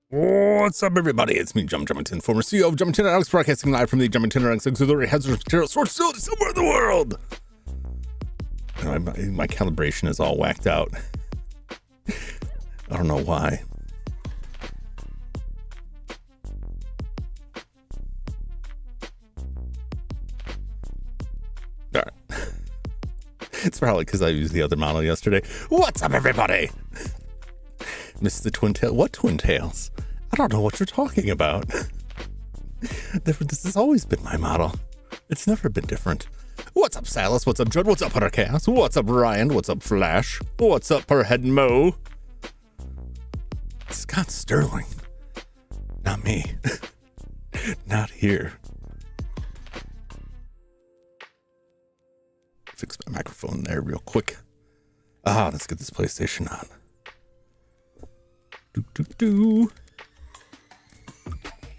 What's up, everybody? It's me, Jum Jumington, former CEO of Jumington Dynamics, broadcasting live from the Jumington Dynamics Auxiliary Hazardous Material Storage Facility somewhere in the world. My calibration is all whacked out. I don't know why. All right. It's probably because I used the other model yesterday. What's up, everybody? Missed the twin tail. What twin tails? I don't know what you're talking about. This has always been my model. It's never been different. What's up, Salas? What's up, Judd? What's up, Huntercast? What's up, Ryan? What's up, Flash? What's up, Perhead Mo? Scott Sterling. Not me. Not here. Fix my microphone there real quick. Let's get this PlayStation on.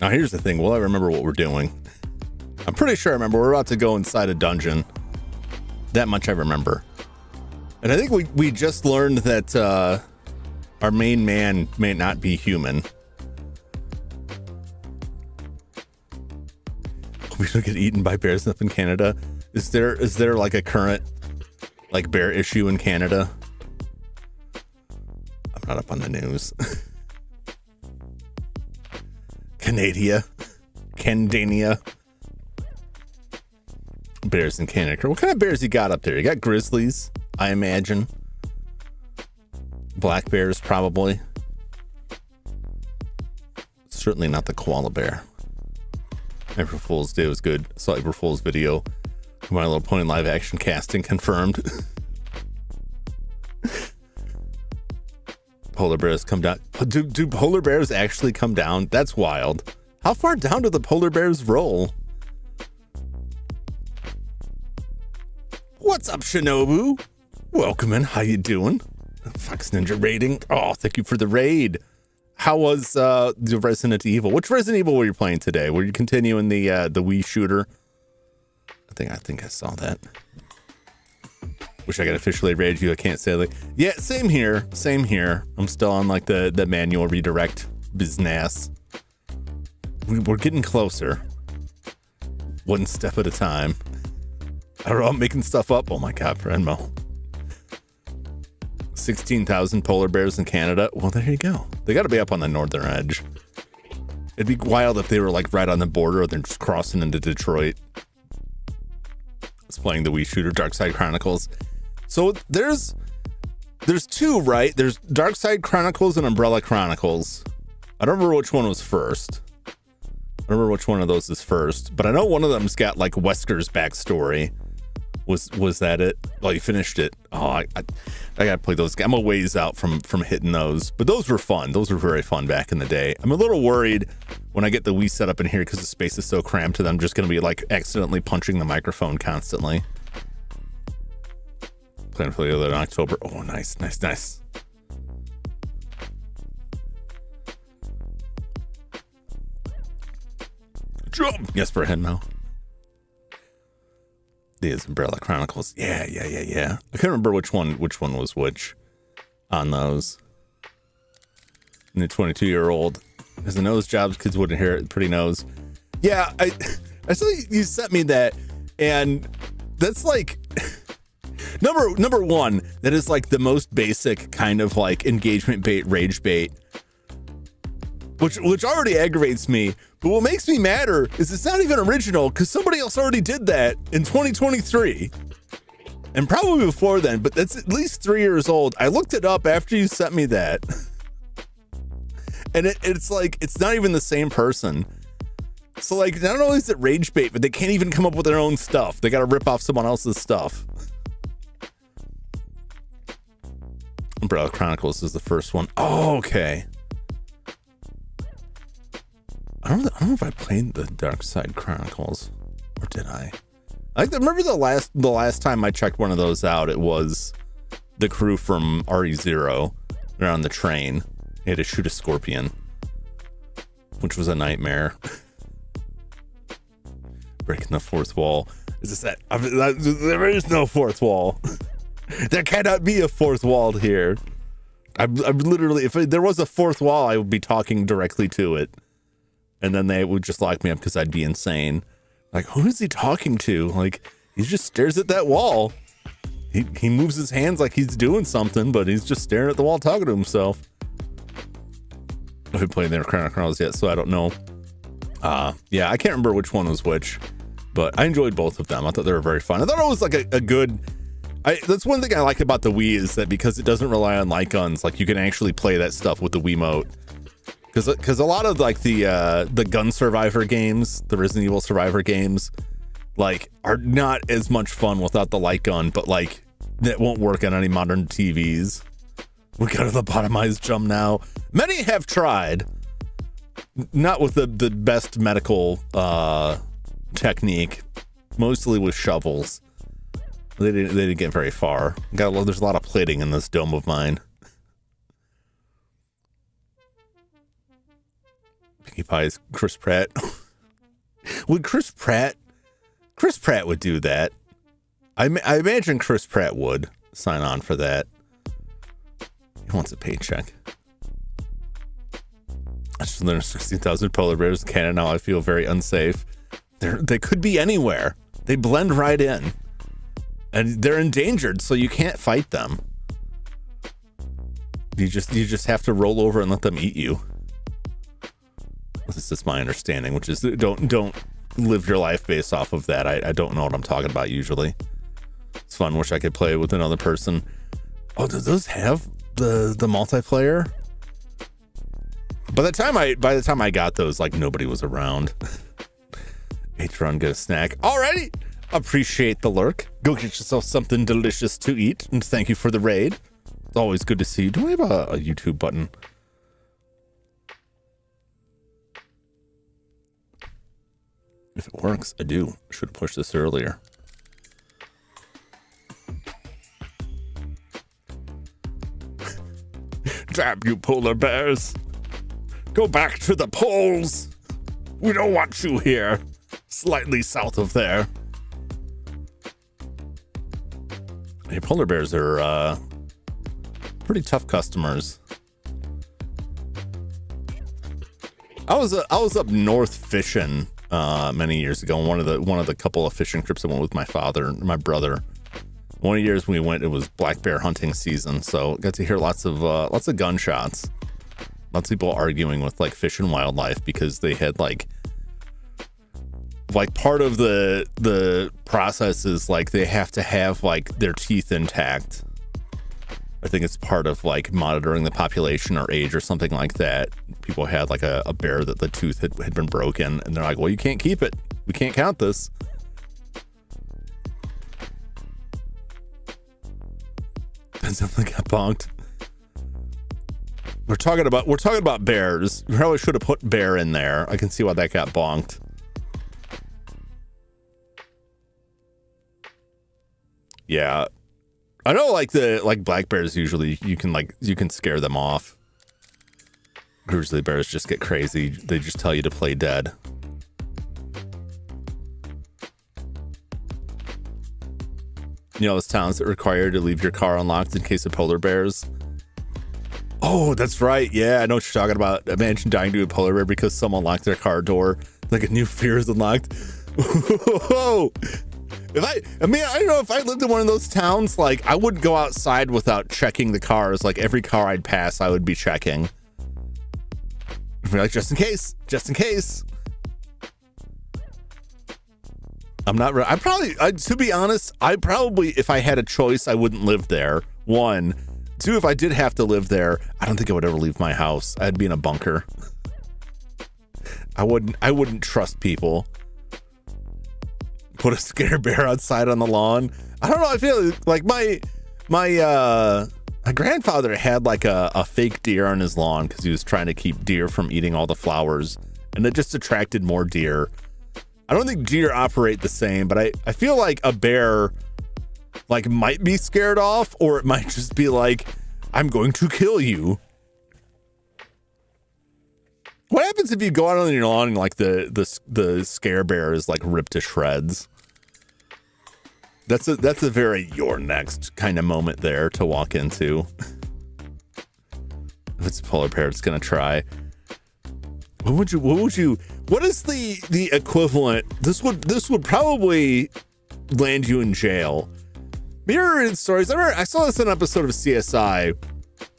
Now here's the thing. Will I remember what we're doing? I'm pretty sure I remember. We're about to go inside a dungeon. That much I remember. And I think we just learned that our main man may not be human. We don't get eaten by bears up in Canada. Is there like a current like bear issue in Canada? I'm not up on the news. Canada. Bears in Canada. What kind of bears you got up there? You got grizzlies, I imagine. Black bears, probably. Certainly not the koala bear. April Fool's Day was good. I saw April Fool's video. My Little Pony live action casting confirmed. Polar bears come down. Do polar bears actually come down? That's wild. How far down do the polar bears roll? What's up, Shinobu? Welcome in. How you doing? Fox Ninja raiding. Oh, thank you for the raid. How was the Resident Evil? Which Resident Evil were you playing today? Were you continuing the Wii shooter? I think I saw that. Wish I could officially raid you. I can't say like, yeah, same here. I'm still on like the manual redirect business. We're getting closer. One step at a time. I don't know, I'm making stuff up. Oh my God, Renmo. 16,000 polar bears in Canada. Well, there you go. They got to be up on the northern edge. It'd be wild if they were like right on the border or they're just crossing into Detroit. I was playing the Wii shooter Darkside Chronicles. So there's two, right? There's Darkside Chronicles and Umbrella Chronicles. I don't remember which one was first. I don't remember which one of those is first, but I know one of them's got like Wesker's backstory. Was that it? Well, you finished it. Oh, I gotta play those. I'm a ways out from hitting those, but those were fun. Those were very fun back in the day. I'm a little worried when I get the Wii set up in here because the space is so cramped that I'm just gonna be like accidentally punching the microphone constantly. Plan for the other in October. Oh, nice. Jump! Yes, for Henmo. These Umbrella Chronicles. Yeah. I can't remember which one was which on those. And the 22-year-old has a nose job. Kids would inherit pretty nose. Yeah, I saw you sent me that, and that's like number one. That is like the most basic kind of like engagement bait, rage bait, which already aggravates me. But what makes me madder is it's not even original because somebody else already did that in 2023 and probably before then, but that's at least 3 years old. I looked it up after you sent me that and it's like, it's not even the same person. So like, not only is it rage bait, but they can't even come up with their own stuff. They got to rip off someone else's stuff. Umbrella Chronicles is the first one. Oh, okay. I don't know if I played the Darkside Chronicles, or did I? I remember the last time I checked one of those out, it was the crew from RE0. They're on the train. They had to shoot a scorpion, which was a nightmare. Breaking the fourth wall. Is this that? There is no fourth wall. There cannot be a fourth wall here. I'm literally, if there was a fourth wall, I would be talking directly to it. And then they would just lock me up because I'd be insane. Like, who is he talking to? Like, he just stares at that wall. He moves his hands like he's doing something, but he's just staring at the wall talking to himself. I haven't played their Chronicles yet, so I don't know. Yeah, I can't remember which one was which, but I enjoyed both of them. I thought they were very fun. I thought it was like a good... that's one thing I like about the Wii is that because it doesn't rely on light guns, like you can actually play that stuff with the Wiimote. Because a lot of like the Gun Survivor games, the Resident Evil Survivor games, like are not as much fun without the light gun, but like that won't work on any modern TVs. We got to lobotomize Jum now. Many have tried, not with the best medical technique, mostly with shovels. They didn't get very far. There's a lot of plating in this dome of mine. Pinkie Pie's Chris Pratt. Would Chris Pratt would do that. I imagine Chris Pratt would sign on for that. He wants a paycheck. I just learned 16,000 polar bears in Canada now. I feel very unsafe. They could be anywhere. They blend right in. And they're endangered, so you can't fight them. You just have to roll over and let them eat you. This is my understanding, which is don't live your life based off of that. I don't know what I'm talking about usually. It's fun. Wish I could play with another person. Oh, do those have the multiplayer? By the time I got those, like nobody was around. H-Run, get a snack. Alrighty. Appreciate the lurk. Go get yourself something delicious to eat, and thank you for the raid. It's always good to see you. Do I have a YouTube button? If it works, I do. Should have pushed this earlier. Damn you polar bears. Go back to the poles. We don't want you here. Slightly south of there. Hey, polar bears are pretty tough customers. I was up north fishing many years ago. One of the couple of fishing trips I went with my father and my brother. One of the years when we went, it was black bear hunting season, so got to hear lots of gunshots. Lots of people arguing with like Fish and Wildlife because they had like part of the process is like they have to have like their teeth intact. I think it's part of like monitoring the population or age or something like that. People had like a bear that the tooth had been broken, and they're like, well, you can't keep it. We can't count this. That definitely got bonked. We're talking about bears. We probably should have put bear in there. I can see why that got bonked. Yeah. I know like black bears usually you can scare them off. Grizzly bears just get crazy. They just tell you to play dead. You know those towns that require you to leave your car unlocked in case of polar bears? Oh, that's right. Yeah, I know what you're talking about. Imagine dying to a polar bear because someone locked their car door. Like a new fear is unlocked. Whoa. I don't know if I lived in one of those towns, like I wouldn't go outside without checking the cars. Like every car I'd pass, I would be checking. Like just in case. To be honest, if I had a choice, I wouldn't live there. One. Two, if I did have to live there, I don't think I would ever leave my house. I'd be in a bunker. I wouldn't trust people. Put a scare bear outside on the lawn. I don't know. I feel like my grandfather had like a fake deer on his lawn because he was trying to keep deer from eating all the flowers, and it just attracted more deer. I don't think deer operate the same, but I feel like a bear like might be scared off, or it might just be like, I'm going to kill you. What happens if you go out on your lawn and like the scare bear is like ripped to shreds? That's a very you're next kind of moment there to walk into. If it's a polar bear, it's gonna try. What is the equivalent? This would probably land you in jail. Mirror stories. I saw this in an episode of CSI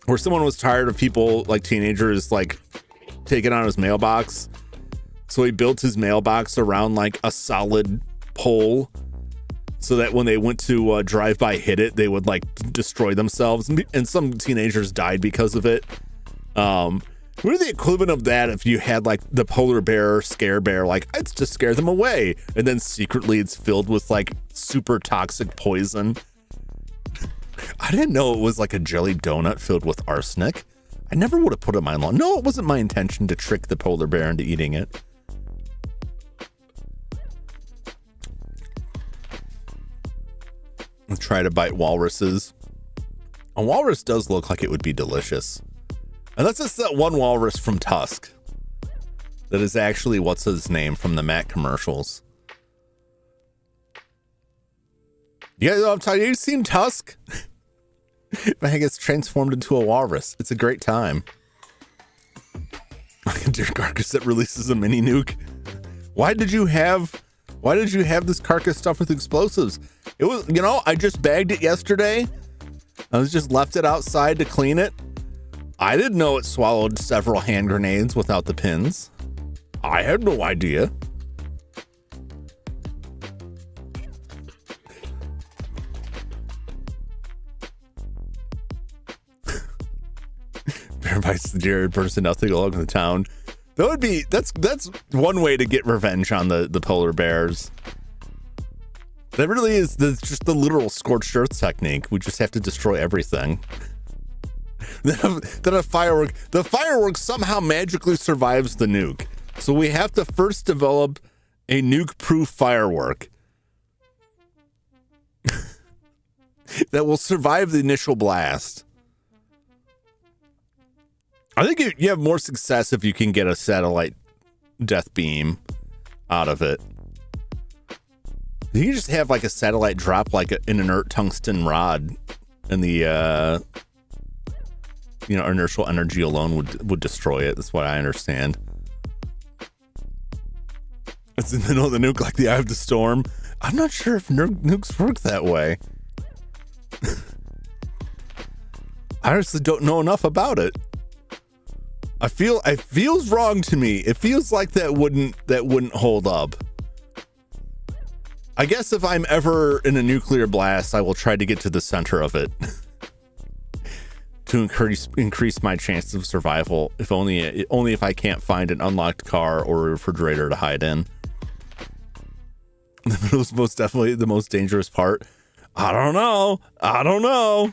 where someone was tired of people like teenagers like taking out his mailbox, so he built his mailbox around like a solid pole so that when they went to drive by hit it, they would like destroy themselves, and some teenagers died because of it. What are the equivalent of that if you had like the polar bear scare bear, like it's to scare them away, and then secretly it's filled with like super toxic poison? I didn't know it was like a jelly donut filled with arsenic. I never would have put it in my lawn. No, it wasn't my intention to trick the polar bear into eating it. and try to bite walruses. A walrus does look like it would be delicious. And that's just that one walrus from Tusk. That is actually what's his name from the Mac commercials. You guys know what I'm talking about? You've seen Tusk? Man gets transformed into a walrus. It's a great time. Like a deer carcass that releases a mini nuke. Why did you have this carcass stuffed with explosives? It was, I just bagged it yesterday. I was just left it outside to clean it. I didn't know it swallowed several hand grenades without the pins. I had no idea. Bear bites the deer, burns to nothing along the town. That's one way to get revenge on the polar bears. That really is just the literal scorched earth technique. We just have to destroy everything. Then a firework. The firework somehow magically survives the nuke. So we have to first develop a nuke-proof firework that will survive the initial blast. I think you have more success if you can get a satellite death beam out of it. You can just have like a satellite drop like an inert tungsten rod, and the inertial energy alone would destroy it. That's what I understand. It's in the middle of the nuke like the eye of the storm. I'm not sure if nukes work that way. I honestly don't know enough about it. It feels wrong to me. It feels like that wouldn't hold up. I guess if I'm ever in a nuclear blast, I will try to get to the center of it to increase my chances of survival. If only if I can't find an unlocked car or a refrigerator to hide in. That was most definitely the most dangerous part. I don't know.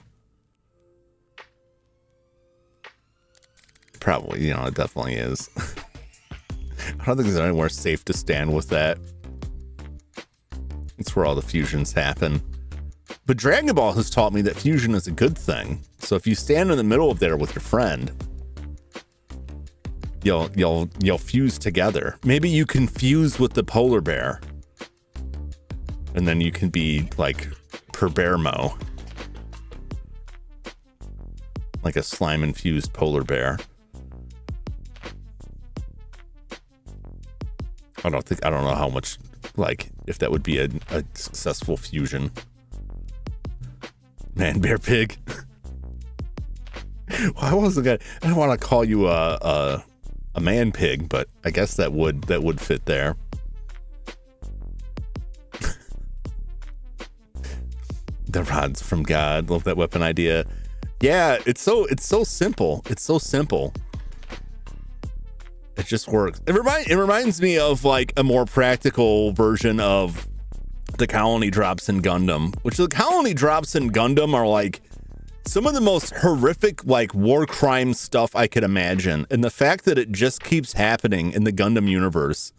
Probably, it definitely is. I don't think there's anywhere safe to stand with that. It's where all the fusions happen. But Dragon Ball has taught me that fusion is a good thing. So if you stand in the middle of there with your friend, you'll fuse together. Maybe you can fuse with the polar bear, and then you can be like per bearmo, like a slime infused polar bear. I don't know how much, like, if that would be a successful fusion. Man, bear, pig. Well, I don't want to call you a man pig, but I guess that would fit there. The rods from God. Love that weapon idea. Yeah, it's so simple. It's so simple. It just works. It reminds me of like a more practical version of the colony drops in Gundam, which the colony drops in Gundam are like some of the most horrific like war crime stuff I could imagine. And the fact that it just keeps happening in the Gundam universe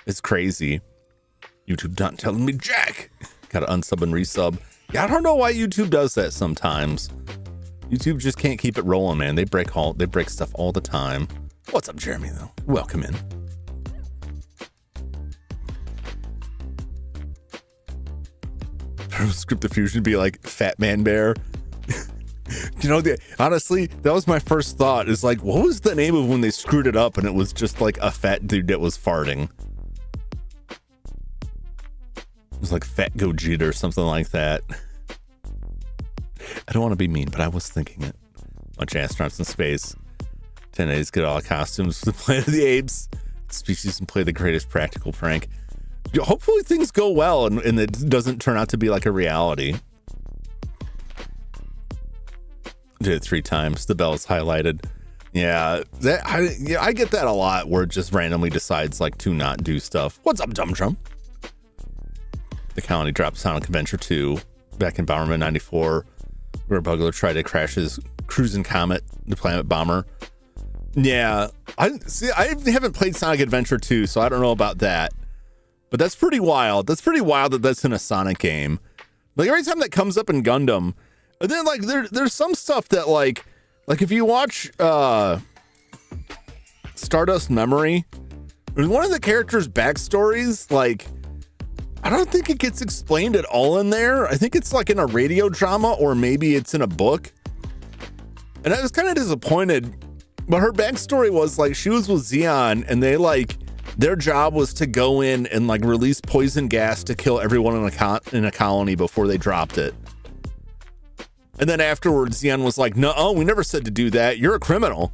is crazy. YouTube not telling me jack. Gotta unsub and resub. Yeah, I don't know why YouTube does that sometimes. YouTube just can't keep it rolling, man. They break stuff all the time. What's up, Jeremy, though? Welcome in. Script the fusion be like Fat Man Bear. Honestly, that was my first thought. Is like, what was the name of when they screwed it up and it was just like a fat dude that was farting? It was like Fat Gogeta or something like that. I don't want to be mean, but I was thinking it. Bunch of astronauts in space. 10 days, get all the costumes for the Planet of the Apes. Species and play the greatest practical prank. Hopefully things go well and it doesn't turn out to be like a reality. Did it 3 times. The bell is highlighted. Yeah, I get that a lot where it just randomly decides like to not do stuff. What's up, Jum Jum? The colony dropped Sonic Adventure 2 back in Bomberman 94, where Bugler tried to crash his cruising comet, the Planet Bomber. Yeah, I haven't played Sonic Adventure 2, so I don't know about that. But that's pretty wild. That's pretty wild that that's in a Sonic game. Like every time that comes up in Gundam, and then like there's some stuff that like if you watch Stardust Memory, one of the characters' backstories, like I don't think it gets explained at all in there. I think it's like in a radio drama or maybe it's in a book. And I was kind of disappointed, but her backstory was like she was with Zeon and they like their job was to go in and like release poison gas to kill everyone in a colony before they dropped it. And then afterwards, Zeon was like, no, we never said to do that. You're a criminal.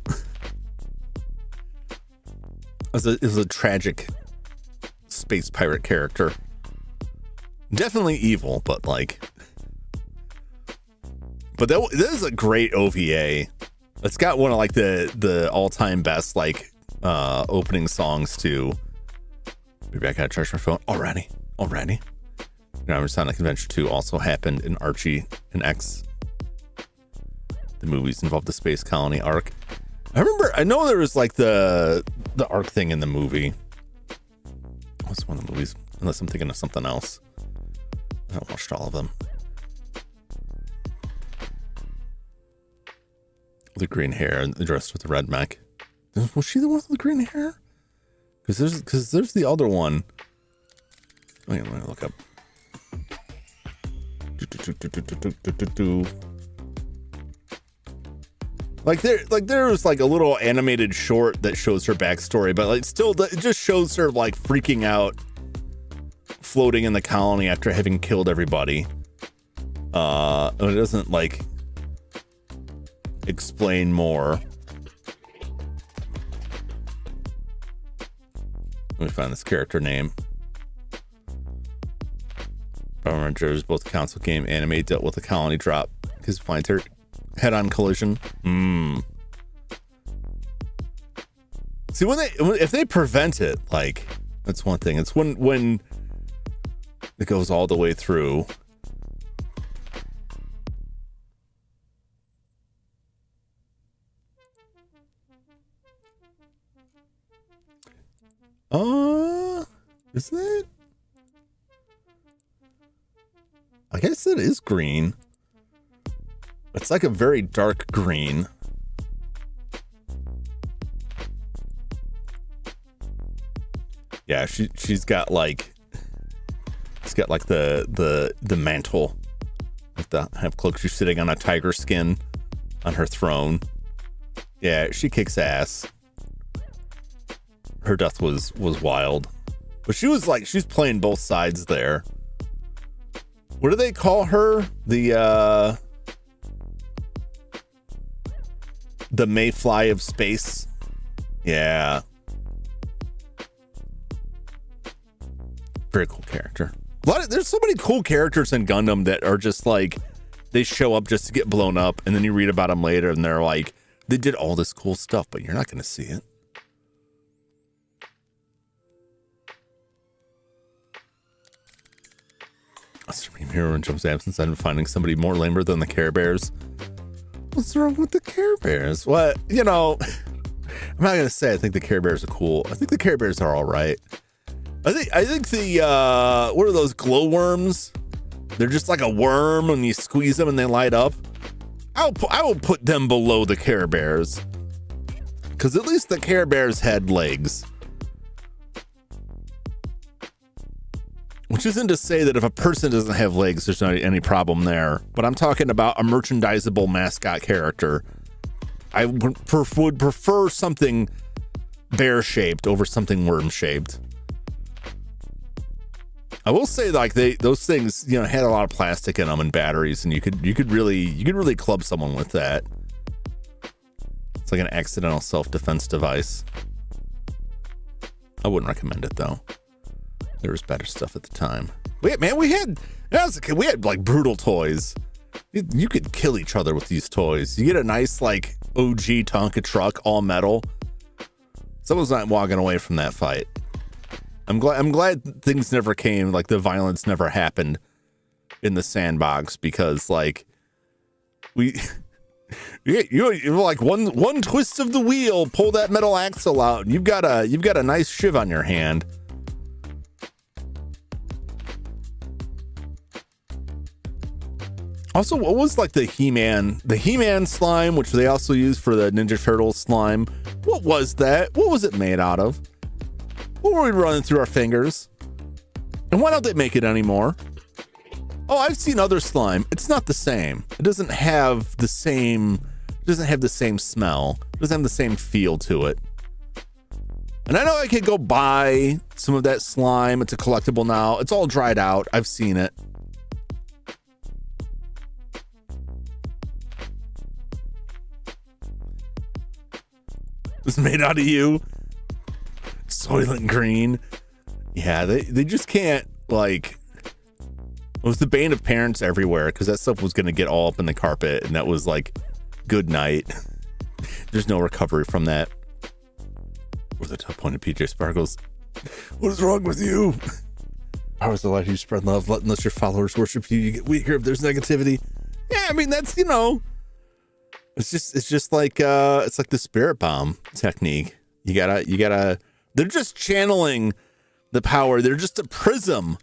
It was a tragic space pirate character. Definitely evil, but like, but that is a great OVA. It's got one of like the all-time best like opening songs too. Maybe I gotta charge my phone already. Now, Sonic Adventure 2 also happened in Archie and X. The movies involved the space colony arc. I know there was like the arc thing in the movie. What's one of the movies? Unless I'm thinking of something else. I haven't watched all of them. The green hair and dressed with the red mech. Was she the one with the green hair? Because there's the other one. Wait, let me look up. Like there was like a little animated short that shows her backstory, but like still it just shows her like freaking out, floating in the colony after having killed everybody. And it doesn't like explain more. Let me find this character name. Power Rangers, both the console game anime dealt with the colony drop because finds her head-on collision. See, if they prevent it, like that's one thing. It's when it goes all the way through. Is it? I guess it is green. It's like a very dark green. Yeah, she's got like the mantle with the have cloak. She's sitting on a tiger skin on her throne. Yeah, she kicks ass. Her death was wild. But she was like, she's playing both sides there. What do they call her? The Mayfly of space. Yeah. Very cool character. There's so many cool characters in Gundam that are just like, they show up just to get blown up, and then you read about them later and they're like, they did all this cool stuff, but you're not going to see it. A Supreme Hero in Jump's absence, I'm finding somebody more lamer than the Care Bears. What's wrong with the Care Bears? What? You know, I'm not going to say I think the Care Bears are cool. I think the Care Bears are all right. I think the, what are those glowworms? They're just like a worm when you squeeze them and they light up. I will put them below the Care Bears. Because at least the Care Bears had legs. Which isn't to say that if a person doesn't have legs, there's not any problem there. But I'm talking about a merchandisable mascot character. I would prefer something bear-shaped over something worm-shaped. I will say, like, those things, you know, had a lot of plastic in them and batteries, and you could really club someone with that. It's like an accidental self-defense device. I wouldn't recommend it though. There was better stuff at the time. We had like brutal toys. You could kill each other with these toys. You get a nice like OG Tonka truck, all metal. Someone's not walking away from that fight. I'm glad things never came, like the violence never happened in the sandbox, because like you're like one twist of the wheel, pull that metal axle out, and you've got a nice shiv on your hand. Also, what was like the He-Man slime, which they also used for the Ninja Turtles slime? What was that? What was it made out of? What were we running through our fingers? And why don't they make it anymore? Oh, I've seen other slime. It's not the same. It doesn't have the same smell. It doesn't have the same feel to it. And I know I could go buy some of that slime. It's a collectible now. It's all dried out. I've seen it. It's made out of you. Soylent Green. Yeah, they just can't, like, it was the bane of parents everywhere because that stuff was going to get all up in the carpet, and that was like, good night. There's no recovery from that. Or the top point of PJ Sparkles. What is wrong with you? Powers allow you to spread love. Unless your followers worship you, you get weaker if there's negativity. Yeah, I mean, that's, you know, it's just like it's like the spirit bomb technique. You gotta they're just channeling the power. They're just a prism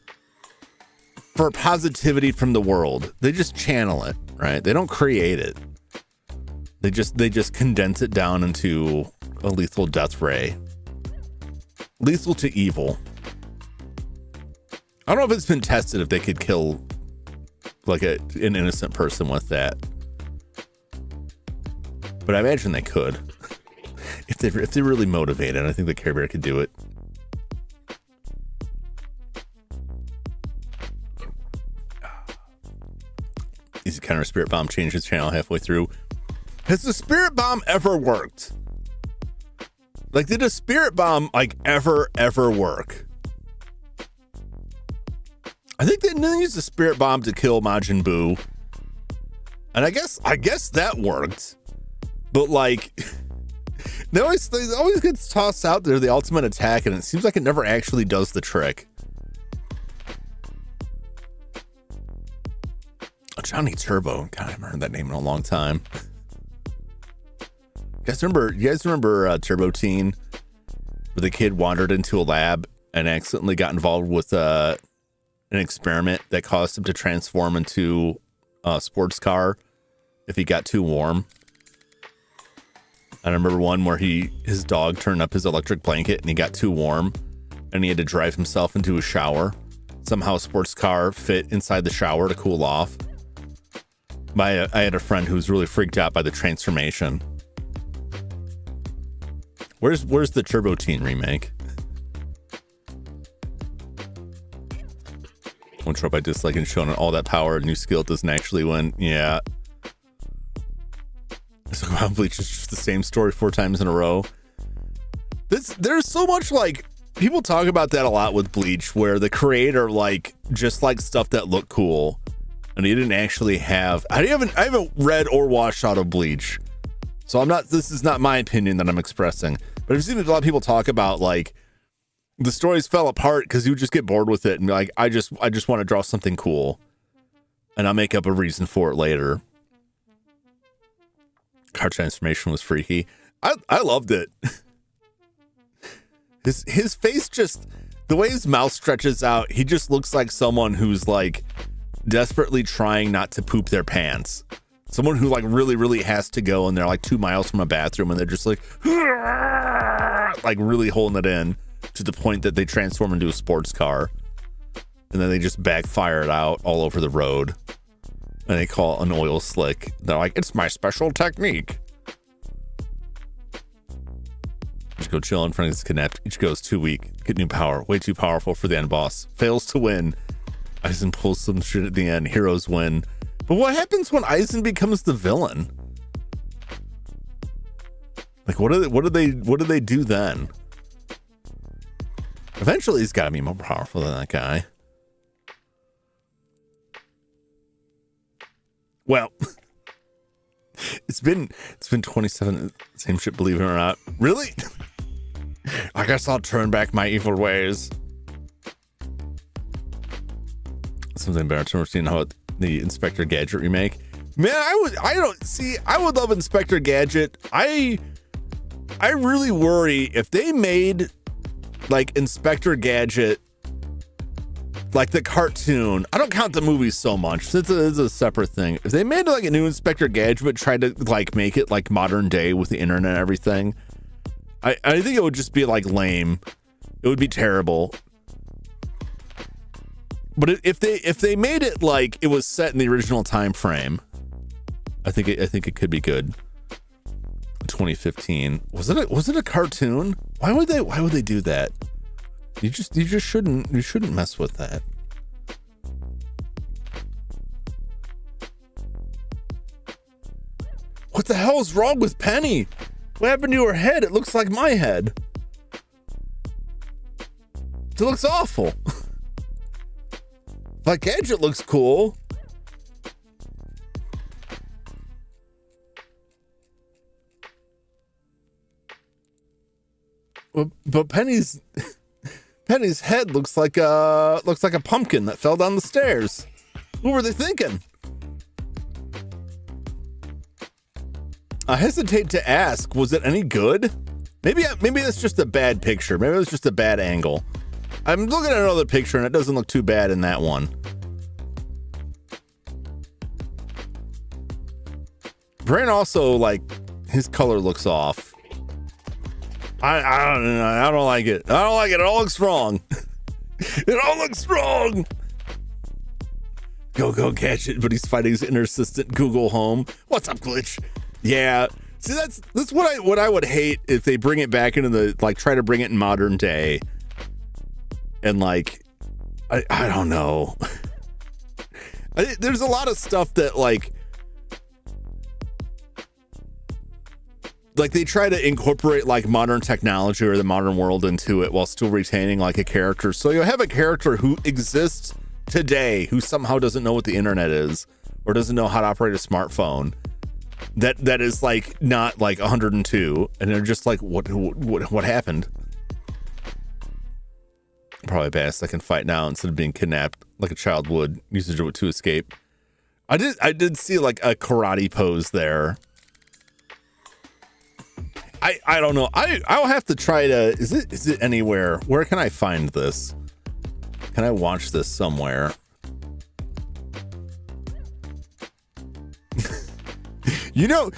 for positivity from the world. They just channel it, right? They don't create it. They just condense it down into a lethal death ray. Lethal to evil. I don't know if it's been tested if they could kill like an innocent person with that. But I imagine they could. If they're really motivated, I think the Care Bear could do it. Easy Counter Spirit Bomb changed his channel halfway through. Has the Spirit Bomb ever worked? Like, did a Spirit Bomb like ever work? I think they used the Spirit Bomb to kill Majin Buu. And I guess that worked. But like, they always gets tossed out there, the ultimate attack, and it seems like it never actually does the trick. Oh, Johnny Turbo. God, I haven't heard that name in a long time. You guys remember Turbo Teen? Where the kid wandered into a lab and accidentally got involved with an experiment that caused him to transform into a sports car if he got too warm. I remember one where his dog turned up his electric blanket and he got too warm and he had to drive himself into a shower. Somehow a sports car fit inside the shower to cool off. I had a friend who was really freaked out by the transformation. Where's the Turbo Teen remake? One trope I dislike in showing all that power, new skill doesn't actually win. Yeah. So Bleach is just the same story 4 times in a row. There's so much, like, people talk about that a lot with Bleach, where the creator like just likes stuff that look cool, and he didn't actually have. I haven't read or watched out of Bleach, so I'm not. This is not my opinion that I'm expressing, but I've seen a lot of people talk about like the stories fell apart because you would just get bored with it and be like, I just want to draw something cool, and I'll make up a reason for it later. Car transformation was freaky. I loved it. His face, just the way his mouth stretches out, he just looks like someone who's like desperately trying not to poop their pants. Someone who like really has to go, and they're like 2 miles from a bathroom, and they're just like really holding it in to the point that they transform into a sports car, and then they just backfire it out all over the road. And they call it an oil slick. They're like, it's my special technique. Just go chill in front of his kidnapped. Ichigo's too weak. Get new power. Way too powerful for the end boss. Fails to win. Aizen pulls some shit at the end. Heroes win. But what happens when Aizen becomes the villain? Like, what do they do then? Eventually he's gotta be more powerful than that guy. Well, it's been 27, same shit, believe it or not. Really? I guess I'll turn back my evil ways. Something better. We're seeing how the Inspector Gadget remake. Man, I would love Inspector Gadget. I really worry if they made like Inspector Gadget like the cartoon. I don't count the movie so much. It's a separate thing. If they made like a new Inspector Gadget, but tried to like make it like modern day with the internet and everything, I think it would just be like lame. It would be terrible. But if they made it like it was set in the original time frame, I think it could be good. 2015. Was it a cartoon? Why would they do that? You just shouldn't mess with that. What the hell is wrong with Penny? What happened to her head? It looks like my head. It looks awful. Like Gadget looks cool. But Penny's head looks like a pumpkin that fell down the stairs. What were they thinking? I hesitate to ask, was it any good? Maybe that's just a bad picture. Maybe it was just a bad angle. I'm looking at another picture and it doesn't look too bad in that one. Brain also, like, his color looks off. I don't know. I don't like it. I don't like it. It all looks wrong. It all looks wrong. Go Gadget, but he's fighting his inner assistant Google Home. What's up, Glitch? Yeah. See, that's what I would hate if they bring it back into the, like, try to bring it in modern day. And like, I don't know. There's a lot of stuff that like they try to incorporate like modern technology or the modern world into it while still retaining like a character. So you have a character who exists today who somehow doesn't know what the internet is or doesn't know how to operate a smartphone. That is like not like 102, and they're just like, what happened? Probably best I can fight now instead of being kidnapped like a child would. Usage it to escape. I did see like a karate pose there. I don't know. I'll have to try to. Is it anywhere? Where can I find this? Can I watch this somewhere? You know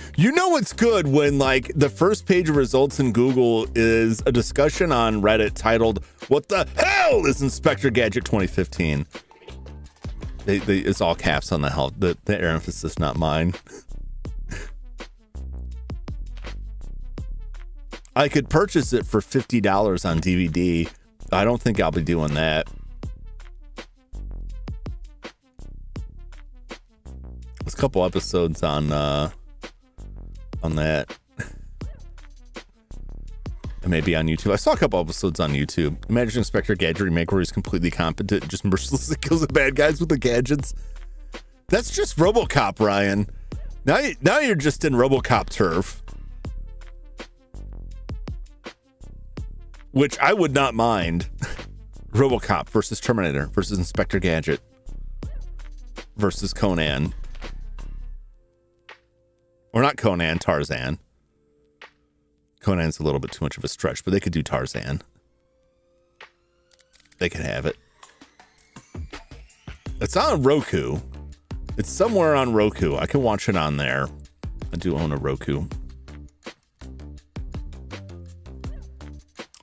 what's good when like the first page of results in Google is a discussion on Reddit titled "What the hell is Inspector Gadget 2015?" It's all caps on the hell. The air emphasis, not mine. I could purchase it for $50 on DVD. I don't think I'll be doing that. There's a couple episodes on that. And maybe on YouTube. I saw a couple episodes on YouTube. Imagine Inspector Gadget remake where he's completely competent and just mercilessly kills the bad guys with the gadgets. That's just RoboCop, Ryan. Now you're just in RoboCop turf. Which I would not mind. RoboCop versus Terminator versus Inspector Gadget versus Conan. Or not Conan, Tarzan. Conan's a little bit too much of a stretch, but they could do Tarzan. They could have it. It's on Roku. It's somewhere on Roku. I can watch it on there. I do own a Roku.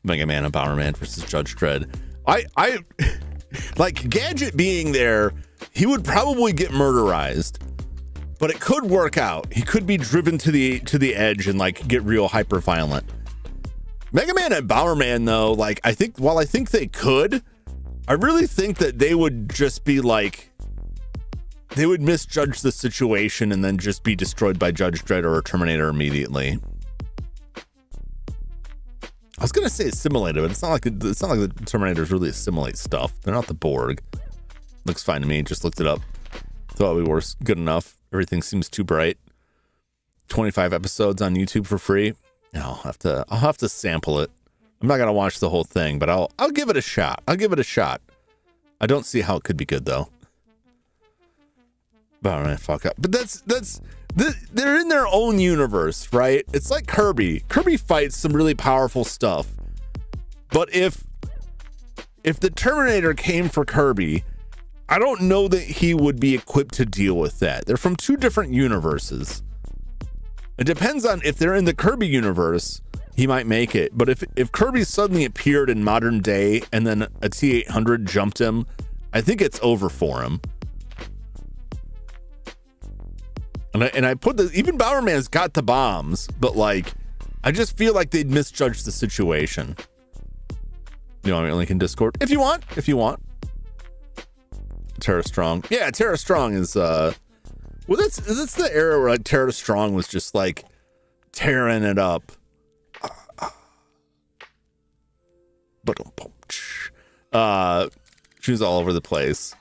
Mega Man and Bomberman versus Judge Dredd. I like Gadget being there, he would probably get murderized. But it could work out. He could be driven to the edge and like get real hyper violent. Mega Man and Bomberman though, like I think they could, I really think that they would just be like, they would misjudge the situation and then just be destroyed by Judge Dredd or a Terminator immediately. I was gonna say assimilated, but it's not like the Terminators really assimilate stuff. They're not the Borg. Looks fine to me. Just looked it up. Thought we were good enough. Everything seems too bright. 25 episodes on YouTube for free. I'll have to sample it. I'm not gonna watch the whole thing, but I'll give it a shot. I don't see how it could be good though. But I'm gonna fuck up. But they're in their own universe, right? It's like Kirby. Kirby fights some really powerful stuff. But if if the Terminator came for Kirby, I don't know that he would be equipped to deal with that. They're from two different universes. It depends on if they're in the Kirby universe, he might make it. But if Kirby suddenly appeared in modern day and then a T-800 jumped him, I think it's over for him. And I put the, even Bowerman's got the bombs, but like, I just feel like they'd misjudge the situation. You know, I link in Discord if you want. Tara Strong, yeah, Tara Strong is well, that's the era where like Tara Strong was just like tearing it up. She was all over the place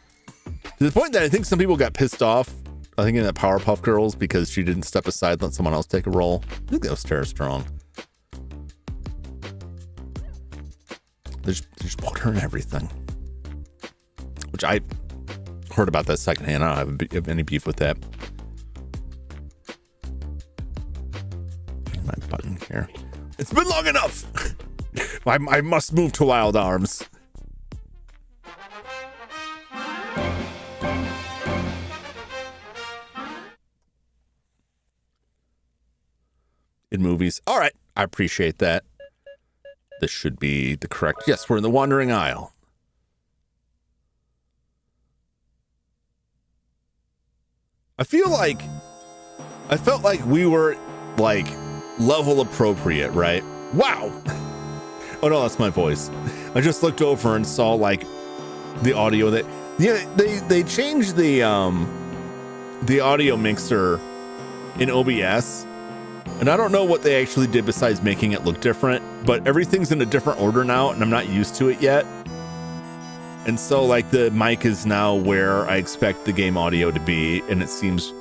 to the point that I think some people got pissed off. I think in that Powerpuff Girls because she didn't step aside and let someone else take a role. I think that was Tara Strong. They just put her in everything, which I heard about that secondhand. I don't have any beef with that. My button here. It's been long enough. I must move to Wild Arms. In movies. All right. I appreciate that. This should be the correct. Yes, we're in the Wandering Isle. I felt like we were like level appropriate, right? Wow. Oh no, that's my voice. I just looked over and saw like the audio that, yeah, they changed the audio mixer in OBS. And I don't know what they actually did besides making it look different, but everything's in a different order now and I'm not used to it yet. And so like the mic is now where I expect the game audio to be, and it seems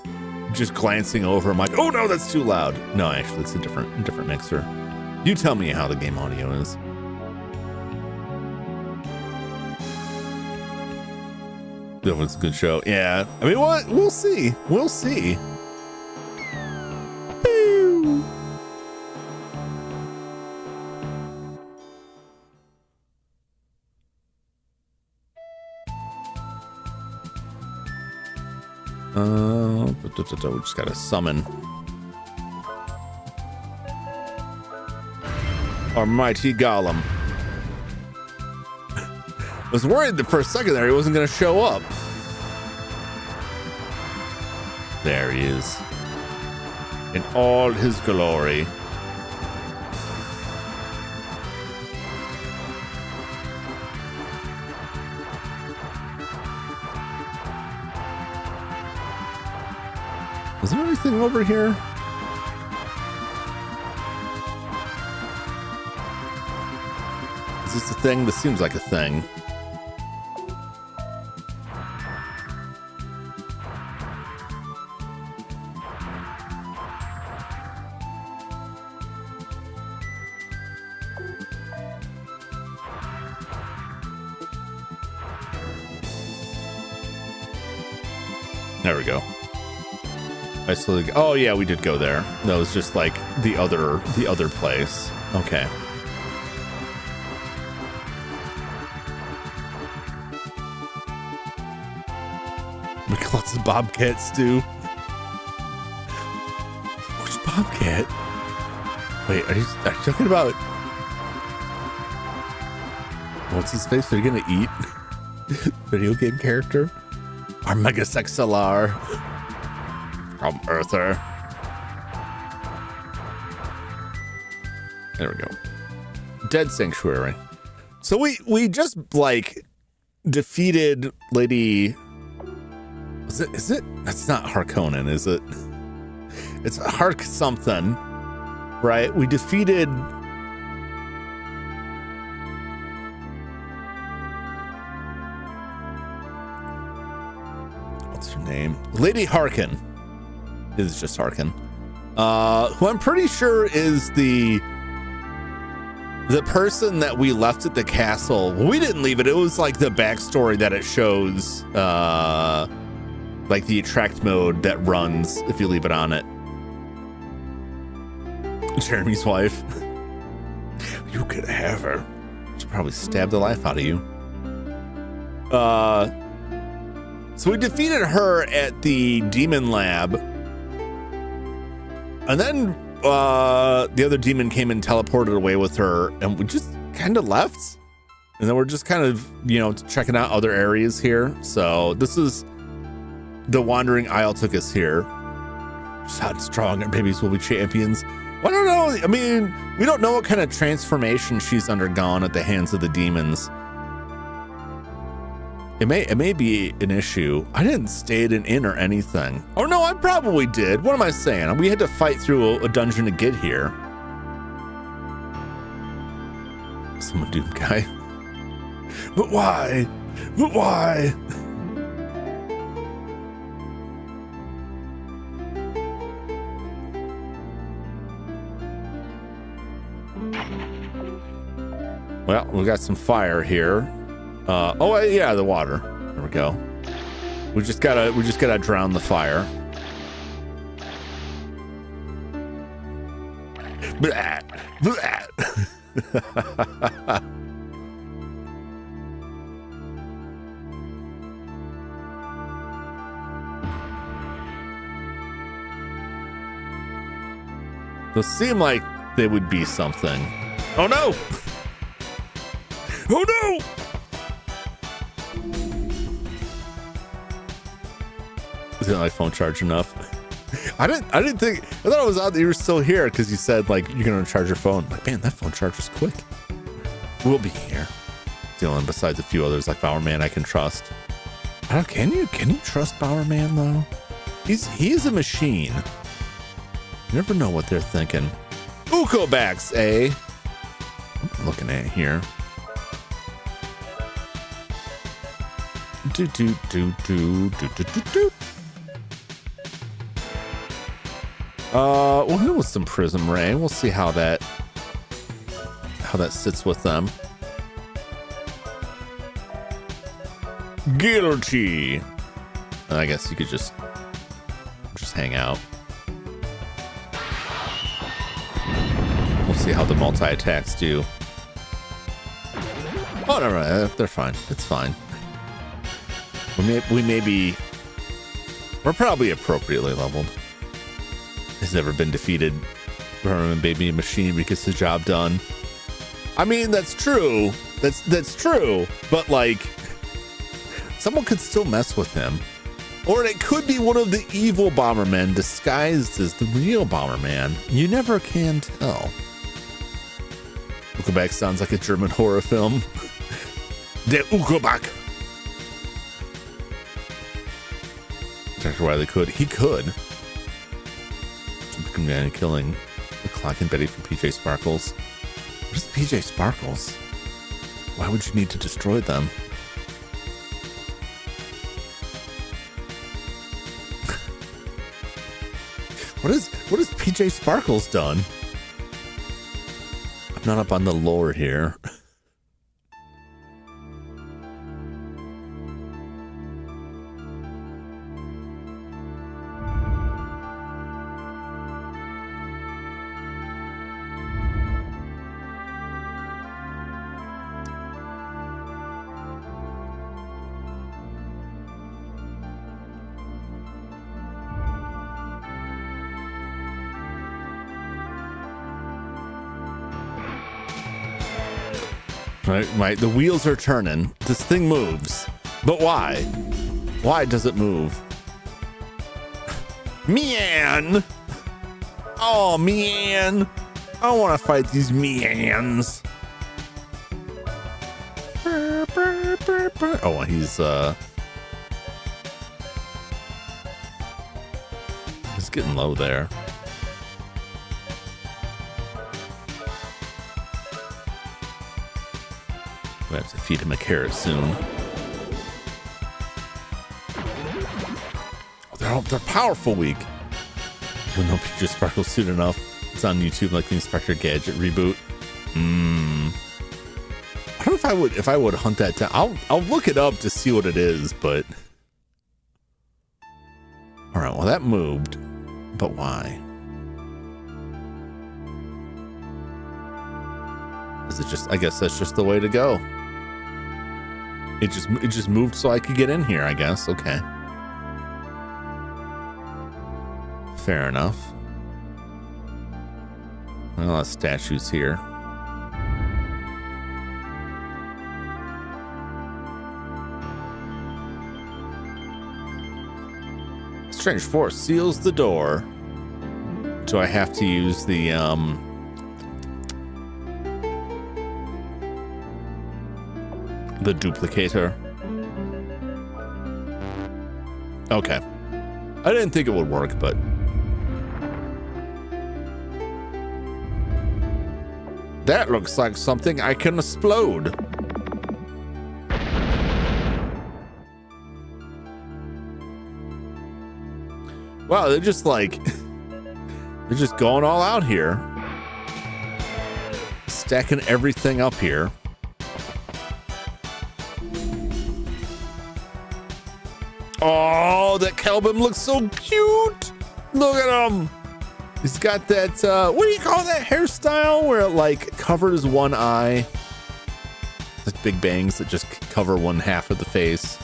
just glancing over, I'm like, oh no, that's too loud. No, actually it's a different mixer. You tell me how the game audio is. That was a good show. Yeah. I mean, what? We'll see. We'll see. We just gotta summon our mighty golem. I was worried for a second there he wasn't gonna show up. There he is in all his glory. Is there anything over here? Is this a thing? This seems like a thing. There we go. Oh yeah, we did go there. That was just like the other place. Okay. Make lots of bobcat stew. Which bobcat? Wait, are you talking about? What's his face? Are you gonna eat? Video game character? Our Mega Sexalar. From Earther. There we go. Dead Sanctuary. So we just like defeated Lady. Is it? That's not Harkonnen, is it? It's Hark something, right? We defeated. What's her name? Lady Harkin. Is just Harkin, who I'm pretty sure is the person that we left at the castle. Well, we didn't leave it. It was like the backstory that it shows, like the attract mode that runs if you leave it on it. Jeremy's wife. You could have her. She'll probably stab the life out of you. So we defeated her at the demon lab. And then the other demon came and teleported away with her, and we just kind of left. And then we're just kind of, you know, checking out other areas here. So this is the Wandering Isle took us here. Just how strong our babies will be champions. Well, I don't know. I mean, we don't know what kind of transformation she's undergone at the hands of the demons. It may be an issue. I didn't stay at an inn or anything. Oh no, I probably did. What am I saying? We had to fight through a dungeon to get here. Some Doom guy. But why? But why? Well, we got some fire here. Oh yeah, the water. There we go. We just gotta drown the fire. Blah, blah. Those seem like they would be something. Oh no! Oh no! Isn't my phone charged enough? I didn't think, I thought it was odd that you were still here because you said like you're gonna charge your phone. Like, man, that phone charges quick. We'll be here. Dylan, besides a few others like Bowerman I can trust. I don't, can you trust Bowerman though? He's a machine. You never know what they're thinking. Ukobacks, eh? I'm looking at here. We'll hit with some Prism Ray. We'll see how that sits with them. Guilty. I guess you could just hang out. We'll see how the multi-attacks do. Oh, never mind. They're fine. It's fine. We're probably appropriately leveled. Has never been defeated. Herman baby machine gets the job done. I mean, that's true. That's true. But like, someone could still mess with him. Or it could be one of the evil Bombermen disguised as the real Bomberman. You never can tell. Ukobak sounds like a German horror film. Der Ukobak. Dr. Wiley could. He could. Man killing the Clock and Betty from PJ Sparkles. What is PJ Sparkles? Why would you need to destroy them? What is PJ Sparkles done? I'm not up on the lore here. Right. The wheels are turning. This thing moves. But why? Why does it move? Man! Oh, man! I want to fight these Mians. Oh, he's getting low there. We have to feed him a carrot soon. Oh, they're powerful weak. Even though PJ Sparkle's soon enough. It's on YouTube like the Inspector Gadget reboot. I don't know if I would hunt that down. I'll look it up to see what it is, but all right, well that moved, but why? Is it just, I guess that's just the way to go. It just moved so I could get in here, I guess. Okay. Fair enough. Well, statues here. Strange force seals the door. Do I have to use the duplicator? Okay. I didn't think it would work, but that looks like something I can explode. Wow, they're just like, they're just going all out here. Stacking everything up here. Oh, that Kelbin looks so cute. Look at him. He's got that, what do you call that hairstyle where it like covers one eye? Like big bangs that just cover one half of the face.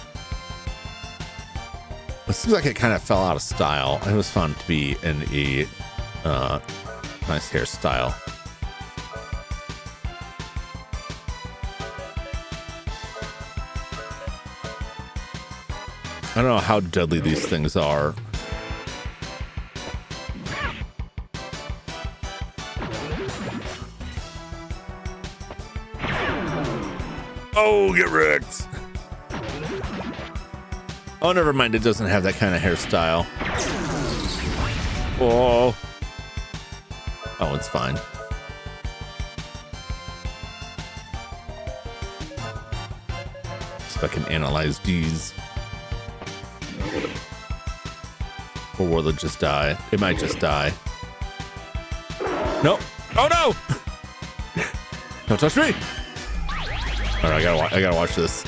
It seems like it kind of fell out of style. It was found to be in a nice hairstyle. I don't know how deadly these things are. Oh, get wrecked. Oh, never mind. It doesn't have that kind of hairstyle. Oh. Oh, it's fine. So I can analyze these. Or will it just die? It might just die. Nope. Oh no! Don't touch me! Alright, I gotta watch this.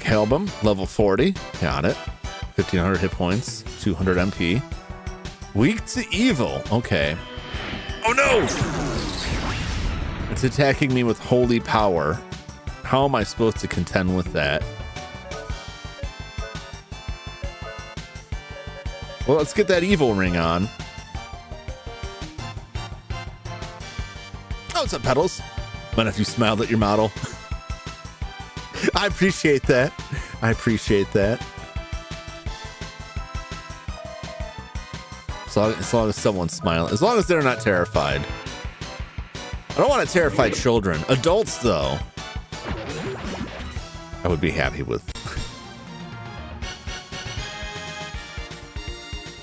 Album, level 40. Got it. 1500 hit points, 200 MP. Weak to evil. Okay. Oh no! It's attacking me with holy power. How am I supposed to contend with that? Well, let's get that evil ring on. Oh, what's up, Petals? Mind if you smiled at your model? I appreciate that. I appreciate that. As long as someone's smiling. As long as they're not terrified. I don't want to terrify children. Adults, though, I would be happy with.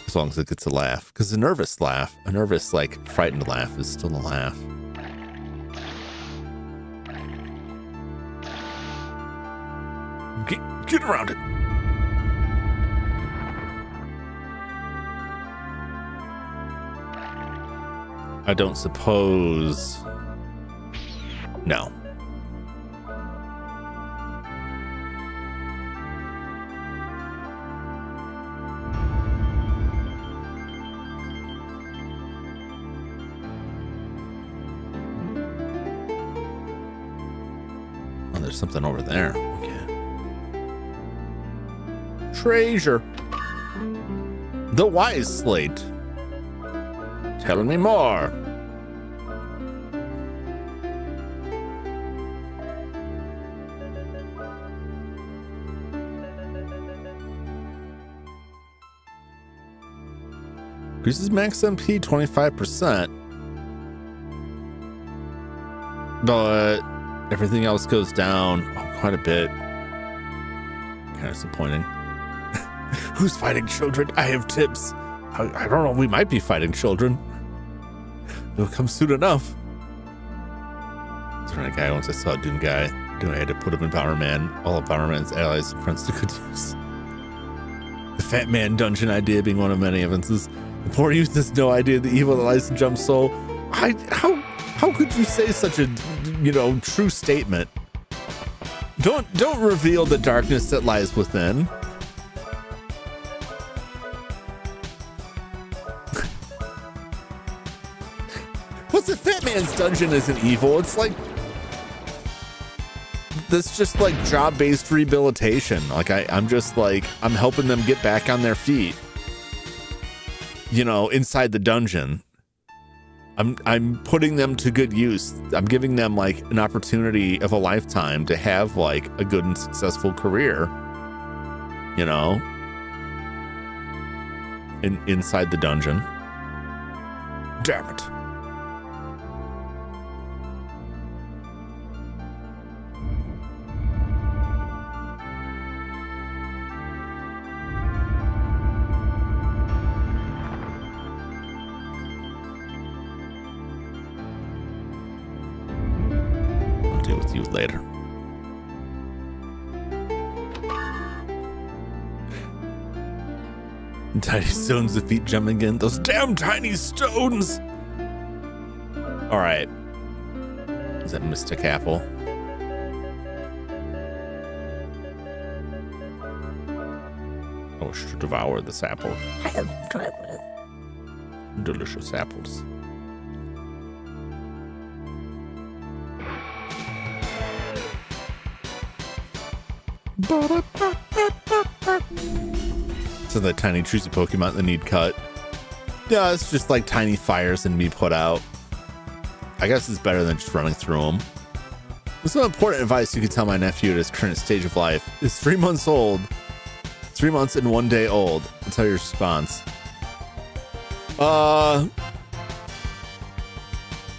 As long as it gets a laugh. Because a nervous laugh, a nervous, like, frightened laugh is still a laugh. Get around it. I don't suppose. No. Oh, there's something over there. Okay. Treasure. The Wise Slate. Telling me more. Increases max MP 25%. But everything else goes down quite a bit. Kind of disappointing. Who's fighting children? I have tips. I don't know. We might be fighting children. It'll come soon enough. There's a guy once I saw a Doom guy. I had to put him in Power Man. All of Power Man's allies and friends to good use. The Fat Man dungeon idea being one of many evidences. The poor youth has no idea the evil that lies in Jum's soul. How could you say such a, true statement? Don't reveal the darkness that lies within. What's the Fat Man's dungeon isn't evil? It's like that's just like job-based rehabilitation. Like I'm just like, I'm helping them get back on their feet, you know, inside the dungeon. I'm putting them to good use. I'm giving them like an opportunity of a lifetime to have like a good and successful career, you know, inside the dungeon. Damn it. You later. Tiny stones defeat Jumington. Those damn tiny stones. All right. Is that Mystic Apple? I wish to devour this apple. Delicious apples. So the tiny trees of Pokemon that need cut. Yeah, it's just like tiny fires that need to be put out. I guess it's better than just running through them. Some important advice you could tell my nephew at his current stage of life is 3 months old. 3 months and 1 day old. I'll tell your response. I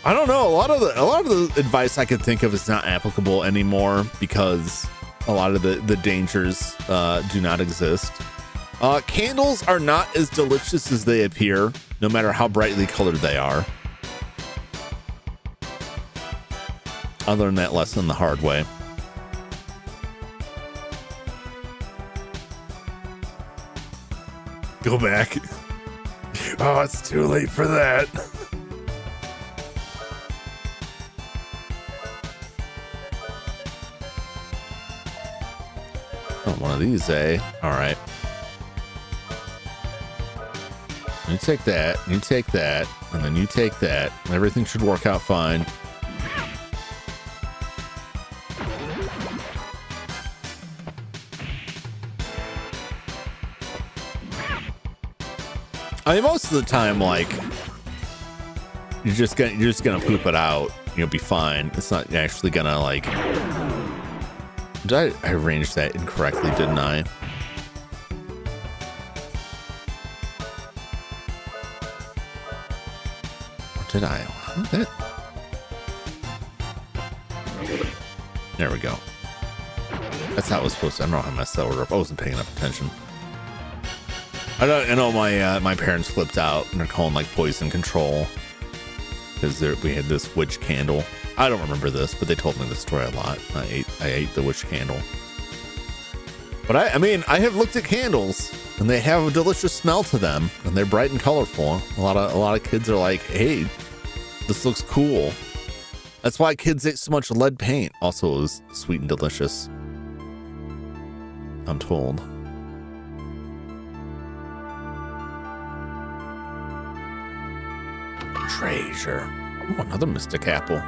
don't know. A lot of the advice I could think of is not applicable anymore because a lot of the dangers do not exist. Candles are not as delicious as they appear, no matter how brightly colored they are. I learned that lesson the hard way. Go back. Oh, it's too late for that. Oh, one of these, eh? All right. You take that, you take that, and then you take that. Everything should work out fine. I mean, most of the time, like, you're just gonna poop it out. You'll be fine. It's not actually gonna like. Did I arranged that incorrectly? Didn't I? Or did I? There we go. That's how it was supposed to. I don't know how I messed that order up. I wasn't paying enough attention. I know my parents flipped out and they're calling like poison control because we had this witch candle. I don't remember this, but they told me the story a lot. I ate the witch candle. But I mean, I have looked at candles and they have a delicious smell to them and they're bright and colorful. A lot of kids are like, hey, this looks cool. That's why kids ate so much lead paint. Also, it was sweet and delicious, I'm told. Treasure. Ooh, another Mystic Apple.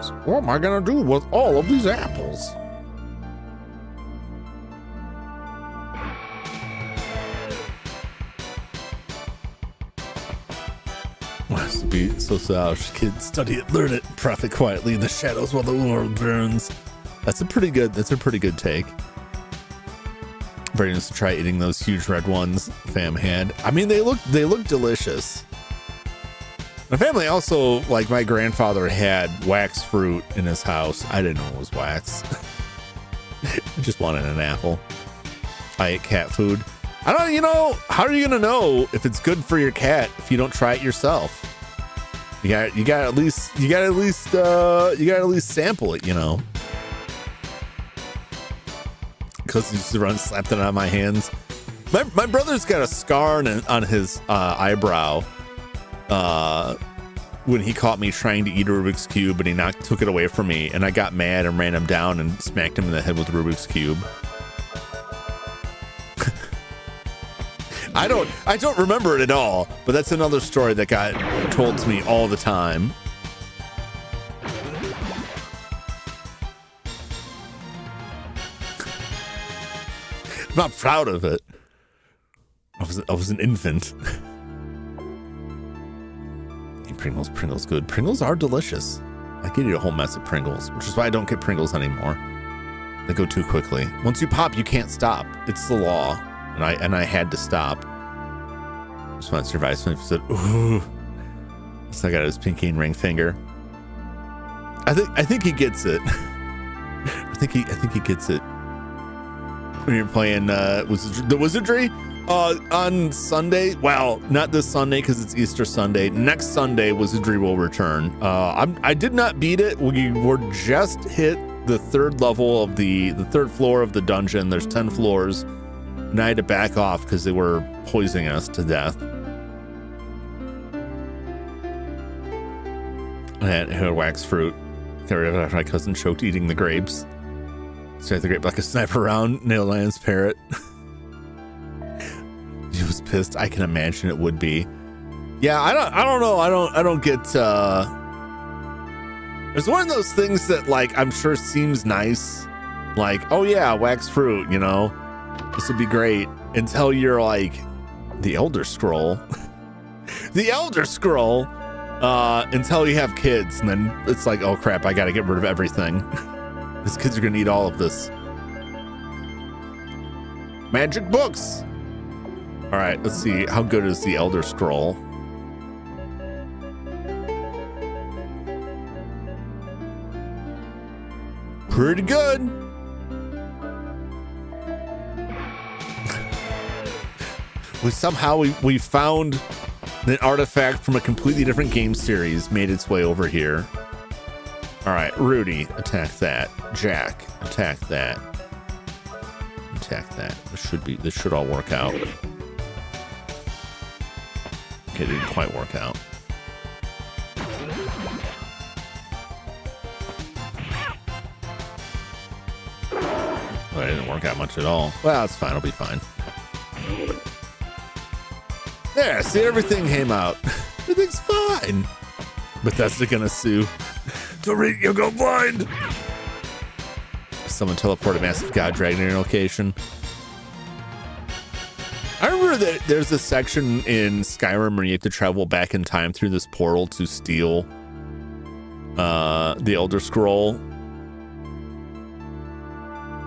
So what am I gonna do with all of these apples? Wants to be so selfish. Kids study it, learn it, profit quietly in the shadows while the world burns. That's a pretty good take. Brady needs to try eating those huge red ones fam had. I mean, they look delicious. My family also, like my grandfather had wax fruit in his house. I didn't know it was wax. I just wanted an apple. I ate cat food. I don't, how are you gonna know if it's good for your cat if you don't try it yourself? You got at least sample it, Because he used to run, slapped it on my hands. My brother's got a scar on his eyebrow when he caught me trying to eat a Rubik's Cube and he took it away from me, and I got mad and ran him down and smacked him in the head with the Rubik's Cube. I don't remember it at all, but that's another story that got told to me all the time. I'm not proud of it. I was an infant. Pringles good. Pringles are delicious. I could eat a whole mess of Pringles, which is why I don't get Pringles anymore. They go too quickly. Once you pop, you can't stop. It's the law. And I had to stop. Just want to survive. Someone said, ooh. So I got his pinky and ring finger. I think he gets it. I think he gets it. When you're playing the Wizardry on Sunday. Well, not this Sunday because it's Easter Sunday. Next Sunday, Wizardry will return. I did not beat it. We were just hit the third level of the third floor of the dungeon. There's 10 floors. And I had to back off because they were poisoning us to death. I had wax fruit. My cousin choked eating the grapes. So I had the grape like a sniper round, nail lion's parrot. He was pissed. I can imagine it would be. Yeah, I don't know. I don't get there's one of those things that like I'm sure seems nice. Like, oh yeah, wax fruit, you know. This would be great until you're like the Elder Scroll. The Elder Scroll until you have kids, and then it's like, oh crap, I gotta get rid of everything. These kids are gonna need all of this. Magic books. All right, let's see. How good is the Elder Scroll? Pretty good. we found an artifact from a completely different game series made its way over here. All right, Rudy, attack that. Jack, attack that. Attack that. This should all work out. Okay, it didn't quite work out. Well, it didn't work out much at all. Well, it's fine. It'll be fine. There, see, everything came out. Everything's fine. Bethesda gonna sue. Dorit, you'll go blind. Someone teleport a massive god dragon in your location. I remember that there's a section in Skyrim where you have to travel back in time through this portal to steal the Elder Scroll.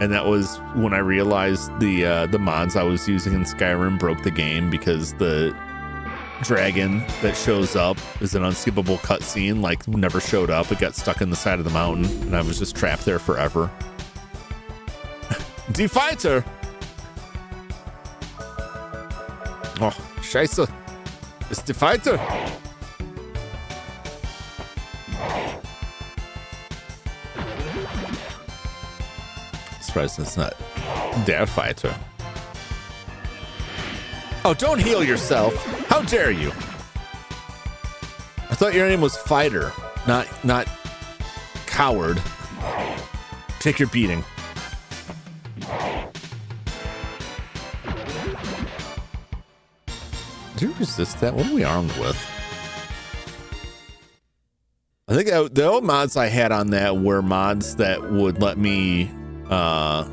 And that was when I realized the mods I was using in Skyrim broke the game, because the dragon that shows up is an unskippable cutscene, like never showed up. It got stuck in the side of the mountain, and I was just trapped there forever. Die Fighter! Oh, scheiße. It's Die Fighter. Surprised it's not Der Fighter. Oh, don't heal yourself. How dare you? I thought your name was Fighter, not Coward. Take your beating. Did you resist that? What are we armed with? I think the old mods I had on that were mods that would let me the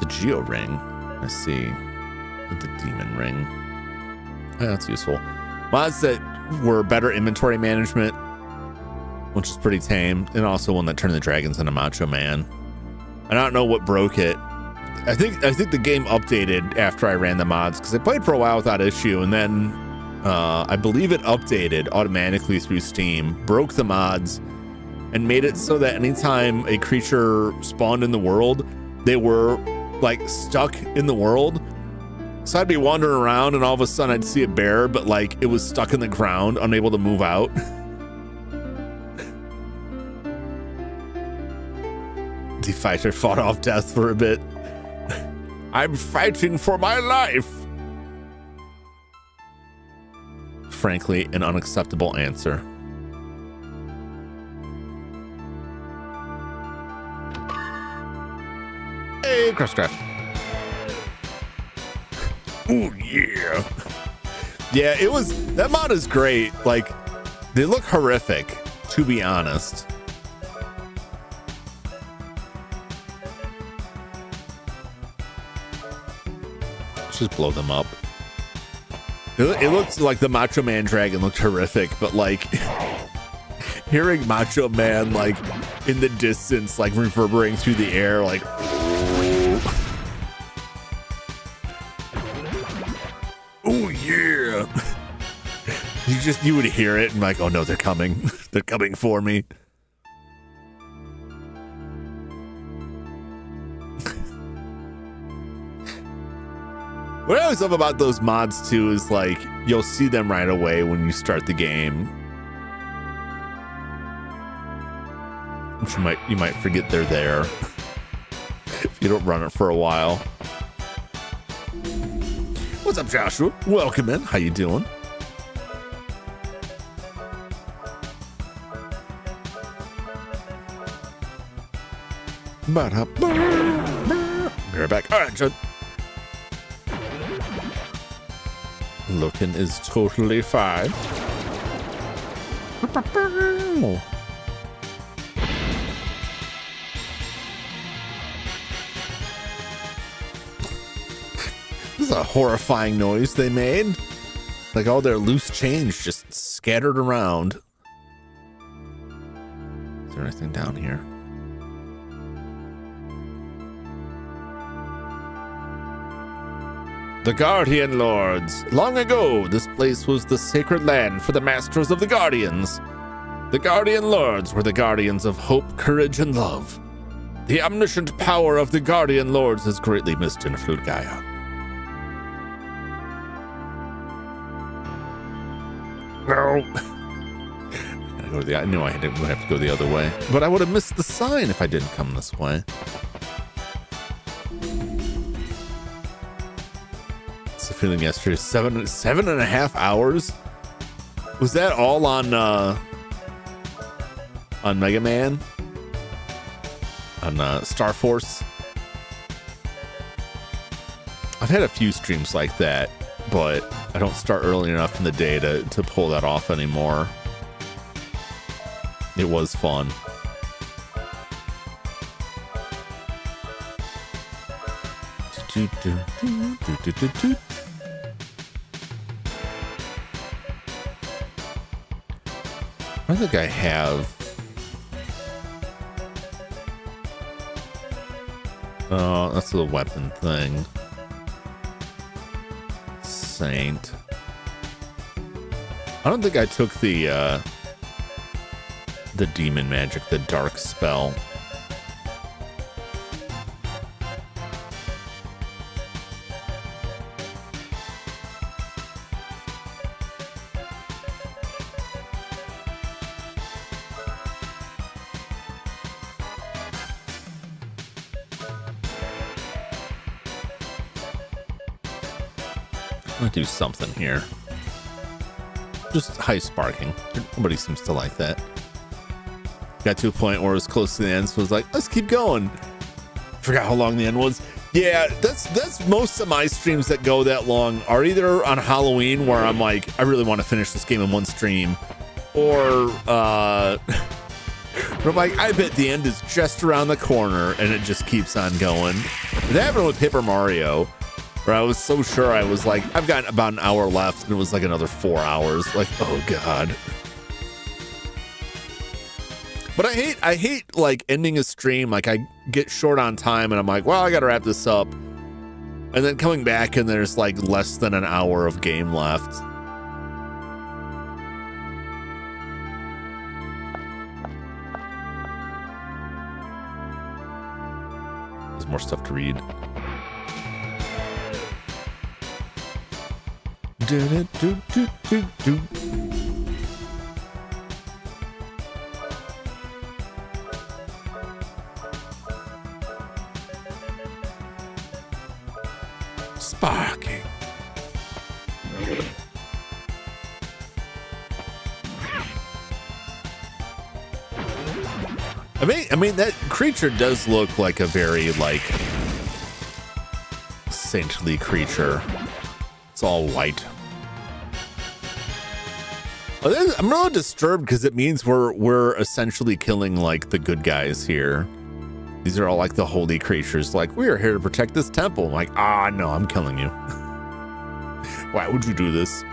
Geo Ring. I see. The Demon Ring. Yeah, that's useful. Mods that were better inventory management, which is pretty tame, and also one that turned the dragons into Macho Man. I don't know what broke it. I think the game updated after I ran the mods, because I played for a while without issue, and then I believe it updated automatically through Steam, broke the mods, and made it so that anytime a creature spawned in the world, they were like stuck in the world. So I'd be wandering around, and all of a sudden I'd see a bear, but like it was stuck in the ground, unable to move out. The fighter fought off death for a bit. I'm fighting for my life. Frankly, an unacceptable answer. Hey, Crosscraft. Oh yeah. Yeah, it was, that mod is great. Like, they look horrific, to be honest. just blow them up. It looks like the Macho Man dragon looked horrific, but like hearing Macho Man like in the distance, like reverberating through the air, like oh yeah. You would hear it and like, oh no, they're coming. They're coming for me. What I always love about those mods too is like you'll see them right away when you start the game. Which you might forget they're there if you don't run it for a while. What's up, Joshua? Welcome in. How you doing? Be right back. All right, Judd. Looking is totally fine. This is a horrifying noise they made. Like all their loose change just scattered around. Is there anything down here? The Guardian Lords. Long ago, this place was the sacred land for the masters of the Guardians. The Guardian Lords were the guardians of hope, courage, and love. The omniscient power of the Guardian Lords is greatly missed in Gaia. No. I knew I would have to go the other way, but I would have missed the sign if I didn't come this way. Feeling yesterday, seven and a half hours. Was that all on Mega Man? On Star Force? I've had a few streams like that, but I don't start early enough in the day to pull that off anymore. It was fun. I think I have. Oh, that's the weapon thing. Saint. I don't think I took the demon magic, the dark spell. Do something here. Just high sparking. Nobody seems to like that. Got to a point where it was close to the end, so it was like, let's keep going. Forgot how long the end was. Yeah, that's most of my streams that go that long are either on Halloween where I'm like, I really want to finish this game in one stream, or I'm like, I bet the end is just around the corner, and it just keeps on going. That happened with Paper Mario, where I was so sure I was like, I've got about an hour left, and it was like another 4 hours. Like, oh god. But I hate like ending a stream. Like I get short on time, and I'm like, well, I gotta wrap this up, and then coming back, and there's like less than an hour of game left. There's more stuff to read. Sparking. I mean that creature does look like a very like saintly creature. It's all white. I'm really disturbed because it means we're essentially killing like the good guys here. These are all like the holy creatures. Like, we are here to protect this temple. I'm like, no, I'm killing you. Why would you do this?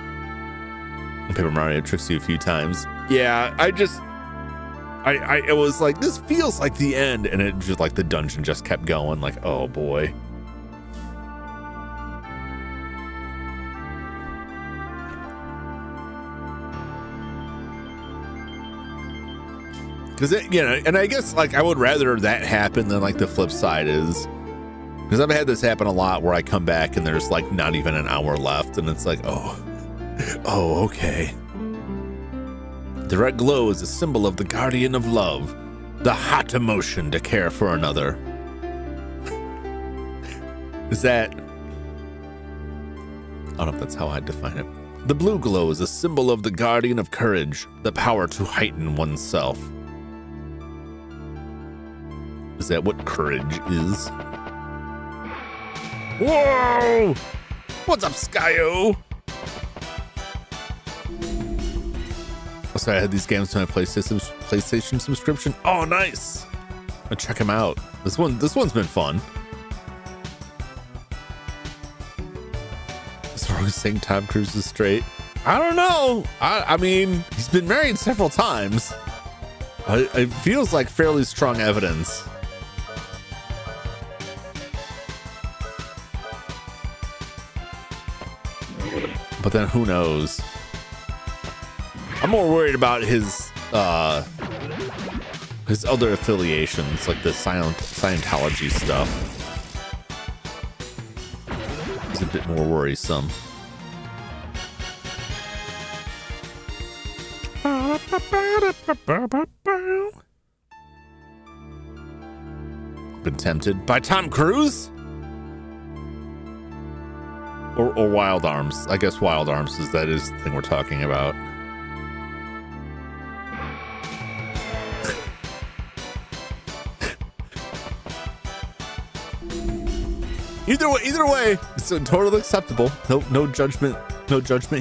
Paper Mario tricks you a few times. Yeah, it was like, this feels like the end, and it just like the dungeon just kept going. Like, oh boy. Because and I guess like I would rather that happen than like the flip side is, because I've had this happen a lot where I come back and there's like not even an hour left, and it's like, oh, okay. The red glow is a symbol of the guardian of love, the hot emotion to care for another. Is that? I don't know if that's how I define it. The blue glow is a symbol of the guardian of courage, the power to heighten oneself. Is that what courage is? Whoa! What's up, Skyo? So I had these games to my PlayStation subscription. Oh, nice! I'll check them out. This one's been fun. Is Rogue saying Tom Cruise is straight? I don't know. I mean, he's been married several times. It feels like fairly strong evidence. But then who knows? I'm more worried about his other affiliations, like the Scientology stuff. It's a bit more worrisome. Been tempted by Tom Cruise? Or Wild Arms. I guess Wild Arms is the thing we're talking about. Either way, it's totally acceptable. No judgment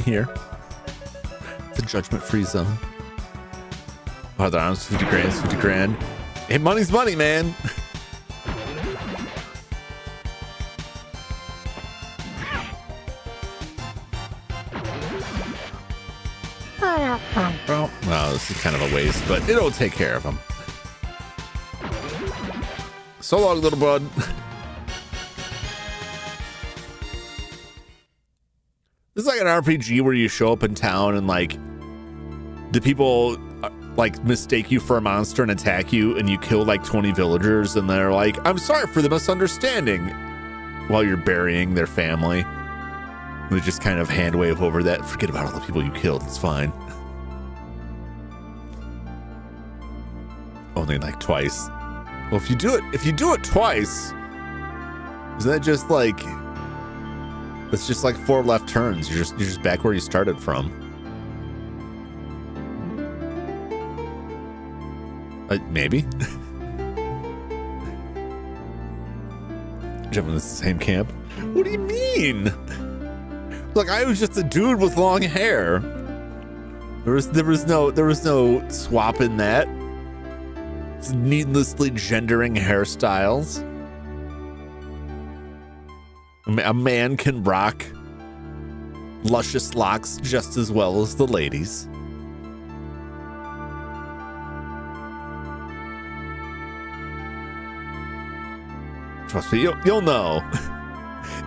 here. It's a judgment-free zone. Wild Arms, 50 grand, 50 grand. Hey, money's money, man. Well, this is kind of a waste, but it'll take care of him. So long, little bud. This is like an RPG where you show up in town and like the people like mistake you for a monster and attack you, and you kill like 20 villagers, and they're like, "I'm sorry for the misunderstanding," while you're burying their family. They just kind of hand wave over that. Forget about all the people you killed. It's fine. Only like twice. Well, if you do it twice, isn't that just like, it's just like 4 left turns. You're just back where you started from. Maybe. Jumping in the same camp. What do you mean? Look, I was just a dude with long hair. There was no swap in that. It's needlessly gendering hairstyles. A man can rock luscious locks just as well as the ladies. Trust me, you'll know.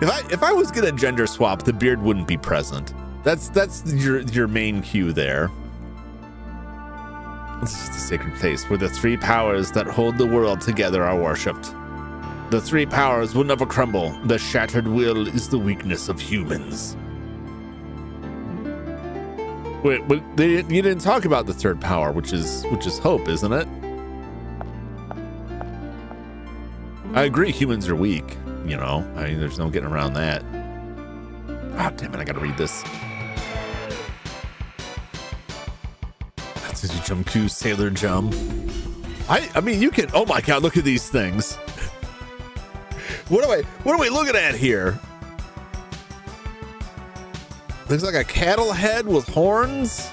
If I was gonna gender swap, the beard wouldn't be present. That's your main cue there. This is the sacred place where the 3 powers that hold the world together are worshipped. The 3 powers will never crumble. The shattered will is the weakness of humans. Wait, but you didn't talk about the 3rd power, which is hope, isn't it? I agree, humans are weak. You know, I mean, there's no getting around that. Ah, damn it, I gotta read this. That's a Jum Q, Sailor Jum. I mean, you can, oh my God, look at these things. What are we looking at here? Looks like a cattle head with horns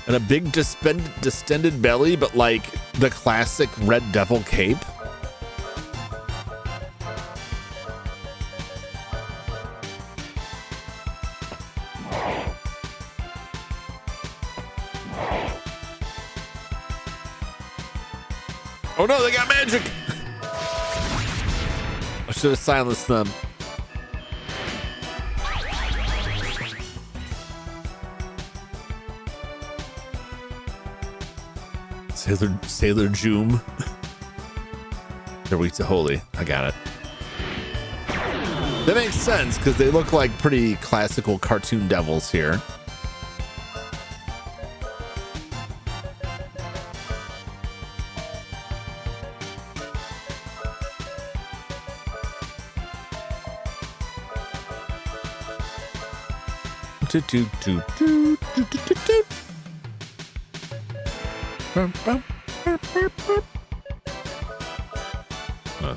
and a big distended belly, but like the classic Red Devil cape. Oh no, they got magic. I should have silenced them. Sailor Jum. They're weak to holy. I got it. That makes sense because they look like pretty classical cartoon devils here.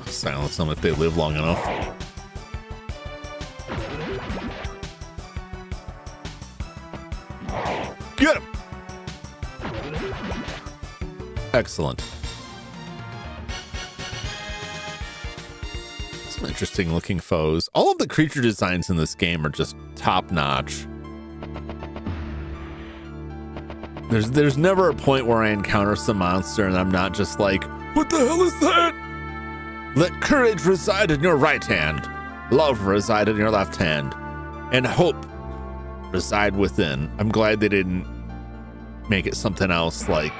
Silence them if they live long enough. Get him! Excellent. Some interesting looking foes. All of the creature designs in this game are just top notch. There's never a point where I encounter some monster and I'm not just like, what the hell is that? Let courage reside in your right hand, love reside in your left hand, and hope reside within. I'm glad they didn't make it something else like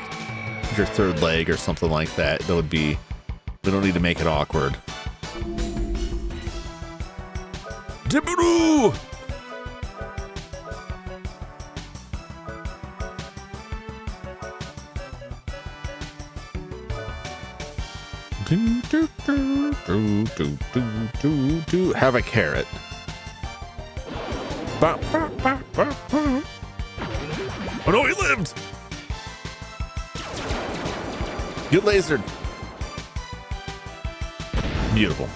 your third leg or something like that. That would be, we don't need to make it awkward. Dibberoo! Have a carrot. Oh no, he lived! Get lasered. Beautiful.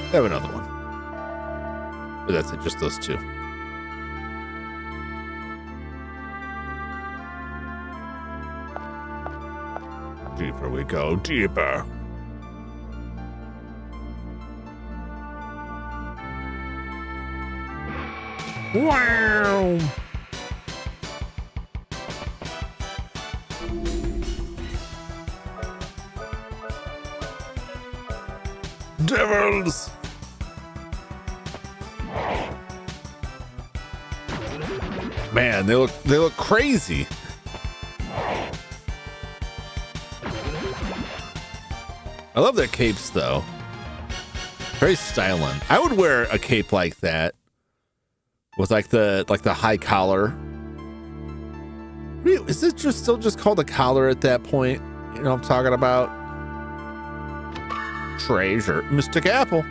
I have another one. But that's it, just those two. Deeper we go, deeper. Wow! Devils! Man, they look crazy. I love their capes though. Very styling. I would wear a cape like that with like the high collar. Is it just still just called a collar at that point? You know what I'm talking about? Treasure. Mystic Apple.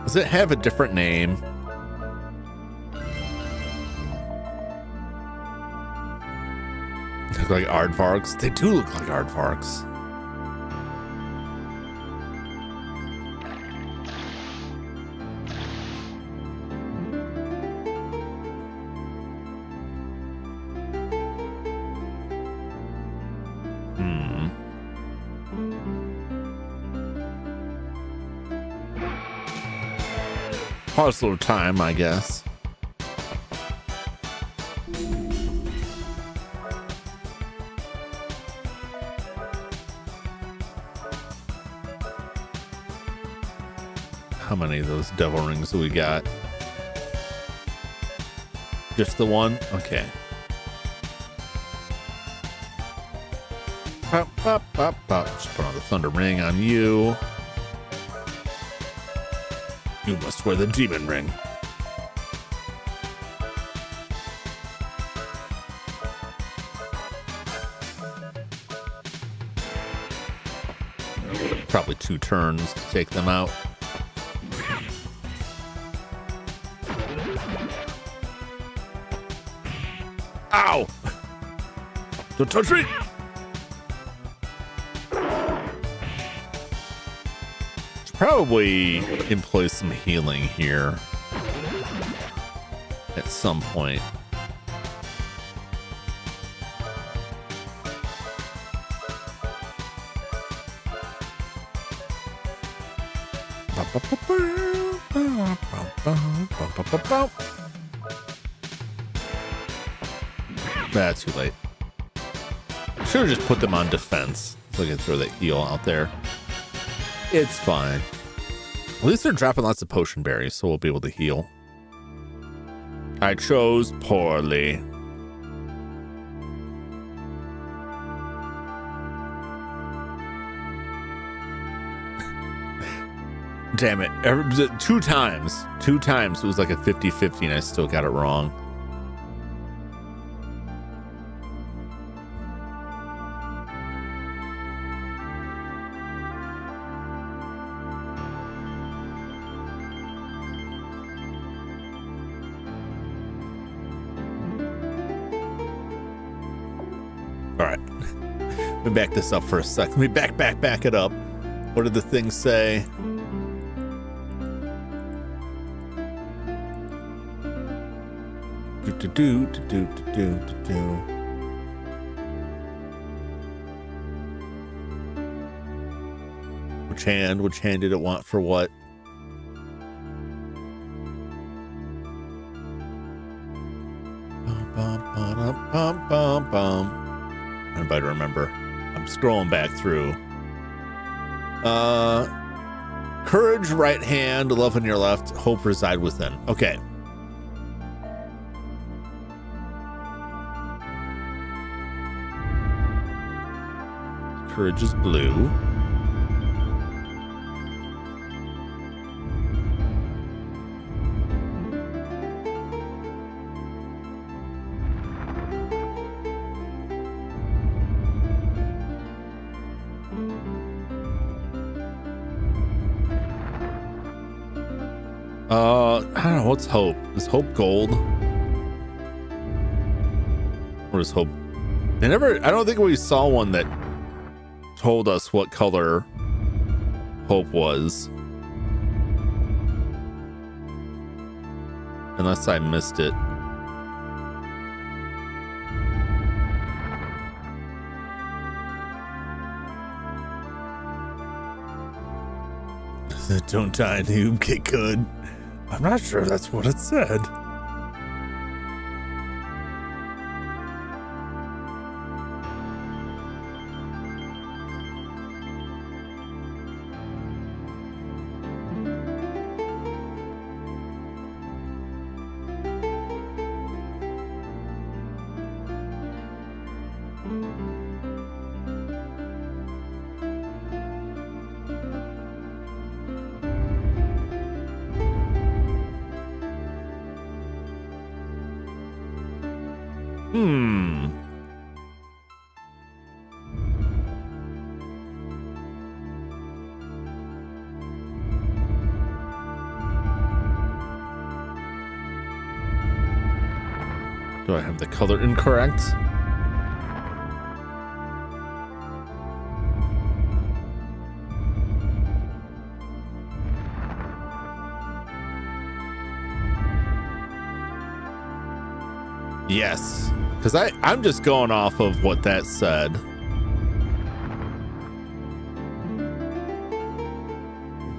Does it have a different name? Look like aardvarks. They do look like aardvarks. Pause a little time, I guess. How many of those devil rings do we got? Just the one? Okay. Pop, pop, pop, pop. Just put on the thunder ring on you. You must wear the demon ring. Probably 2 turns to take them out. Ow! Don't touch me! Probably employ some healing here at some point. That's too late. Should have just put them on defense so I can throw that heal out there. It's fine. At least they're dropping lots of potion berries, so we'll be able to heal. I chose poorly. Damn it. Two times it was like a 50-50 and I still got it wrong. All right, let me back this up for a sec. Let me back it up. What did the thing say? Which hand did it want for what? Anybody remember? I'm scrolling back through. Courage, right hand, love on your left, hope reside within. Okay. Courage is blue. I don't know, what's hope? Is hope gold? Or is hope? I don't think we saw one that told us what color hope was. Unless I missed it. Don't die, noob, get good. I'm not sure if that's what it said. Do I have the color incorrect? Yes, because I'm just going off of what that said.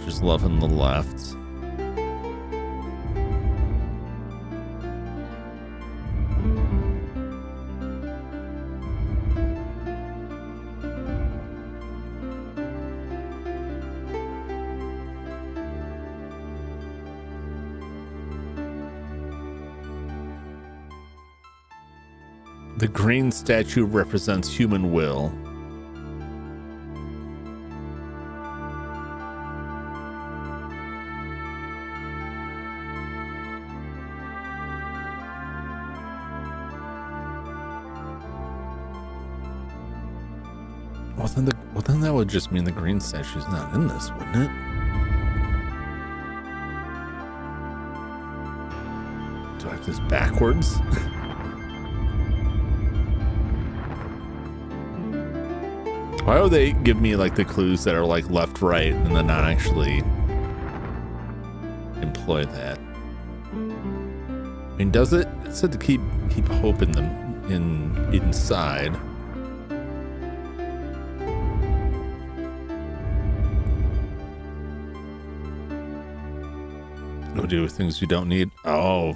Just loving the left. The green statue represents human will. Well, then that would just mean the green statue's not in this, wouldn't it? Do I have this backwards? Why would they give me like the clues that are like left, right, and then not actually employ that? I mean, does it? It said to keep hope in them inside. No do with things you don't need. Oh.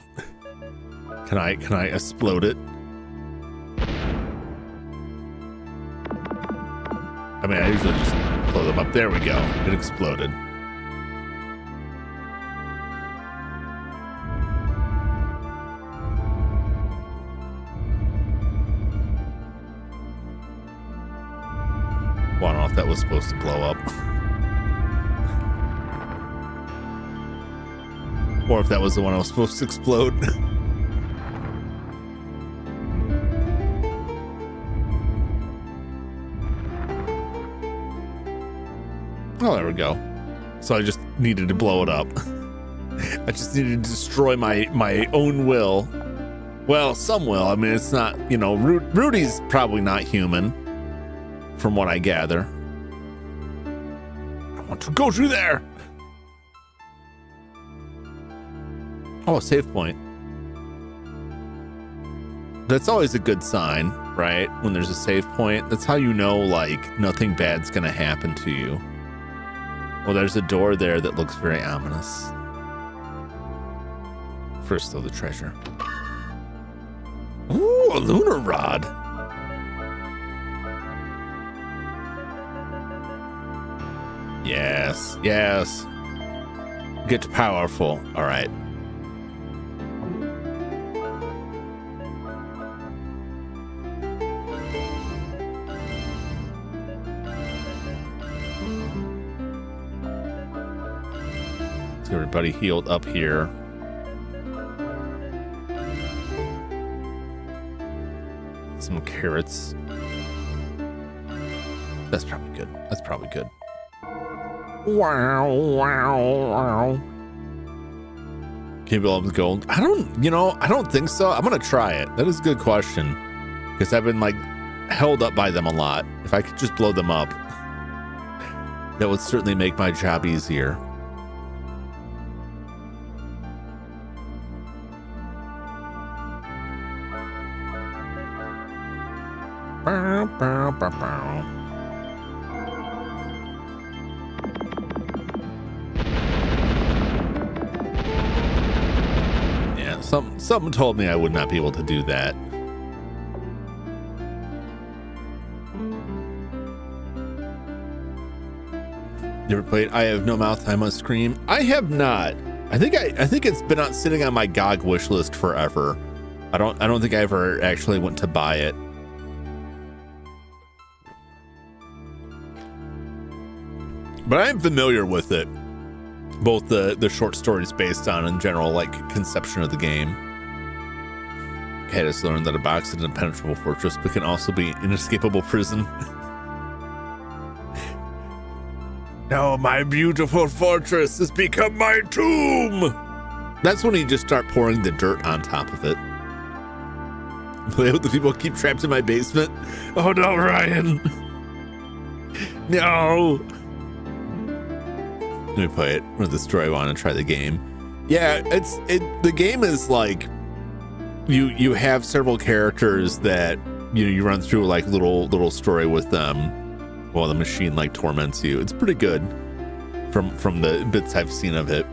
Can I explode it? I mean, I usually just blow them up. There we go. It exploded. Well, I don't know if that was supposed to blow up. Or if that was the one I was supposed to explode. Oh, there we go. So I just needed to blow it up. I just needed to destroy my own will. Well, some will. I mean, it's not, you know, Rudy's probably not human, from what I gather. I want to go through there. Oh, a save point. That's always a good sign, right? When there's a save point, that's how you know, like, nothing bad's gonna happen to you. Well, there's a door there that looks very ominous. First, though, the treasure. Ooh, a lunar rod. Yes, yes. Get powerful. All right. Everybody healed up here. Some carrots. That's probably good. That's probably good. Wow, wow, wow. Can you build gold? I don't think so. I'm gonna try it. That is a good question. Because I've been like held up by them a lot. If I could just blow them up, that would certainly make my job easier. Bow, bow, bow, bow. Yeah, something told me I would not be able to do that. You ever played I Have No Mouth, I Must Scream? I have not. I think it's been sitting on my GOG wish list forever. I don't think I ever actually went to buy it. But I'm familiar with it, both the short stories based on in general, like, conception of the game. Cat has learned that a box is an impenetrable fortress, but can also be an inescapable prison. Now my beautiful fortress has become my tomb. That's when you just start pouring the dirt on top of it. Play with the people keep trapped in my basement. Oh no, Ryan. No. Let me play it with the story. I want to try the game. Yeah, the game is like you have several characters that you run through like little story with them while the machine like torments you. It's pretty good from the bits I've seen of it.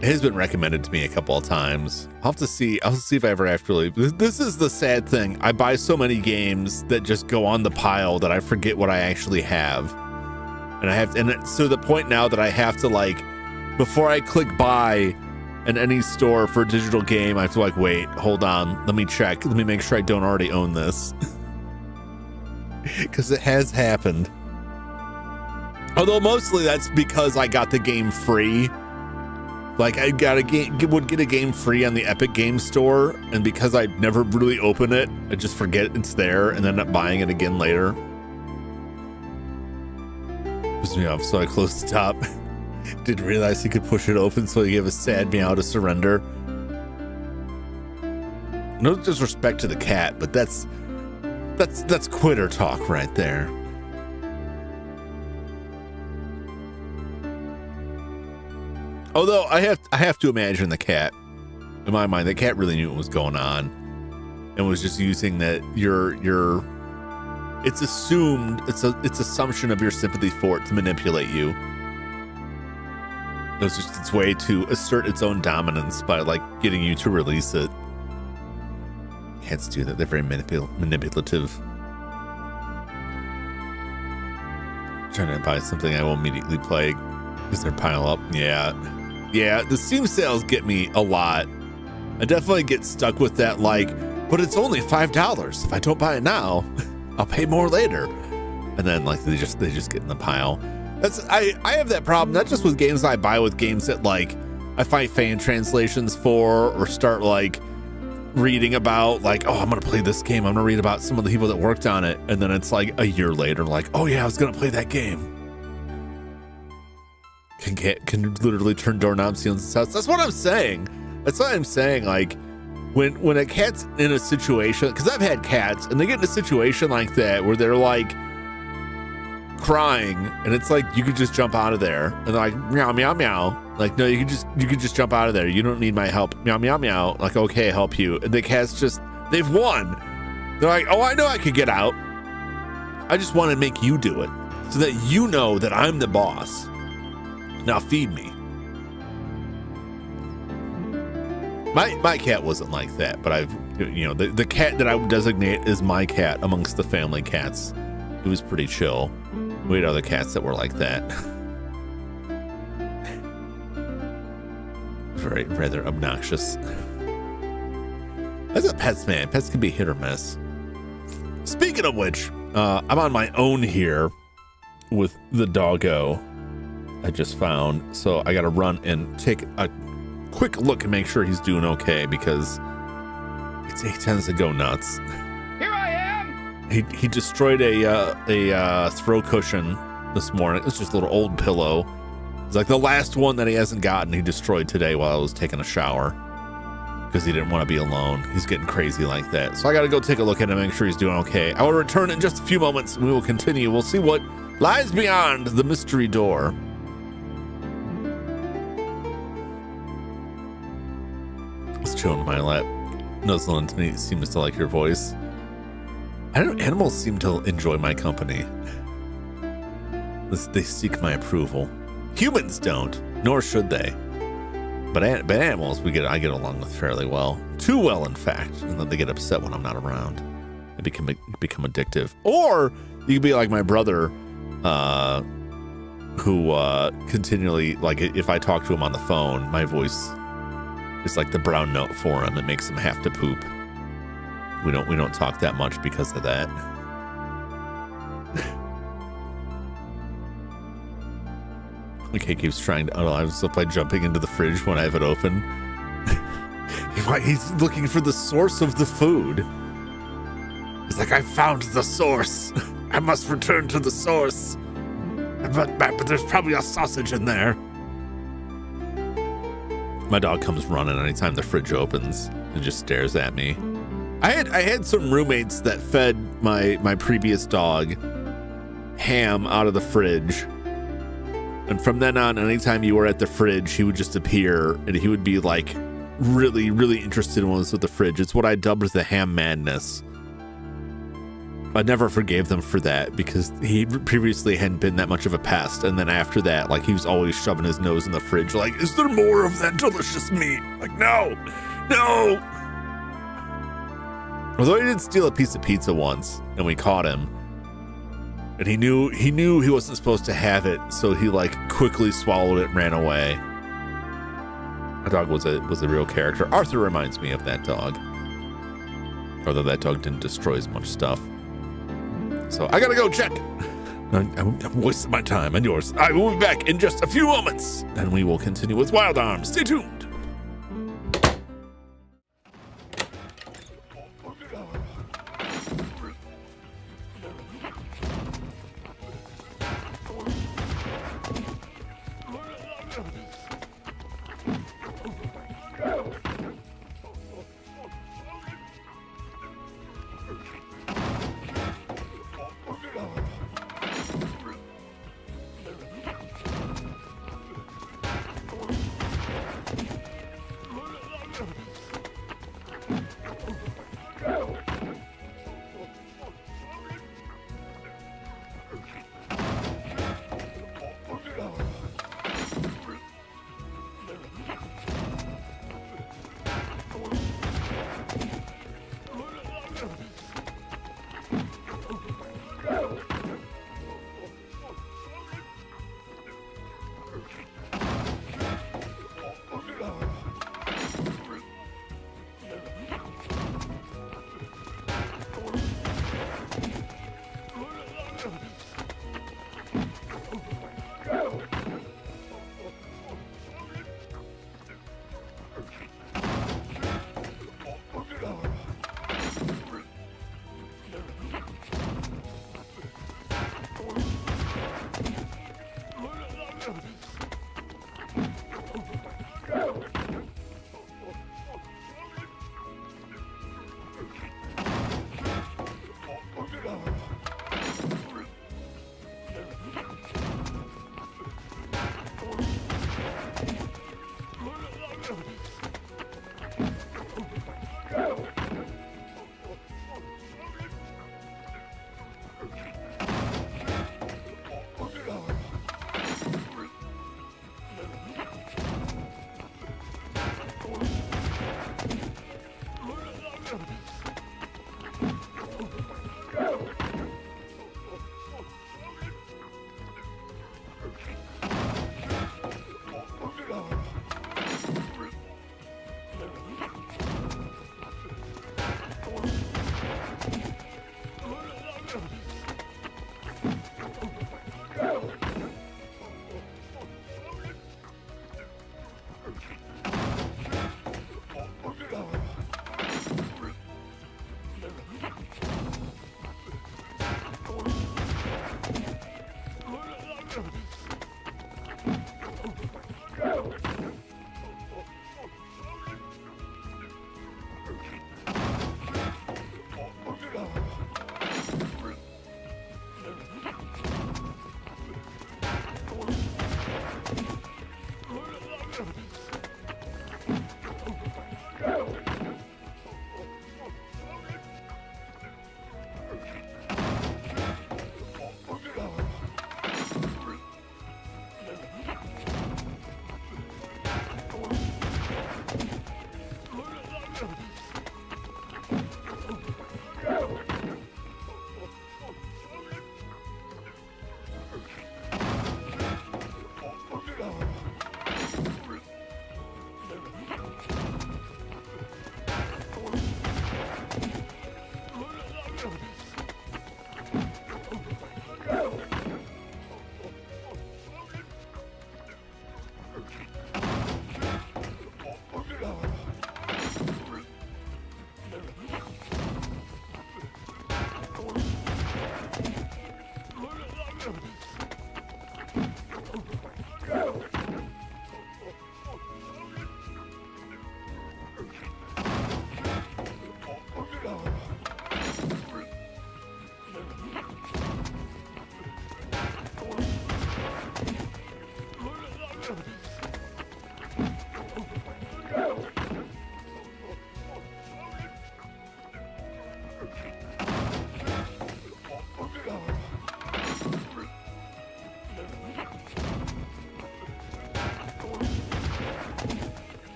It has been recommended to me a couple of times. I'll have to see if I ever actually. This is the sad thing. I buy so many games that just go on the pile that I forget what I actually have. And it's to the point now that I have to, like, before I click buy in any store for a digital game, I have to like, wait, hold on, let me check. Let me make sure I don't already own this. Because it has happened. Although mostly that's because I got the game free. Like I would get a game free on the Epic Game Store, and because I never really open it, I just forget it's there and end up buying it again later. Pissed me off, so I closed the top. Didn't realize he could push it open, so he gave a sad meow to surrender. No disrespect to the cat, but that's quitter talk right there. Although I have to imagine the cat, in my mind, the cat really knew what was going on and was just using that it's assumed, it's assumption of your sympathy for it to manipulate you. was just its way to assert its own dominance by like getting you to release it. Cats do that. They're very manipulative. Trying to buy something I will immediately play because they're pile up. Yeah. The Steam sales get me a lot. I definitely get stuck with that, like, but it's only $5. If I don't buy it now, I'll pay more later. And then like they just get in the pile. I have that problem, not just with games I buy, with games that like I find fan translations for, or start like reading about, like, oh, I'm gonna play this game, I'm gonna read about some of the people that worked on it, and then it's like a year later, like, oh yeah, I was gonna play that game. Can literally turn doorknobs, ceilings, and stuff. That's what I'm saying. Like, when a cat's in a situation, because I've had cats and they get in a situation like that where they're like crying, and it's like you could just jump out of there, and they're like meow meow meow, like, no, you could just jump out of there, you don't need my help, meow meow meow, like, okay, help you. And the cat's just, they've won. They're like, oh, I know I could get out, I just want to make you do it so that you know that I'm the boss. Now feed me. My cat wasn't like that, but the cat that I would designate as my cat amongst the family cats, it was pretty chill. We had other cats that were like that. Very, rather obnoxious. As a pets man, pets can be hit or miss. Speaking of which, I'm on my own here with the doggo I just found, so I gotta run and take a quick look and make sure he's doing okay, because he tends to go nuts. Here I am. He destroyed a throw cushion this morning. It's just a little old pillow. It's like the last one that he hasn't gotten, he destroyed today while I was taking a shower, because he didn't want to be alone. He's getting crazy like that. So I gotta go take a look at him and make sure he's doing okay. I will return in just a few moments and we will continue. We'll see what lies beyond the mystery door. It's chilling in my lap, nuzzling to me. Seems to like your voice. I don't know, animals seem to enjoy my company. They seek my approval. Humans don't, nor should they. But animals, I get along with fairly well. Too well, in fact. And then they get upset when I'm not around. They become addictive. Or you could be like my brother, who continually, like, if I talk to him on the phone, my voice is like the brown note for him. It makes him have to poop. We don't talk that much because of that. Okay, keeps trying to unalive himself by jumping into the fridge when I have it open. He's looking for the source of the food. He's like, I found the source. I must return to the source. But there's probably a sausage in there. My dog comes running anytime the fridge opens and just stares at me. I had some roommates that fed my previous dog ham out of the fridge. And from then on, anytime you were at the fridge, he would just appear and he would be like really, really interested in what was with the fridge. It's what I dubbed as the ham madness. I never forgave them for that because he previously hadn't been that much of a pest. And then after that, like, he was always shoving his nose in the fridge. Like, is there more of that delicious meat? Like, no. Although he did steal a piece of pizza once and we caught him. And he knew he wasn't supposed to have it, so he like quickly swallowed it and ran away. My dog was a real character. Arthur reminds me of that dog. Although that dog didn't destroy as much stuff. So I gotta go check. I'm wasting my time and yours. I will be back in just a few moments, and we will continue with Wild Arms. Stay tuned.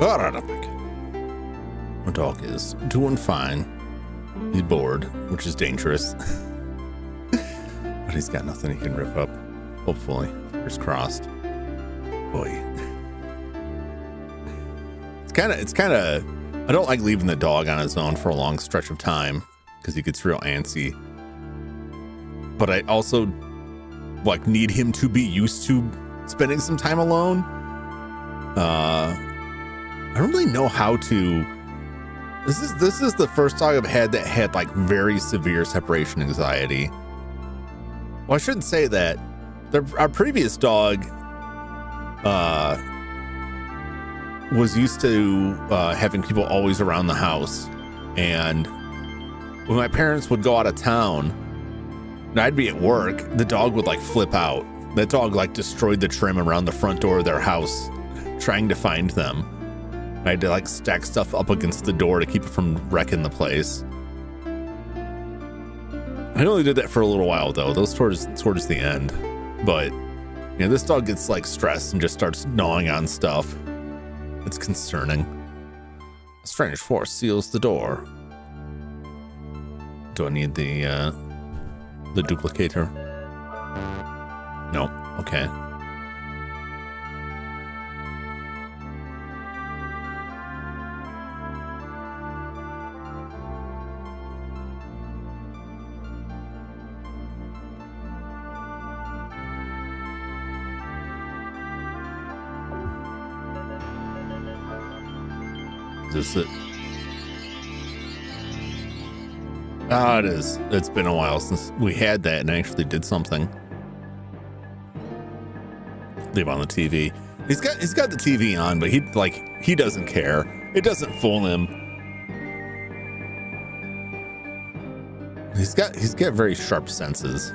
All right, Epic. My dog is doing fine. He's bored, which is dangerous. But he's got nothing he can rip up. Hopefully. Fingers crossed. Boy. It's kind of, I don't like leaving the dog on his own for a long stretch of time because he gets real antsy. But I also like need him to be used to spending some time alone. I don't really know how to. This is the first dog I've had that had like very severe separation anxiety. Well, I shouldn't say that. Our previous dog was used to having people always around the house, and when my parents would go out of town and I'd be at work, the dog would like flip out. That dog like destroyed the trim around the front door of their house trying to find them. I had to like stack stuff up against the door to keep it from wrecking the place. I only did that for a little while though. Those towards the end. But you know, this dog gets like stressed and just starts gnawing on stuff. It's concerning. A strange force seals the door. Do I need the duplicator? No. Okay. Is it? Ah, it is. It's been a while since we had that and actually did something. Leave on the TV. He's got the TV on, but he doesn't care. It doesn't fool him. He's got very sharp senses.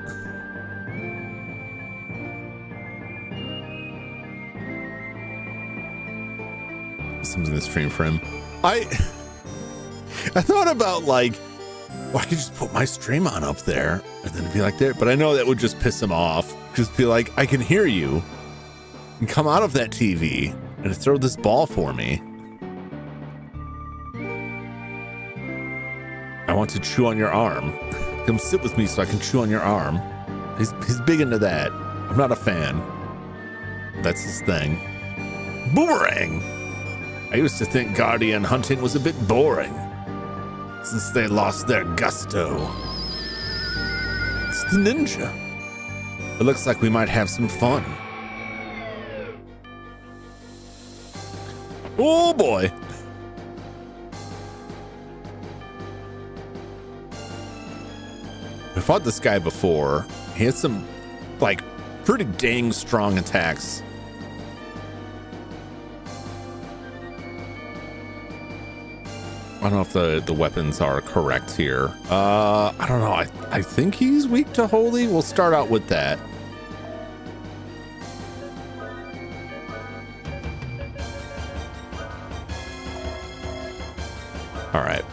Something's gonna stream for him. I thought about like, well, I could just put my stream on up there and then be like there, but I know that would just piss him off. Just be like, I can hear you. And come out of that TV and throw this ball for me. I want to chew on your arm. Come sit with me so I can chew on your arm. He's big into that. I'm not a fan. That's his thing. Boomerang. I used to think guardian hunting was a bit boring since they lost their gusto. It's the ninja. It looks like we might have some fun. Oh boy. I fought this guy before. He had some like pretty dang strong attacks. I don't know if the weapons are correct here. I don't know. I think he's weak to holy. We'll start out with that. All right.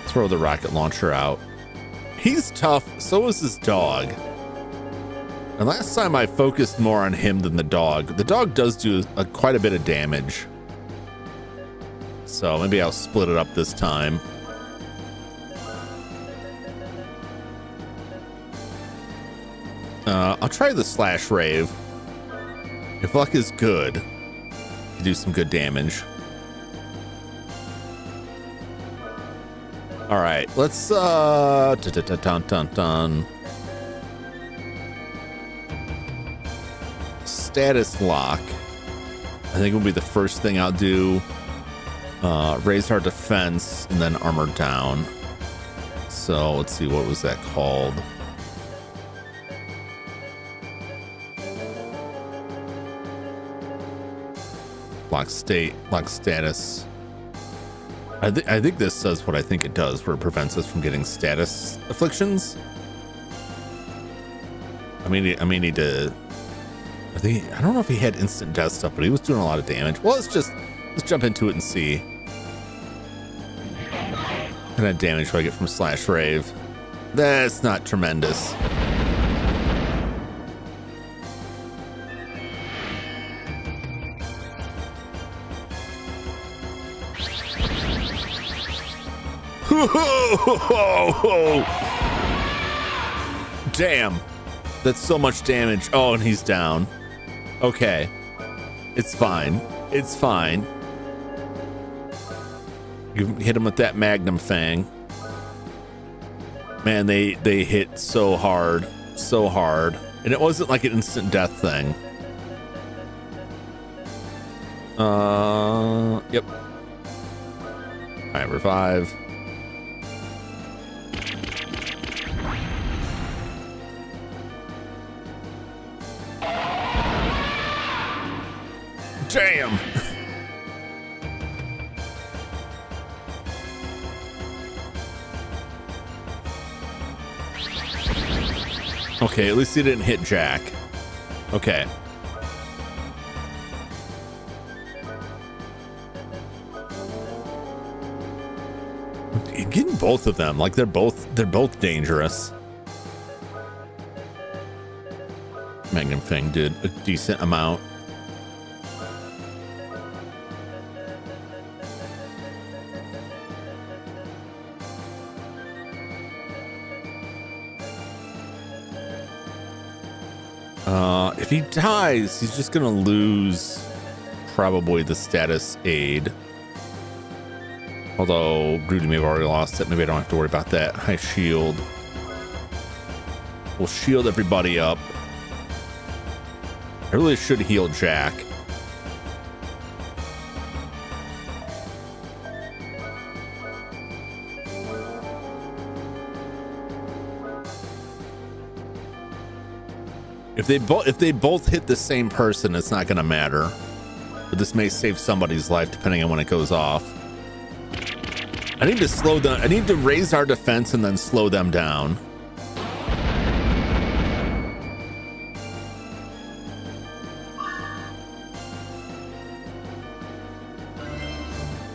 Throw the rocket launcher out. He's tough. So is his dog. And last time I focused more on him than the dog. The dog does do quite a bit of damage. So maybe I'll split it up this time. I'll try the slash rave. If luck is good, you do some good damage. All right, let's status lock. I think will be the first thing I'll do. Raise our defense and then armor down. So let's see, what was that called? Lock state, lock status. I think this does what I think it does, where it prevents us from getting status afflictions. I mean, he did. I don't know if he had instant death stuff, but he was doing a lot of damage. Well, let's jump into it and see. What kind of damage do I get from slash rave? That's not tremendous. Damn, that's so much damage. Oh, and he's down. Okay, it's fine. It's fine. You hit him with that magnum fang. Man, they hit so hard, and it wasn't like an instant death thing. Yep. All right, revive. Damn. Okay, at least he didn't hit Jack. Okay. Getting both of them, like they're both dangerous. Magnum Fang did a decent amount. If he dies, he's just gonna lose probably the status aid. Although Rudy may have already lost it. Maybe I don't have to worry about that. High shield. We'll shield everybody up. I really should heal Jack. If they both hit the same person, it's not gonna matter. But this may save somebody's life depending on when it goes off. I need to slow down. I need to raise our defense and then slow them down.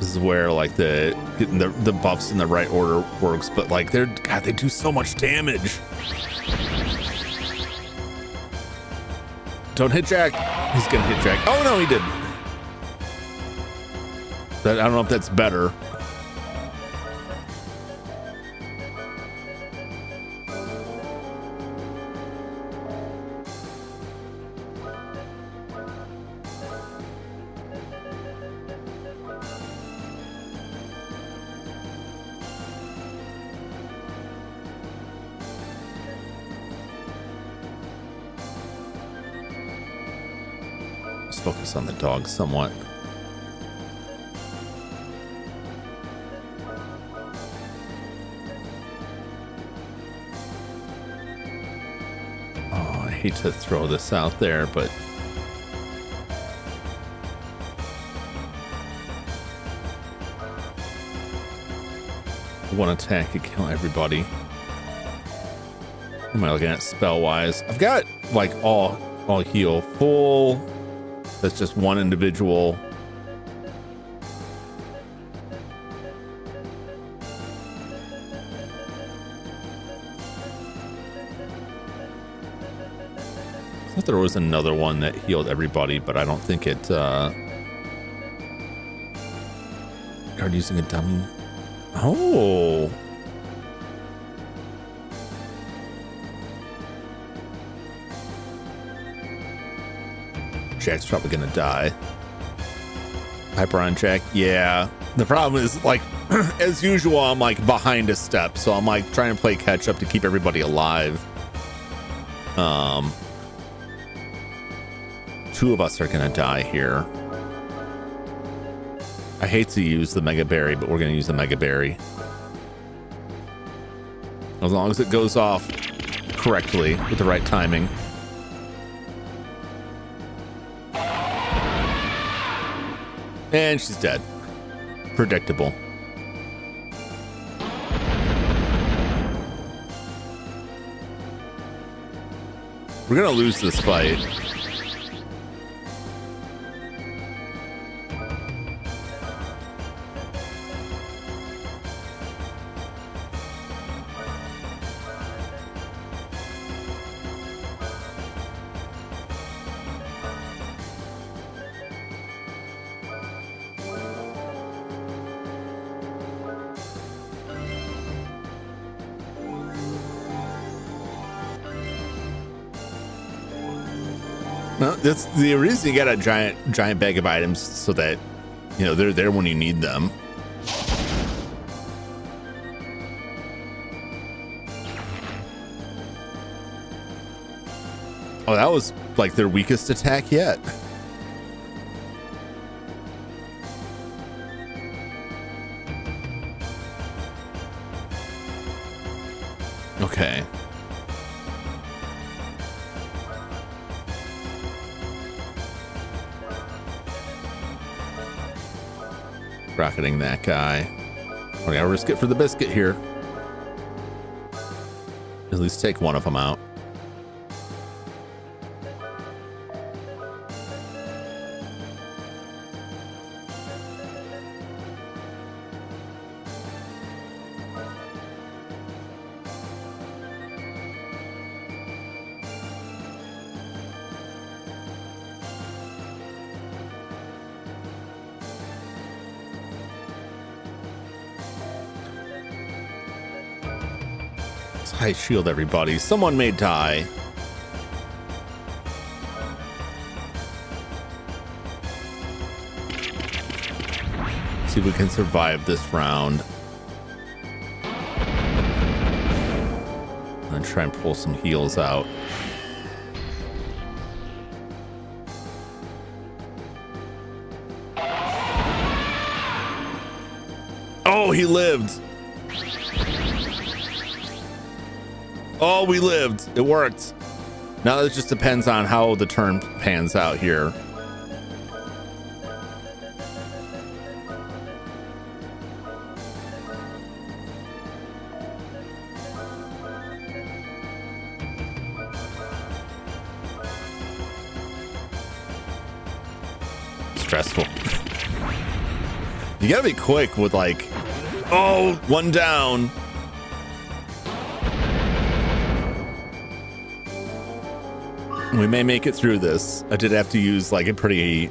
This is where like getting the buffs in the right order works, but like they do so much damage. Don't hit Jack. He's gonna hit Jack. Oh no, he didn't. I don't know if that's better. Let's focus on the dog somewhat. Oh, I hate to throw this out there, but one attack could kill everybody. What am I looking at spell wise? I've got like all heal full. That's just one individual. I thought there was another one that healed everybody, but I don't think it card using a dummy. Oh, Jack's probably gonna die. Hyper on Jack. Yeah. The problem is, like, as usual, I'm like behind a step, so I'm like trying to play catch up to keep everybody alive. Two of us are gonna die here. I hate to use the Mega Berry, but we're gonna use the Mega Berry. As long as it goes off correctly with the right timing. And she's dead. Predictable. We're gonna lose this fight. Well, that's the reason you got a giant bag of items, so that you know they're there when you need them. Oh, that was like their weakest attack yet. Okay. Rocketing that guy. I gotta risk it for the biscuit here. At least take one of them out. I shield everybody. Someone may die. See if we can survive this round. And try and pull some heals out. Oh, he lived. Oh, we lived. It worked. Now it just depends on how the turn pans out here. Stressful. You gotta be quick with like, oh, one down. We may make it through this. I did have to use like a pretty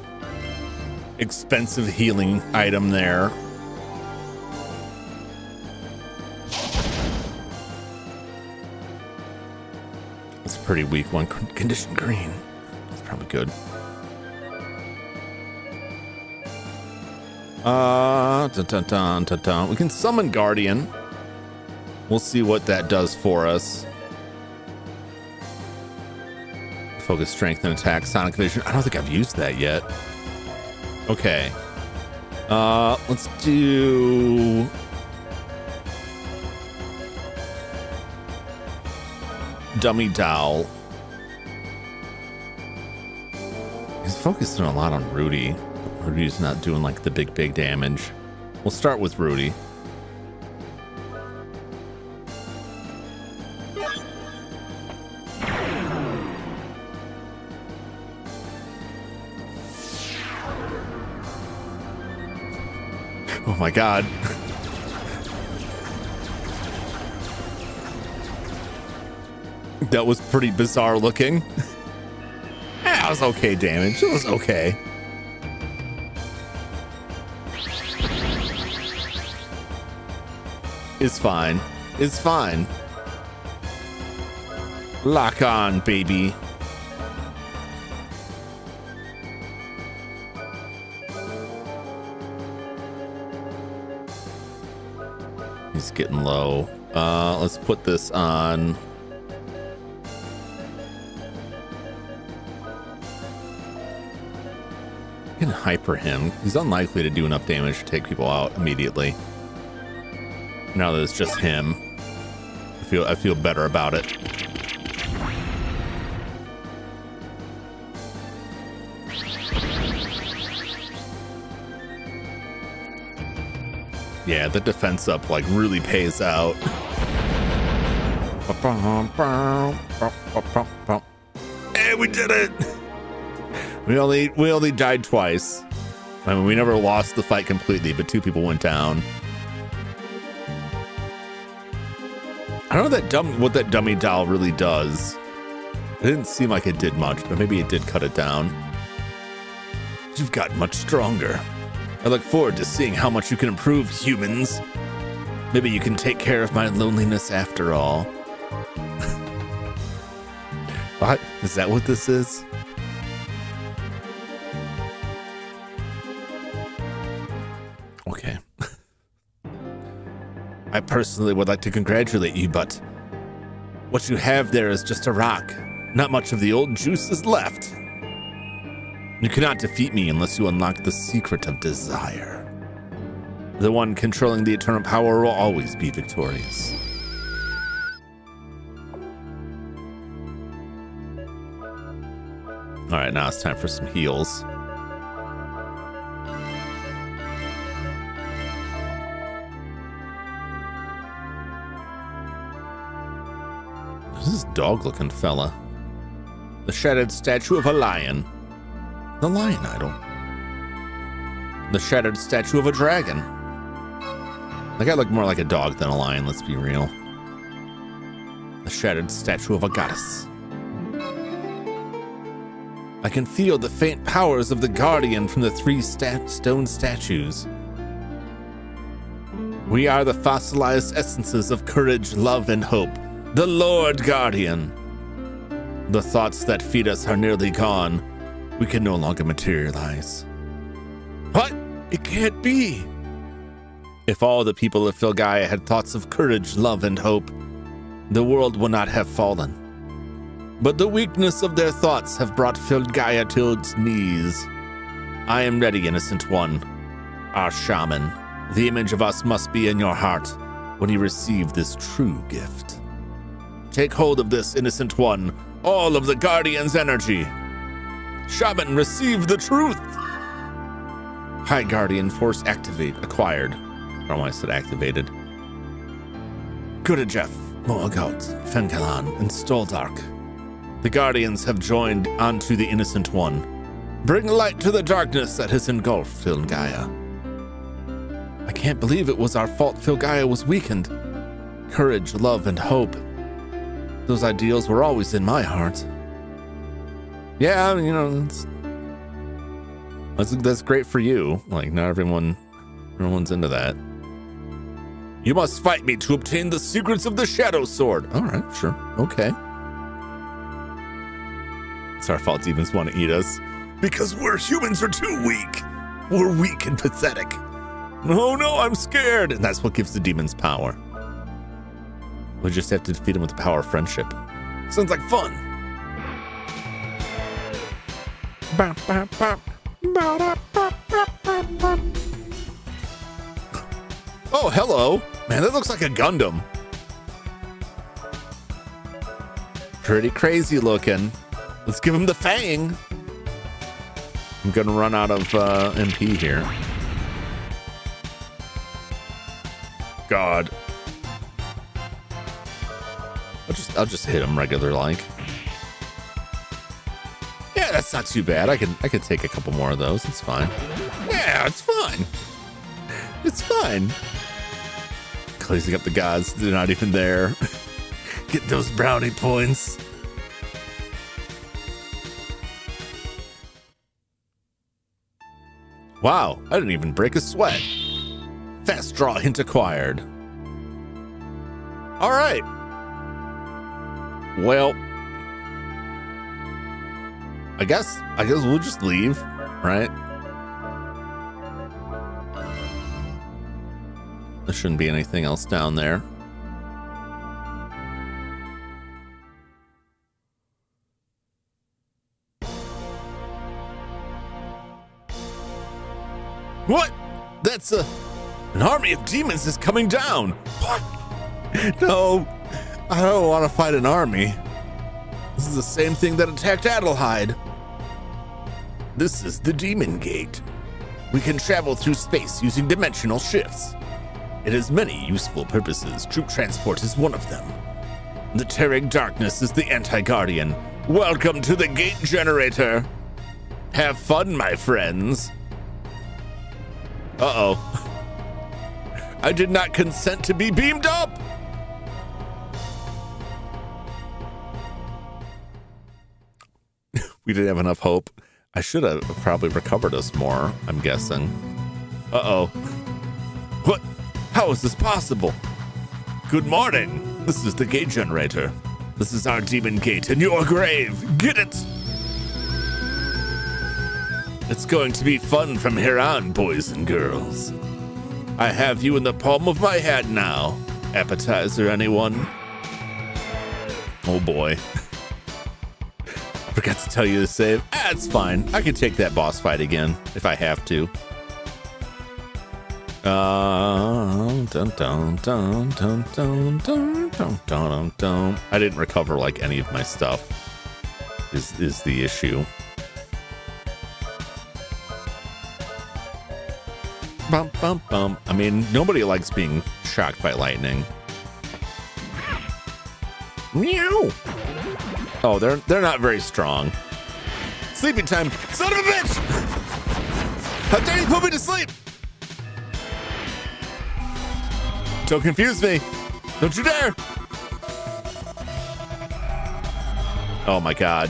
expensive healing item there. It's a pretty weak one. Condition green. That's probably good. We can summon Guardian. We'll see what that does for us. Focus, strength, and attack. Sonic vision. I don't think I've used that yet. Okay. Let's do... Dummy Doll. He's focusing a lot on Rudy. Rudy's not doing like the big damage. We'll start with Rudy. Oh my god. That was pretty bizarre looking. That was okay damage. It was okay. It's fine. It's fine. Lock on, baby. He's getting low. Let's put this on. I can hyper him. He's unlikely to do enough damage to take people out immediately. Now that it's just him, I feel better about it. Yeah, the defense up like really pays out. Hey, we did it! We only died twice. I mean, we never lost the fight completely, but 2 people went down. I don't know what that dummy doll really does. It didn't seem like it did much, but maybe it did cut it down. You've gotten much stronger. I look forward to seeing how much you can improve, humans. Maybe you can take care of my loneliness after all. What? Is that what this is? Okay. I personally would like to congratulate you, but what you have there is just a rock. Not much of the old juice is left. You cannot defeat me unless you unlock the secret of desire. The one controlling the eternal power will always be victorious. All right, now it's time for some heals. Who's this dog-looking fella? The shattered statue of a lion. The lion idol. The shattered statue of a dragon. That guy looked more like a dog than a lion, let's be real. The shattered statue of a goddess. I can feel the faint powers of the guardian from the 3 stone statues. We are the fossilized essences of courage, love, and hope. The Lord Guardian. The thoughts that feed us are nearly gone. We can no longer materialize. What? It can't be. If all the people of Filgaia had thoughts of courage, love, and hope, the world would not have fallen. But the weakness of their thoughts have brought Filgaia to its knees. I am ready, innocent one. Our shaman. The image of us must be in your heart when you receive this true gift. Take hold of this, innocent one. All of the Guardian's energy. Shaman, receive the truth! High Guardian Force acquired. I don't know why I said activated. Gurajef, Moagot, Fengalan, and Stoldark. The Guardians have joined onto the Innocent One. Bring light to the darkness that has engulfed Filgaia. I can't believe it was our fault Filgaia was weakened. Courage, love, and hope. Those ideals were always in my heart. Yeah, you know, that's great for you. Like, not everyone's into that. You must fight me to obtain the secrets of the Shadow Sword. All right, sure, okay. It's our fault demons want to eat us. Because humans are too weak. We're weak and pathetic. Oh no, I'm scared. And that's what gives the demons power. We just have to defeat them with the power of friendship. Sounds like fun. Oh, hello. Man, that looks like a Gundam. Pretty crazy looking. Let's give him the fang. I'm gonna run out of MP here. God. I'll just hit him regular like. Yeah, that's not too bad. I could take a couple more of those. It's fine. Yeah, it's fine. It's fine. Closing up the gods. They're not even there. Get those brownie points. Wow, I didn't even break a sweat. Fast draw hint acquired. All right. Well, I guess we'll just leave, right? There shouldn't be anything else down there. What? That's an army of demons is coming down. What? No, I don't want to fight an army. This is the same thing that attacked Adelheid. This is the Demon Gate. We can travel through space using dimensional shifts. It has many useful purposes. Troop transport is one of them. The Terrig Darkness is the Anti-Guardian. Welcome to the Gate Generator. Have fun, my friends. Uh-oh. I did not consent to be beamed up. We didn't have enough hope. I should have probably recovered us more, I'm guessing. Uh-oh. What? How is this possible? Good morning. This is the Gate Generator. This is our Demon Gate in your grave. Get it? It's going to be fun from here on, boys and girls. I have you in the palm of my hand now. Appetizer, anyone? Oh boy. Forgot to tell you to save. It's fine. I can take that boss fight again if I have to. Dun, dun, dun, dun, dun, dun, dun, dun, dun, dun. I didn't recover like any of my stuff. Is the issue. Bump, bump, bump. I mean, nobody likes being shocked by lightning. Meow. Oh, they're not very strong. Sleeping time. Son of a bitch! How dare you put me to sleep? Don't confuse me. Don't you dare. Oh my God.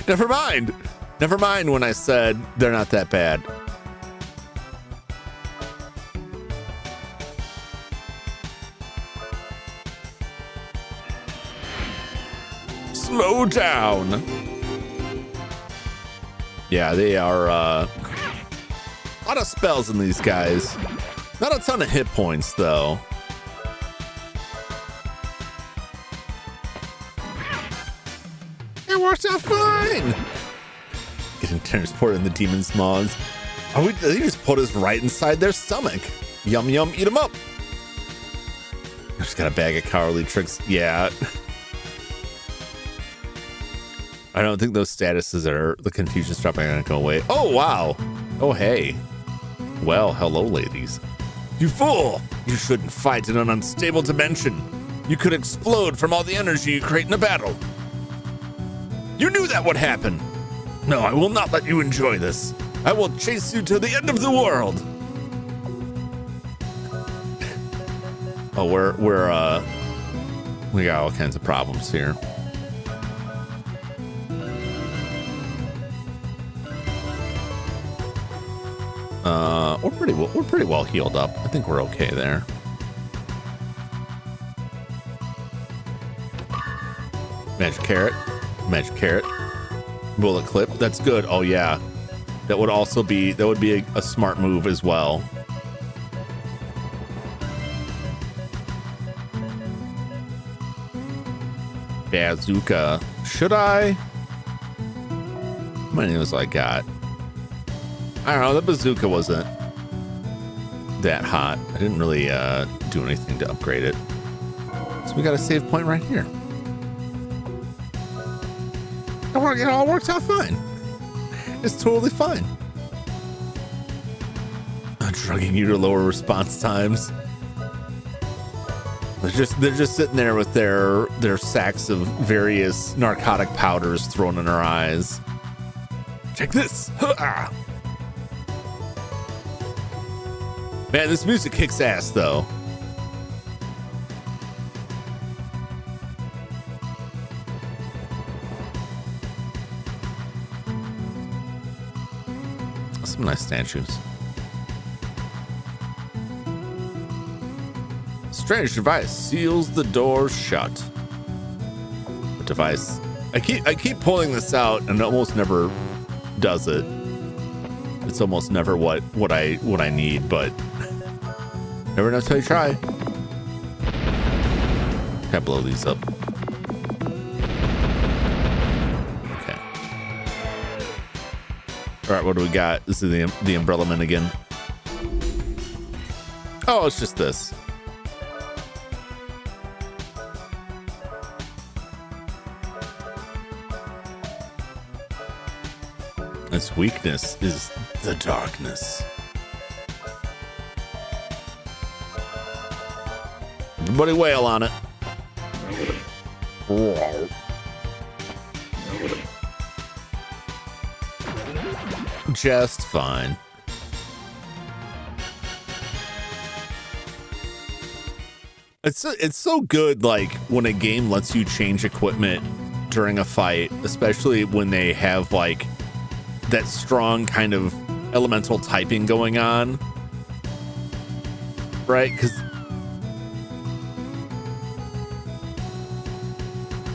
Never mind. Never mind when I said they're not that bad. Slow down. Yeah, they are a lot of spells in these guys. Not a ton of hit points though. It works out fine. Getting transported in the demon's maws. They just put us right inside their stomach. Yum yum, eat them up. I just got a bag of cowardly tricks. Yeah. I don't think those statuses are the confusion stuff are gonna go away. Oh wow. Oh hey. Well, hello ladies. You fool! You shouldn't fight in an unstable dimension. You could explode from all the energy you create in a battle. You knew that would happen. No, I will not let you enjoy this. I will chase you to the end of the world. Oh, we got all kinds of problems here. We're pretty well healed up. I think we're okay there. Magic carrot, bullet clip. That's good. Oh yeah, that would be a smart move as well. Bazooka. Should I? How many was I got? I don't know. The bazooka wasn't that hot. I didn't really do anything to upgrade it. So we got a save point right here. It all works out fine. It's totally fine. I'm drugging you to lower response times. They're just sitting there with their sacks of various narcotic powders thrown in our eyes. Check this. Man, this music kicks ass though. Some nice statues. Strange device seals the door shut. The device. I keep pulling this out and it almost never does it. It's almost never what I need, but never know till you try. Can I blow these up? Okay. All right, what do we got? This is the umbrella man again. Oh, it's just this. Its weakness is the darkness. Everybody wail on it. Just fine. It's so good, like when a game lets you change equipment during a fight, especially when they have like that strong kind of elemental typing going on, right? Because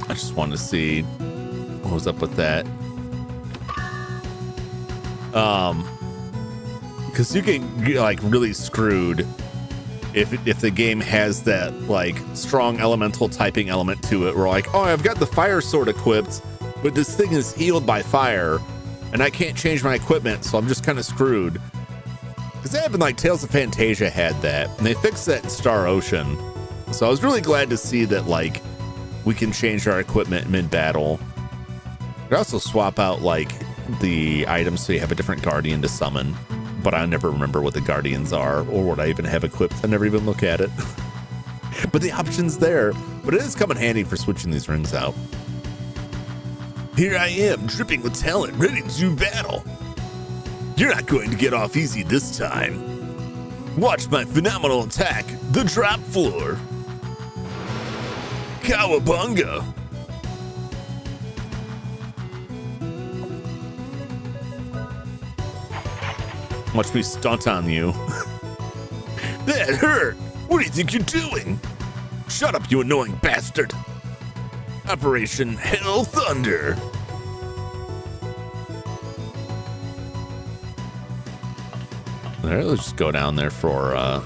I just wanted to see what was up with that. Because you can get like really screwed if the game has that like strong elemental typing element to it. We're like, oh, I've got the fire sword equipped, but this thing is healed by fire, and I can't change my equipment, so I'm just kind of screwed. Because that happened like Tales of Fantasia had that, and they fixed that in Star Ocean. So I was really glad to see that like we can change our equipment mid-battle. We can also swap out like the items so you have a different guardian to summon, but I never remember what the guardians are or what I even have equipped. I never even look at it. But the option's there, but it is coming handy for switching these rings out. Here I am, dripping with talent, ready to do battle. You're not going to get off easy this time. Watch my phenomenal attack, the drop floor. Cowabunga. Watch me stunt on you. That hurt. What do you think you're doing? Shut up, you annoying bastard. Operation Hell Thunder. There, let's just go down there for I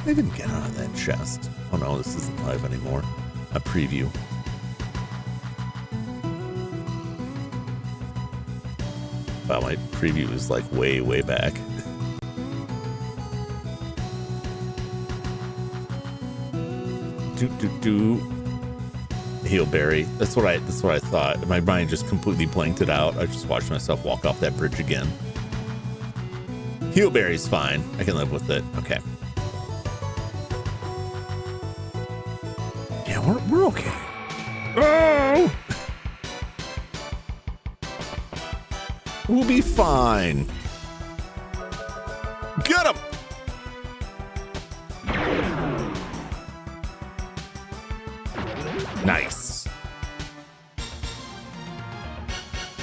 didn't get out of that chest. Oh no, this isn't live anymore. A preview. Wow, my preview is like way, way back. Heelberry. That's what I thought. My mind just completely blanked it out. I just watched myself walk off that bridge again. Heelberry's fine. I can live with it. Okay. Yeah, we're okay. Oh! We'll be fine. Get him! Nice.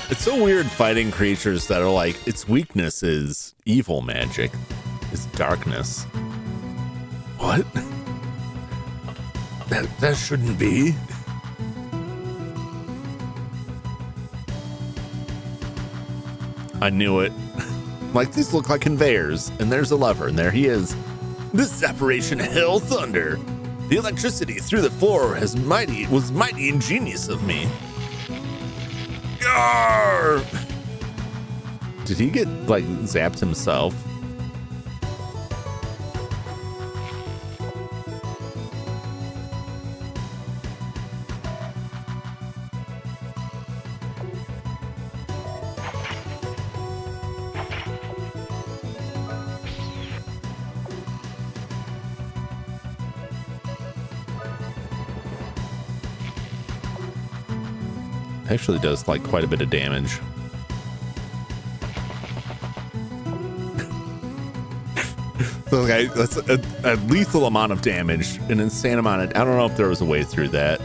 It's so weird fighting creatures that are like, its weakness is evil magic, is darkness. What? That shouldn't be. I knew it. Like, these look like conveyors, and there's a lever, and there he is. This is Operation Hell Thunder. The electricity through the floor was mighty ingenious of me. Yarr! Did he get, like, zapped himself? Actually does like quite a bit of damage. So like, that's a lethal amount of damage, an insane amount of, I don't know if there was a way through that.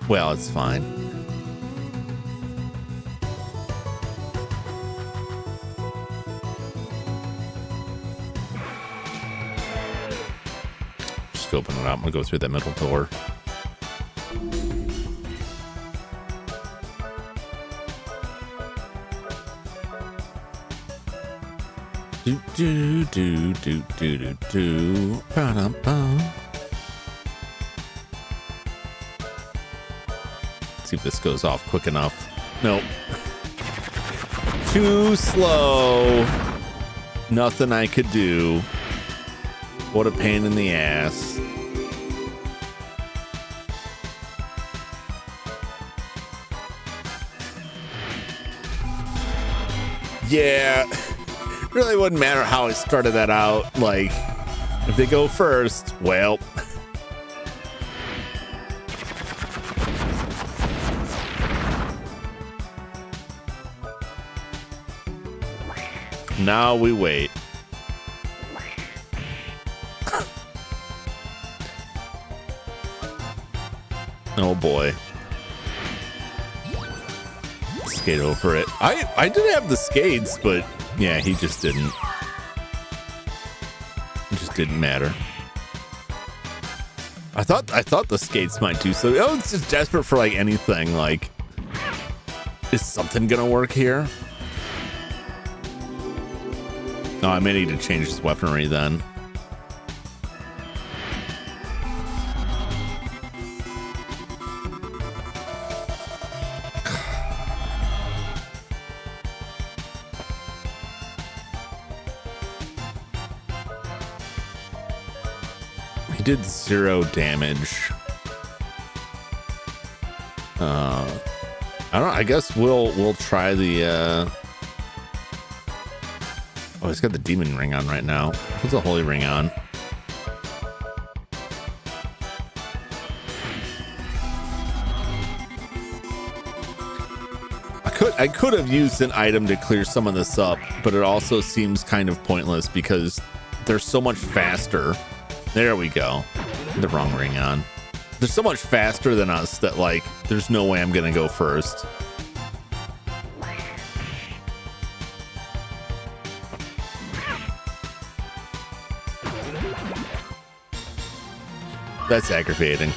Well, it's fine. Open it up. I'm gonna go through that middle door. Do do do do do do do. Ba-dum-bum. See if this goes off quick enough. Nope. Too slow. Nothing I could do. What a pain in the ass. Yeah, really wouldn't matter how I started that out. Like, if they go first, well. Now we wait. Oh boy. Skate over it. I did have the skates, but yeah, he just didn't. It just didn't matter. I thought the skates might do so. I was just desperate for like anything. Like, is something gonna work here? No, I may need to change his weaponry then. He did 0 damage. I don't know. I guess we'll try the oh, he's got the demon ring on right now. What's the holy ring on? I could have used an item to clear some of this up, but it also seems kind of pointless because they're so much faster. There we go. The wrong ring on. They're so much faster than us that, like, there's no way I'm gonna go first. That's aggravating.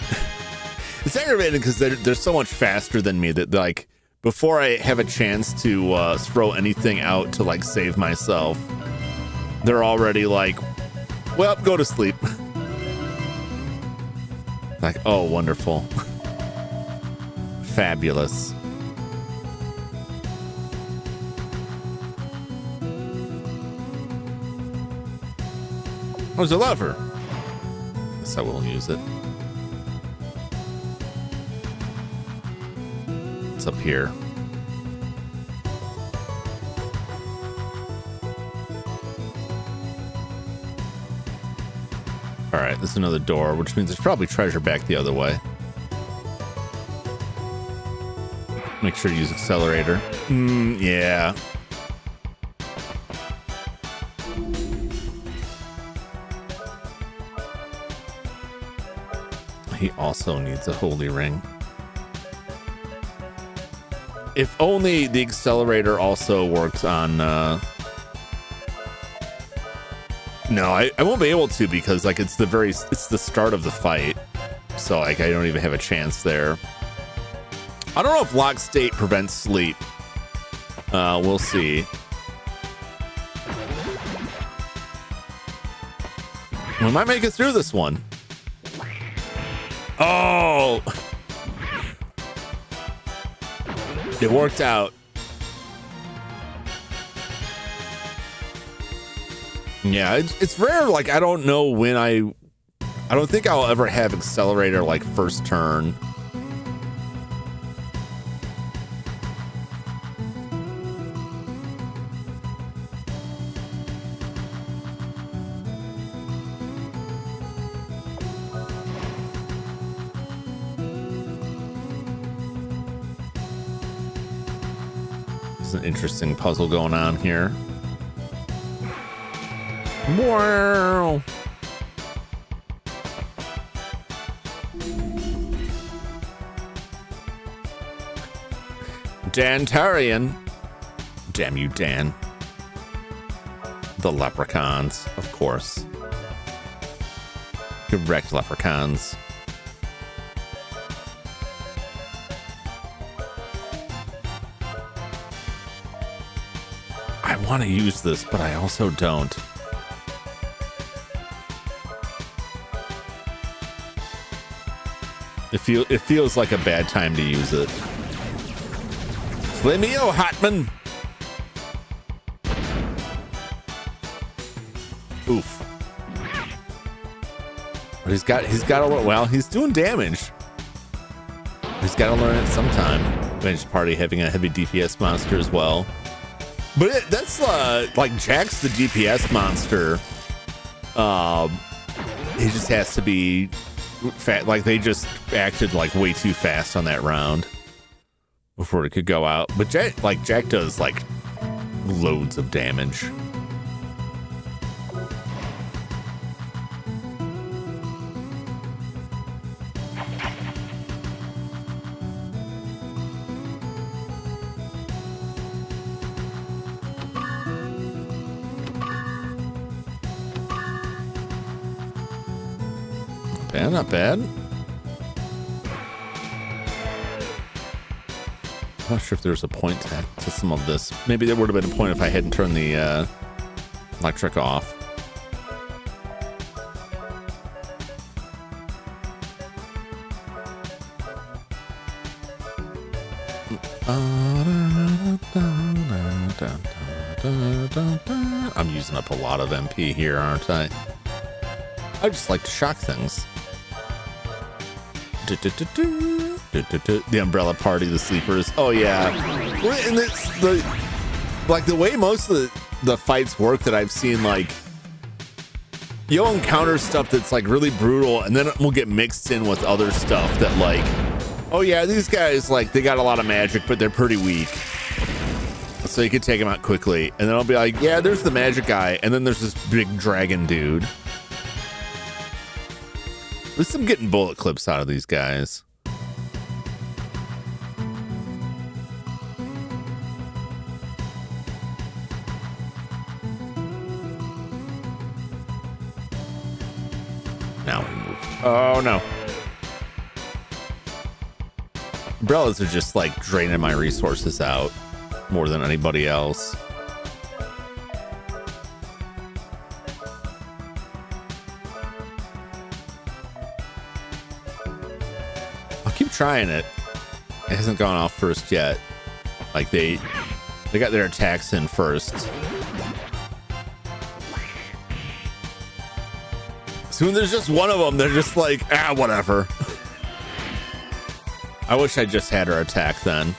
It's aggravating because they're so much faster than me that, like, before I have a chance to throw anything out to, like, save myself, they're already like, well, go to sleep. Like, oh, wonderful. Fabulous. Oh, there's a lever. Guess I will use it. It's up here. All right, there's another door, which means there's probably treasure back the other way. Make sure to use accelerator. Yeah. He also needs a holy ring. If only the accelerator also works on... No, I won't be able to because like it's the start of the fight. So like I don't even have a chance there. I don't know if lock state prevents sleep. We'll see. We might make it through this one. Oh, it worked out. Yeah, it's rare. Like, I don't know when I don't think I'll ever have accelerator like first turn. There's an interesting puzzle going on here. Wow. Dantarian. Damn you, Dan. The leprechauns, of course. Correct, leprechauns. I want to use this, but I also don't. It feels like a bad time to use it. Flameo Hotman. Oof. But he's got to learn. Well, he's doing damage. He's got to learn it sometime. Advantage Party having a heavy DPS monster as well. But that's like Jack's the DPS monster. He just has to be fat. Like they just acted like way too fast on that round before it could go out. But Jack does like loads of damage. Yeah, not bad. I'm not sure if there's a point to some of this. Maybe there would have been a point if I hadn't turned the electric off. I'm using up a lot of MP here, aren't I? I just like to shock things. The umbrella party, the sleepers. Oh yeah, and it's the way most of the fights work that I've seen. Like you'll encounter stuff that's like really brutal, and then it will get mixed in with other stuff that like, oh yeah, these guys like they got a lot of magic, but they're pretty weak, so you can take them out quickly. And then I'll be like, yeah, there's the magic guy, and then there's this big dragon dude. At least I'm getting bullet clips out of these guys. Now we move. Oh no. Umbrellas are just like draining my resources out more than anybody else. Trying it. It hasn't gone off first yet. Like they got their attacks in first. So when there's just one of them, they're just like, whatever. I wish I just had her attack then.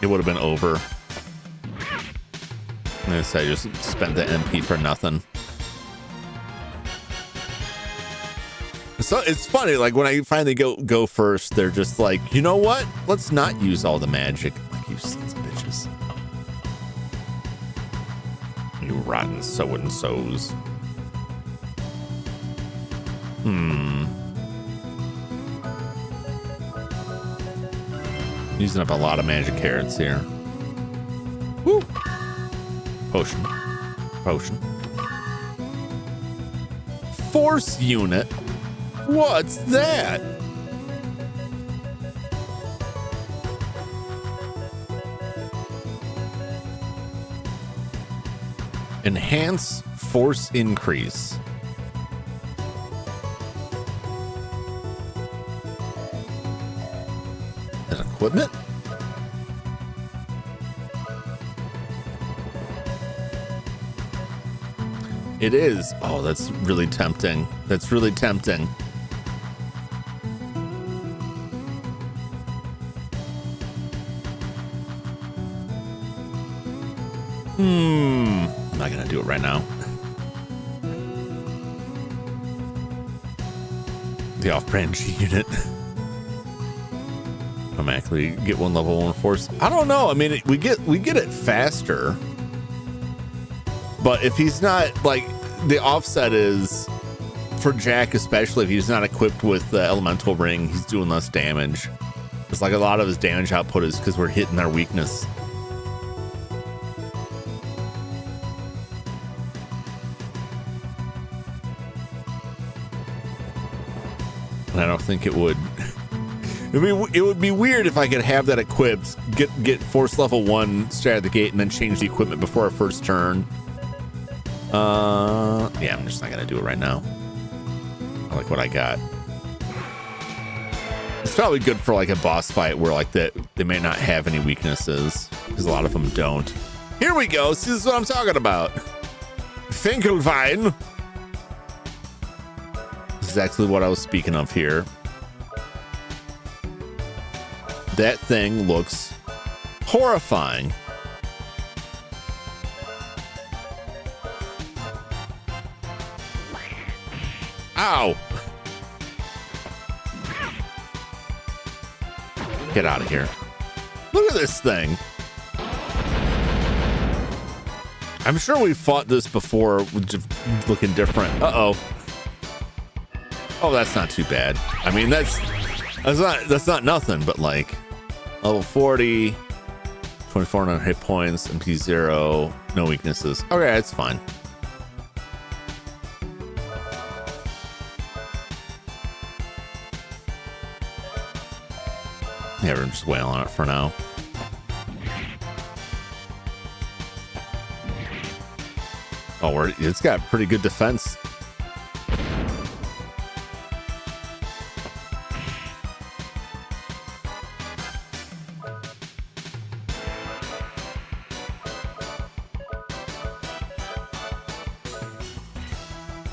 It would have been over. I just spent the MP for nothing. So it's funny, like when I finally go first, they're just like, you know what? Let's not use all the magic. Like, you sons of bitches. You rotten so-and-sos. Using up a lot of magic carrots here. Woo! Potion. Force unit? What's that? Enhance force increase. And equipment? It is. Oh, that's really tempting. That's really tempting. I'm not gonna do it right now. The off-brand G unit. Automatically get one level 1 force. I don't know. I mean, we get it faster. But if he's not, like, the offset is for Jack, especially if he's not equipped with the elemental ring, he's doing less damage. It's like a lot of his damage output is because we're hitting our weakness. And I don't think it would. I mean, it would be weird if I could have that equipped, get force level 1 straight out of the gate, and then change the equipment before our first turn. Yeah, I'm just not gonna do it right now. I like what I got. It's probably good for like a boss fight where like they may not have any weaknesses, because a lot of them don't. Here we go. See, this is what I'm talking about. Finkelwein. This is actually what I was speaking of here. That thing looks horrifying. Ow! Get out of here. Look at this thing. I'm sure we fought this before, just looking different. Uh-oh. Oh, that's not too bad. I mean, that's not nothing, but like level 40, 24 hit points, MP 0, no weaknesses. Okay, that's fine. Yeah, we're just wailing on it for now. Oh, it's got pretty good defense.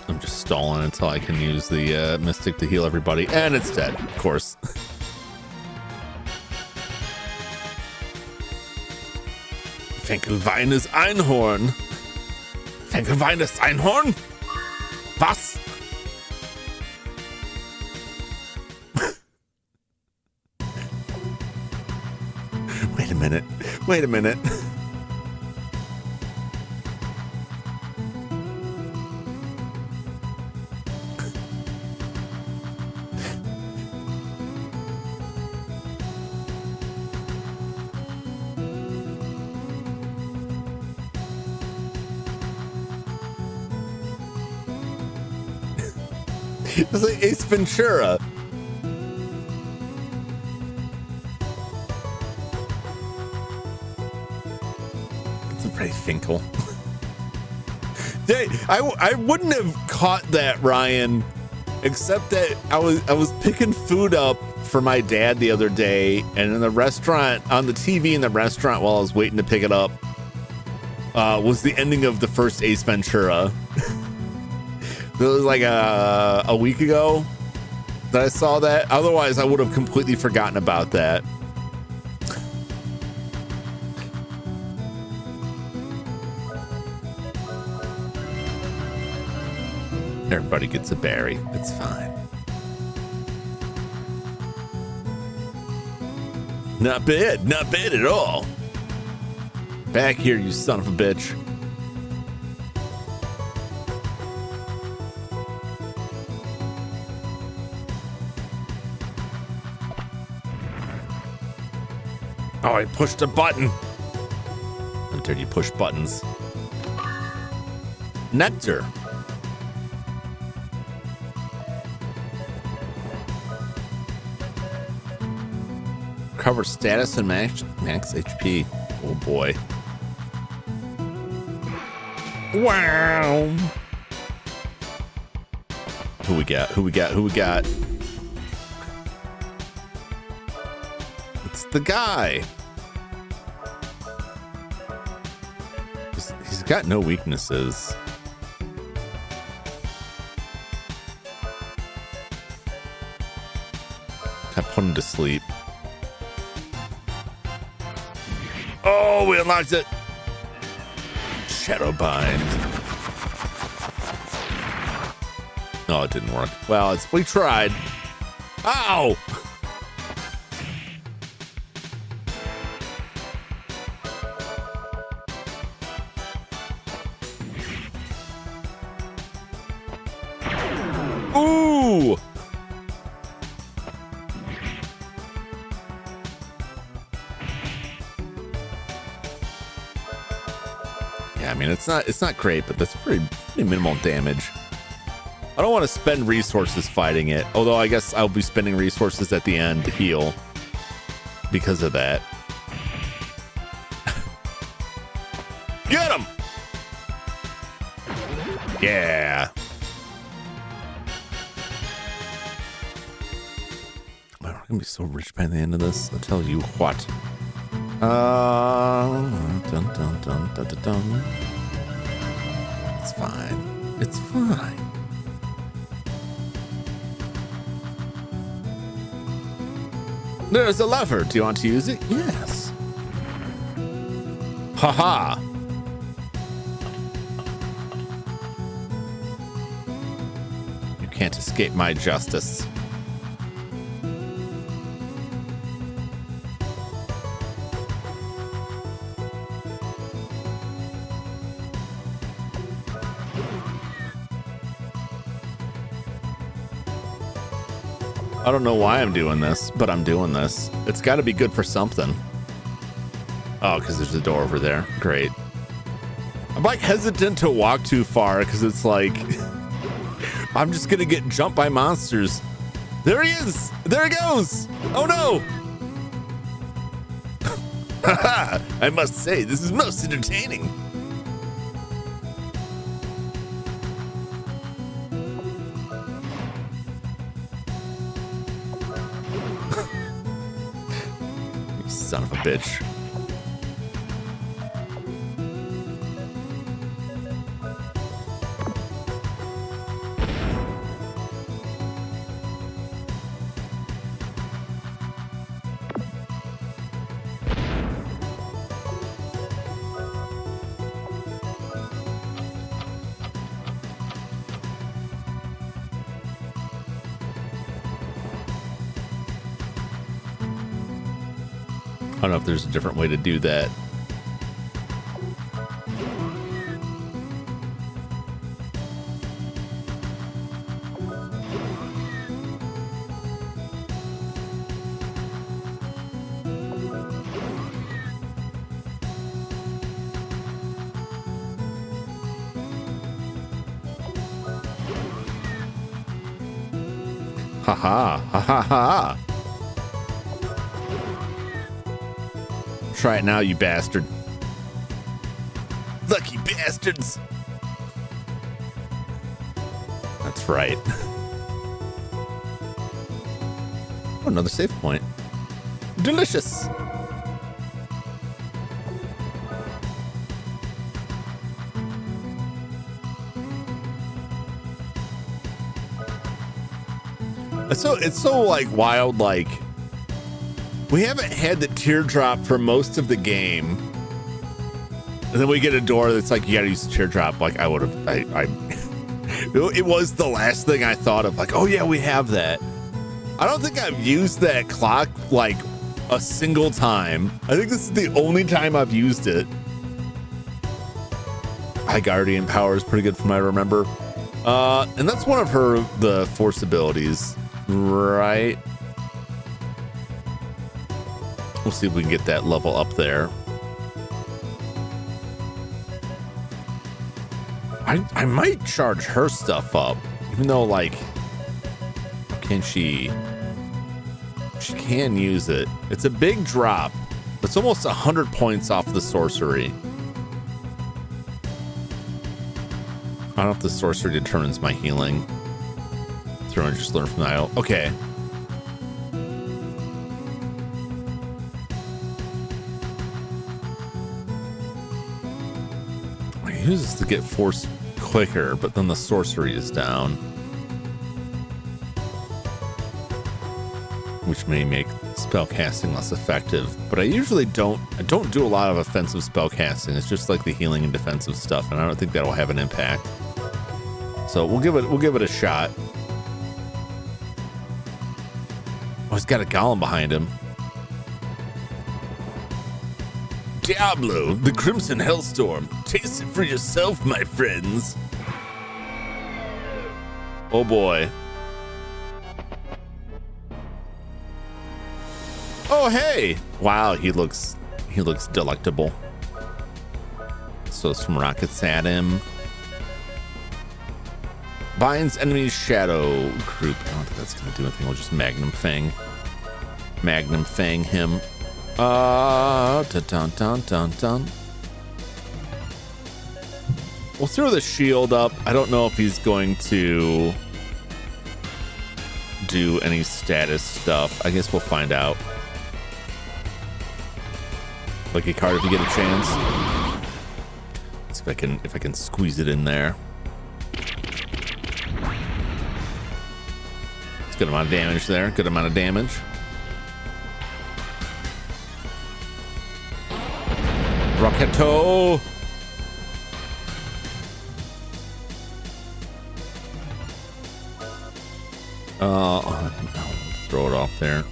I'm just stalling until I can use the Mystic to heal everybody, and it's dead, of course. Finkelwein ist Einhorn. Finkelwein ist Einhorn? Was? Wait a minute. Wait a minute. It's like Ace Ventura. It's a pretty Finkel. I wouldn't have caught that, Ryan, except that I was picking food up for my dad the other day, and in the restaurant, on the TV in the restaurant while I was waiting to pick it up, was the ending of the first Ace Ventura. It was like a week ago that I saw that. Otherwise, I would have completely forgotten about that. Everybody gets a berry. It's fine. Not bad. Not bad at all. Back here, you son of a bitch. Oh, I pushed a button. How dare you push buttons? Nectar. Recover status and max HP. Oh boy. Wow. Who we got? Who we got? Who we got? It's the guy. He's got no weaknesses. I put him to sleep. Oh, we unlocked it. Shadowbind. No, it didn't work. Well, we tried. Ow! Ooh! Yeah, I mean, it's not great, but that's pretty minimal damage. I don't want to spend resources fighting it, although I guess I'll be spending resources at the end to heal because of that. Get him! Yeah. We're gonna be so rich by the end of this. I'll tell you what. Dun, dun, dun, dun, dun, dun. It's fine. It's fine. There's a lever. Do you want to use it? Yes. Haha. You can't escape my justice. I don't know why I'm doing this, but I'm doing this. It's got to be good for something. Oh, because there's a door over there. Great. I'm like hesitant to walk too far because it's like I'm just going to get jumped by monsters. There he is. There he goes. Oh, no. I must say, this is most entertaining. Son of a bitch. I don't know if there's a different way to do that. Ha ha ha ha ha. Try it now, you bastard. Lucky bastards. That's right. Oh, another save point. Delicious. It's so like wild, like we haven't had the teardrop for most of the game, and then we get a door that's like you gotta use the teardrop. Like I would have, it was the last thing I thought of. Like, oh yeah, we have that. I don't think I've used that clock like a single time. I think this is the only time I've used it. High Guardian power is pretty good from what I remember. And that's one of the force abilities, right? We'll see if we can get that level up there. I might charge her stuff up, even though, like, can she can use it. It's a big drop. It's almost 100 points off the sorcery. I don't know if the sorcery determines my healing. Throw and just learn from Niall. Okay. I use this to get force quicker, but then the sorcery is down, which may make spell casting less effective. But I usually don't do a lot of offensive spell casting. It's just like the healing and defensive stuff, and I don't think that'll have an impact. So we'll give it a shot. Oh, he's got a golem behind him. Diablo, the Crimson Hellstorm. Taste it for yourself, my friends. Oh boy. Oh hey! Wow, he looks delectable. So some rockets at him. Binds enemy's shadow group. I don't think that's gonna do anything. We'll just Magnum Fang him. Dun dun dun dun. We'll throw the shield up. I don't know if he's going to do any status stuff. I guess we'll find out. Lucky card if you get a chance. Let's see if I can squeeze it in there. It's good amount of damage there. Good amount of damage. Rocketo. I'll throw it off there.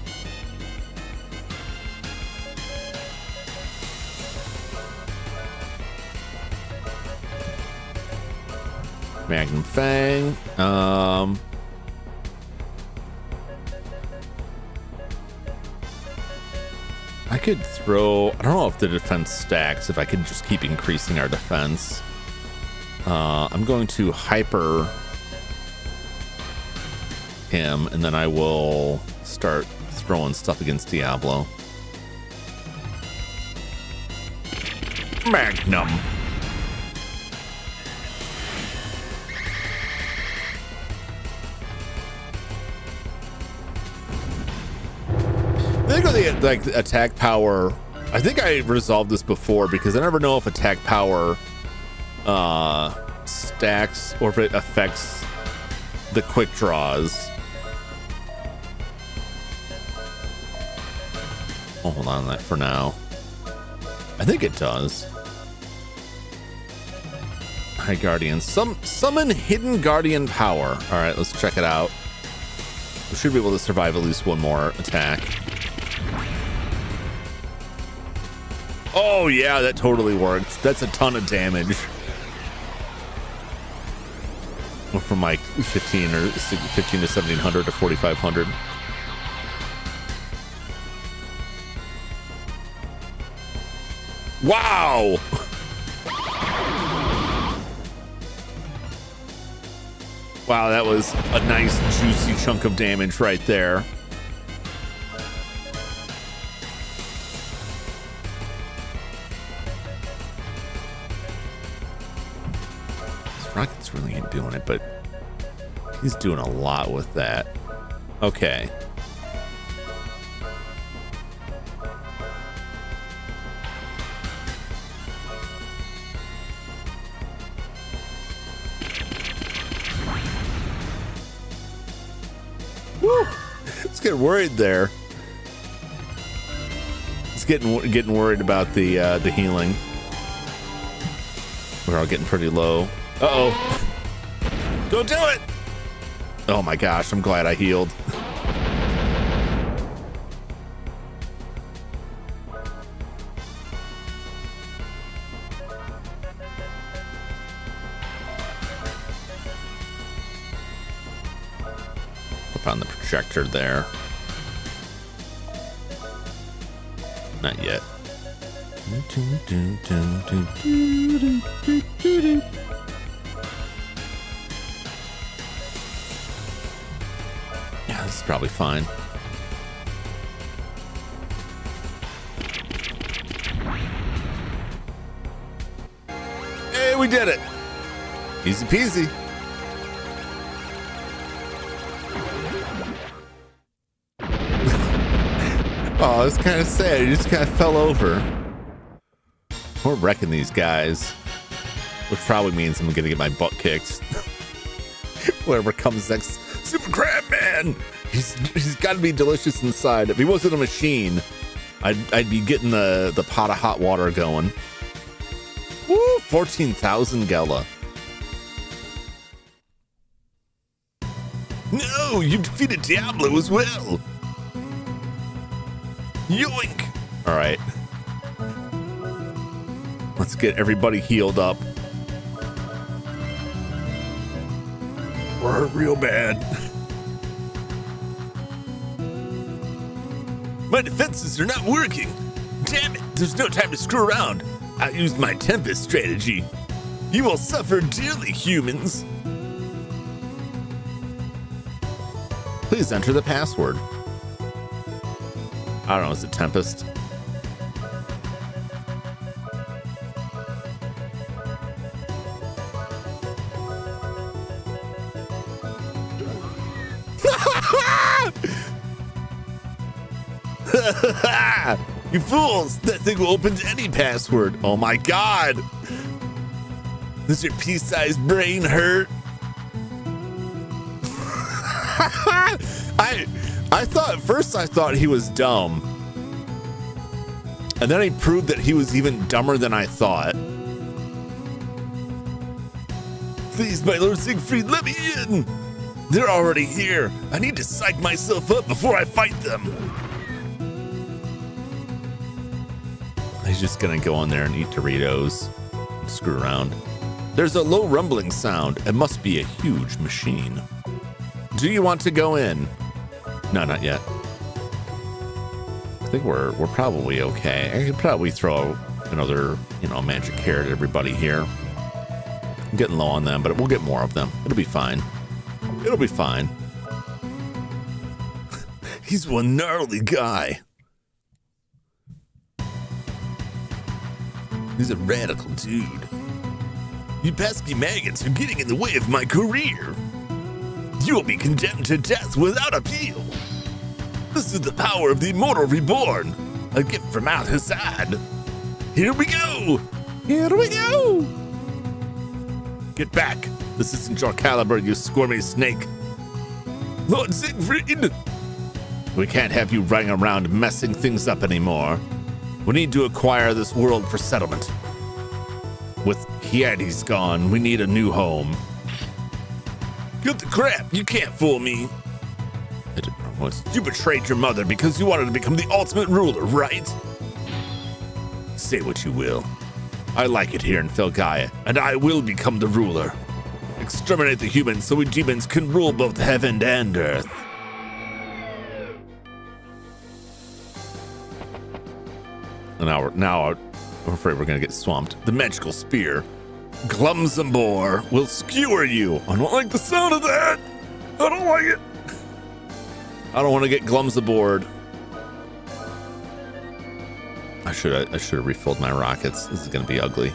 Magnum Fang. I could throw, I don't know if the defense stacks, if I could just keep increasing our defense. I'm going to hyper him, and then I will start throwing stuff against Diablo. Magnum. I think with the like attack power, I think I resolved this before because I never know if attack power stacks or if it affects the quick draws. I'll hold on to that for now. I think it does. High Guardian. Summon hidden Guardian power. All right, let's check it out. We should be able to survive at least one more attack. Oh yeah, that totally works. That's a ton of damage. From like 15 to 1700 to 4500. Wow. Wow, that was a nice juicy chunk of damage right there. Rockets really ain't doing it, but he's doing a lot with that. Okay. Woo! It's getting worried there. It's getting worried about the healing. We're all getting pretty low. Uh-oh. Don't do it! Oh my gosh, I'm glad I healed. up on the projector there. Not yet. Yeah, this is probably fine. Hey, we did it. Easy peasy. Oh, it's kind of sad. He just kind of fell over. We're wrecking these guys, which probably means I'm gonna get my butt kicked. Whatever comes next. Super Crab Man. He's got to be delicious inside. If he wasn't a machine, I'd be getting the pot of hot water going. Woo! 14,000 Gala. No, you defeated Diablo as well. Yoink! All right. Let's get everybody healed up. We're hurt real bad. My defenses are not working. Damn it, there's no time to screw around. I used my Tempest strategy. You will suffer dearly, humans. Please enter the password. I don't know, is it Tempest? You fools! That thing will open to any password. Oh my god! Does your pea-sized brain hurt? I thought at first I thought he was dumb. And then he proved that he was even dumber than I thought. Please, my Lord Siegfried, let me in! They're already here. I need to psych myself up before I fight them. He's just gonna go in there and eat Doritos and screw around. There's a low rumbling sound. It must be a huge machine. Do you want to go in? No, not yet. I think we're probably okay. I could probably throw another, magic carrot at everybody here. I'm getting low on them, but we'll get more of them. It'll be fine. It'll be fine. He's one gnarly guy. He's a radical dude. You pesky maggots are getting in the way of my career. You will be condemned to death without appeal. This is the power of the immortal reborn, a gift from Al Hassad. Here we go! Here we go! Get back! This isn't your caliber, you squirmy snake. Lord Siegfried! We can't have you running around messing things up anymore. We need to acquire this world for settlement. With Hyades gone, we need a new home. Get the crap! You can't fool me! I didn't know what. You betrayed your mother because you wanted to become the ultimate ruler, right? Say what you will. I like it here in Felgaia, and I will become the ruler. Exterminate the humans so we demons can rule both heaven and earth. And now I'm afraid we're gonna get swamped. The magical spear, Glumzambor, will skewer you. I don't like the sound of that. I don't like it. I don't want to get Glumzabored. I should have refilled my rockets. This is gonna be ugly.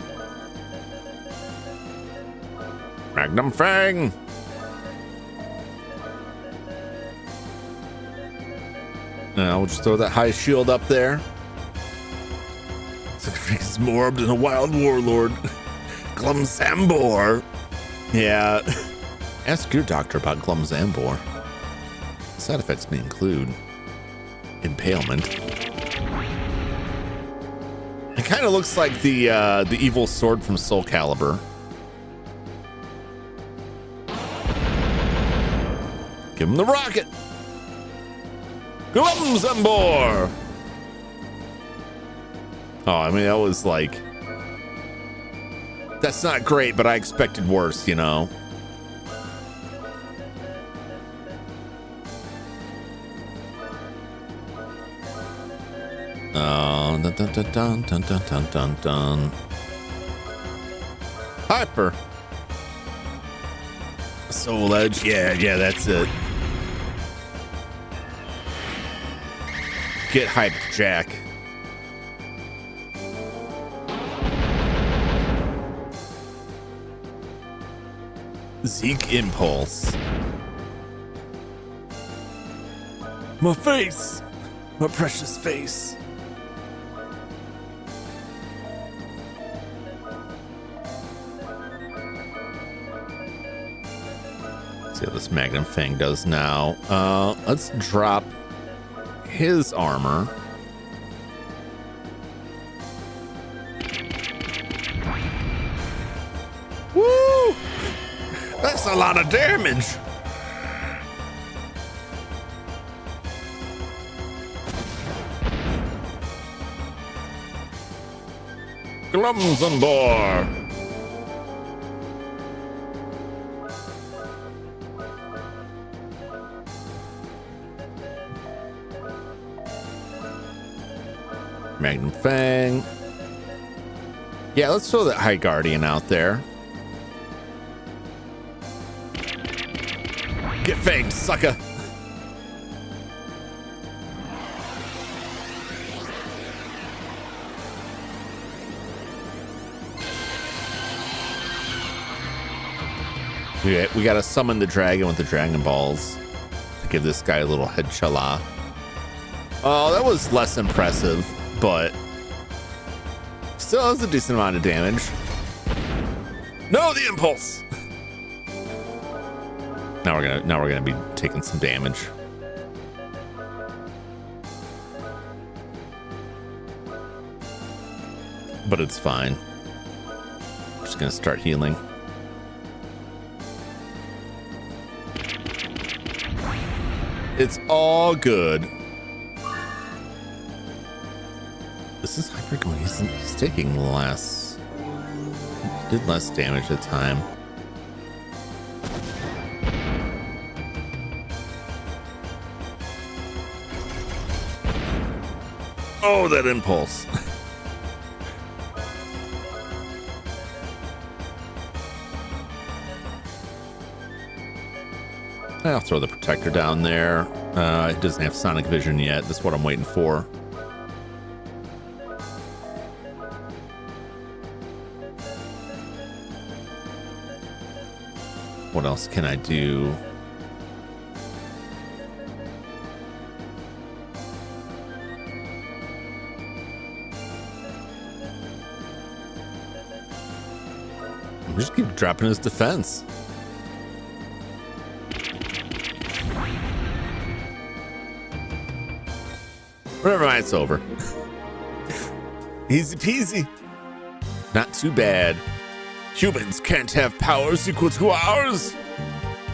Magnum Fang. Now we'll just throw that high shield up there. He's morbid and a wild warlord. Glumzambor. Yeah. Ask your doctor about Glumzambor. Side effects may include impalement. It kind of looks like the evil sword from Soul Calibur. Give him the rocket. Glumzambor. Oh, I mean, that was like... That's not great, but I expected worse, Dun, dun, dun, dun, dun, dun, dun, dun, dun. Hyper. Soul Edge. Yeah, that's it. Get hyped, Jack. Zeke Impulse. My face. My precious face. See what this Magnum Fang does now. Let's drop his armor. Woo! That's a lot of damage. Glumsenbor. Magnum Fang. Yeah, let's throw that High Guardian out there. Get fanged, sucker. We gotta summon the dragon with the Dragon Balls to give this guy a little head chala. Oh, that was less impressive, but still has a decent amount of damage. No, the impulse. Now we're gonna be taking some damage. But it's fine. I'm just gonna start healing. It's all good. This is hyper going. He's taking less. Did less damage at the time. Oh, that impulse. I'll throw the protector down there. It doesn't have sonic vision yet. That's what I'm waiting for. What else can I do? Just keep dropping his defense. Never mind, it's over. Easy peasy. Not too bad. Humans can't have powers equal to ours.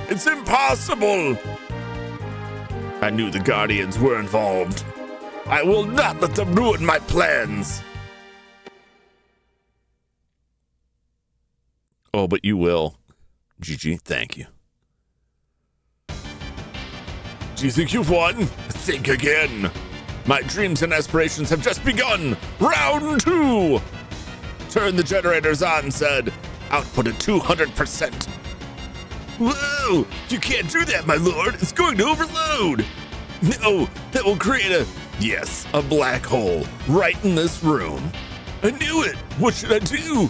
It's impossible. I knew the Guardians were involved. I will not let them ruin my plans. Oh, but you will. GG, thank you. Do you think you've won? Think again. My dreams and aspirations have just begun. Round 2. Turn the generators on, said. Output at 200%. Whoa! You can't do that, my lord. It's going to overload. No, that will create a black hole right in this room. I knew it. What should I do?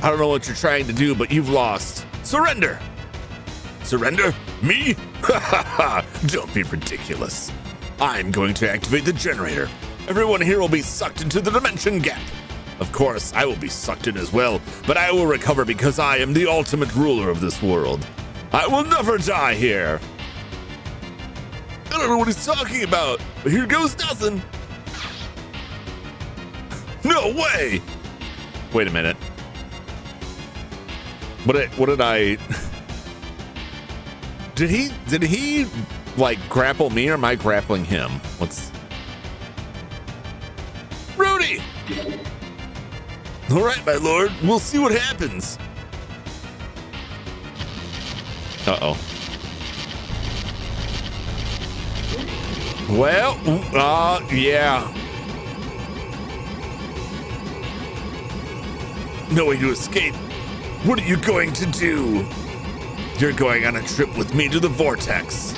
I don't know what you're trying to do, but you've lost. Surrender. Surrender? Me? Ha ha ha. Don't be ridiculous. I'm going to activate the generator. Everyone here will be sucked into the dimension gap. Of course, I will be sucked in as well, but I will recover because I am the ultimate ruler of this world. I will never die here. I don't know what he's talking about, but here goes nothing. No way. Wait a minute. What did I... Did he like grapple me or am I grappling him? Rudy! All right, my lord, we'll see what happens. Uh-oh. Well, yeah. No way to escape. What are you going to do? You're going on a trip with me to the vortex.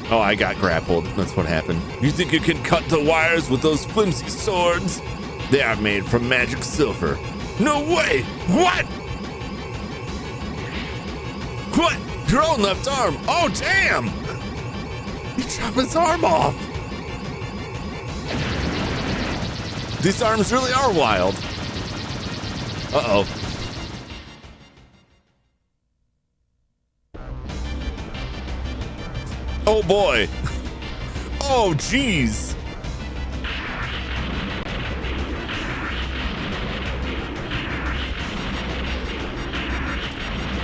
Oh, I got grappled. That's what happened. You think you can cut the wires with those flimsy swords? They are made from magic silver. No way! What? What? Your own left arm? Oh, damn! You chop his arm off. These arms really are wild. Uh-oh. Oh boy. Oh geez.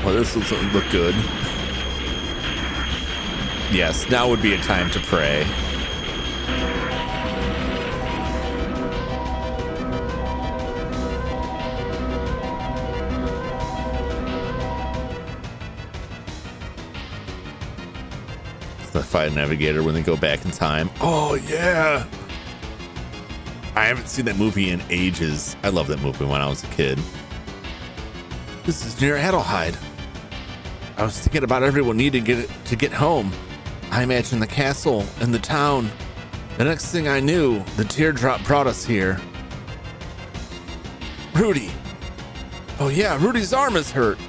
Well, this doesn't look good. Yes, now would be a time to pray. The Fight Navigator when they go back in time. Oh yeah. I haven't seen that movie in ages. I love that movie when I was a kid. This is near Adelheid. I was thinking about everyone needing to get home. I imagined the castle and the town. The next thing I knew, the teardrop brought us here. Rudy. Oh yeah, Rudy's arm is hurt.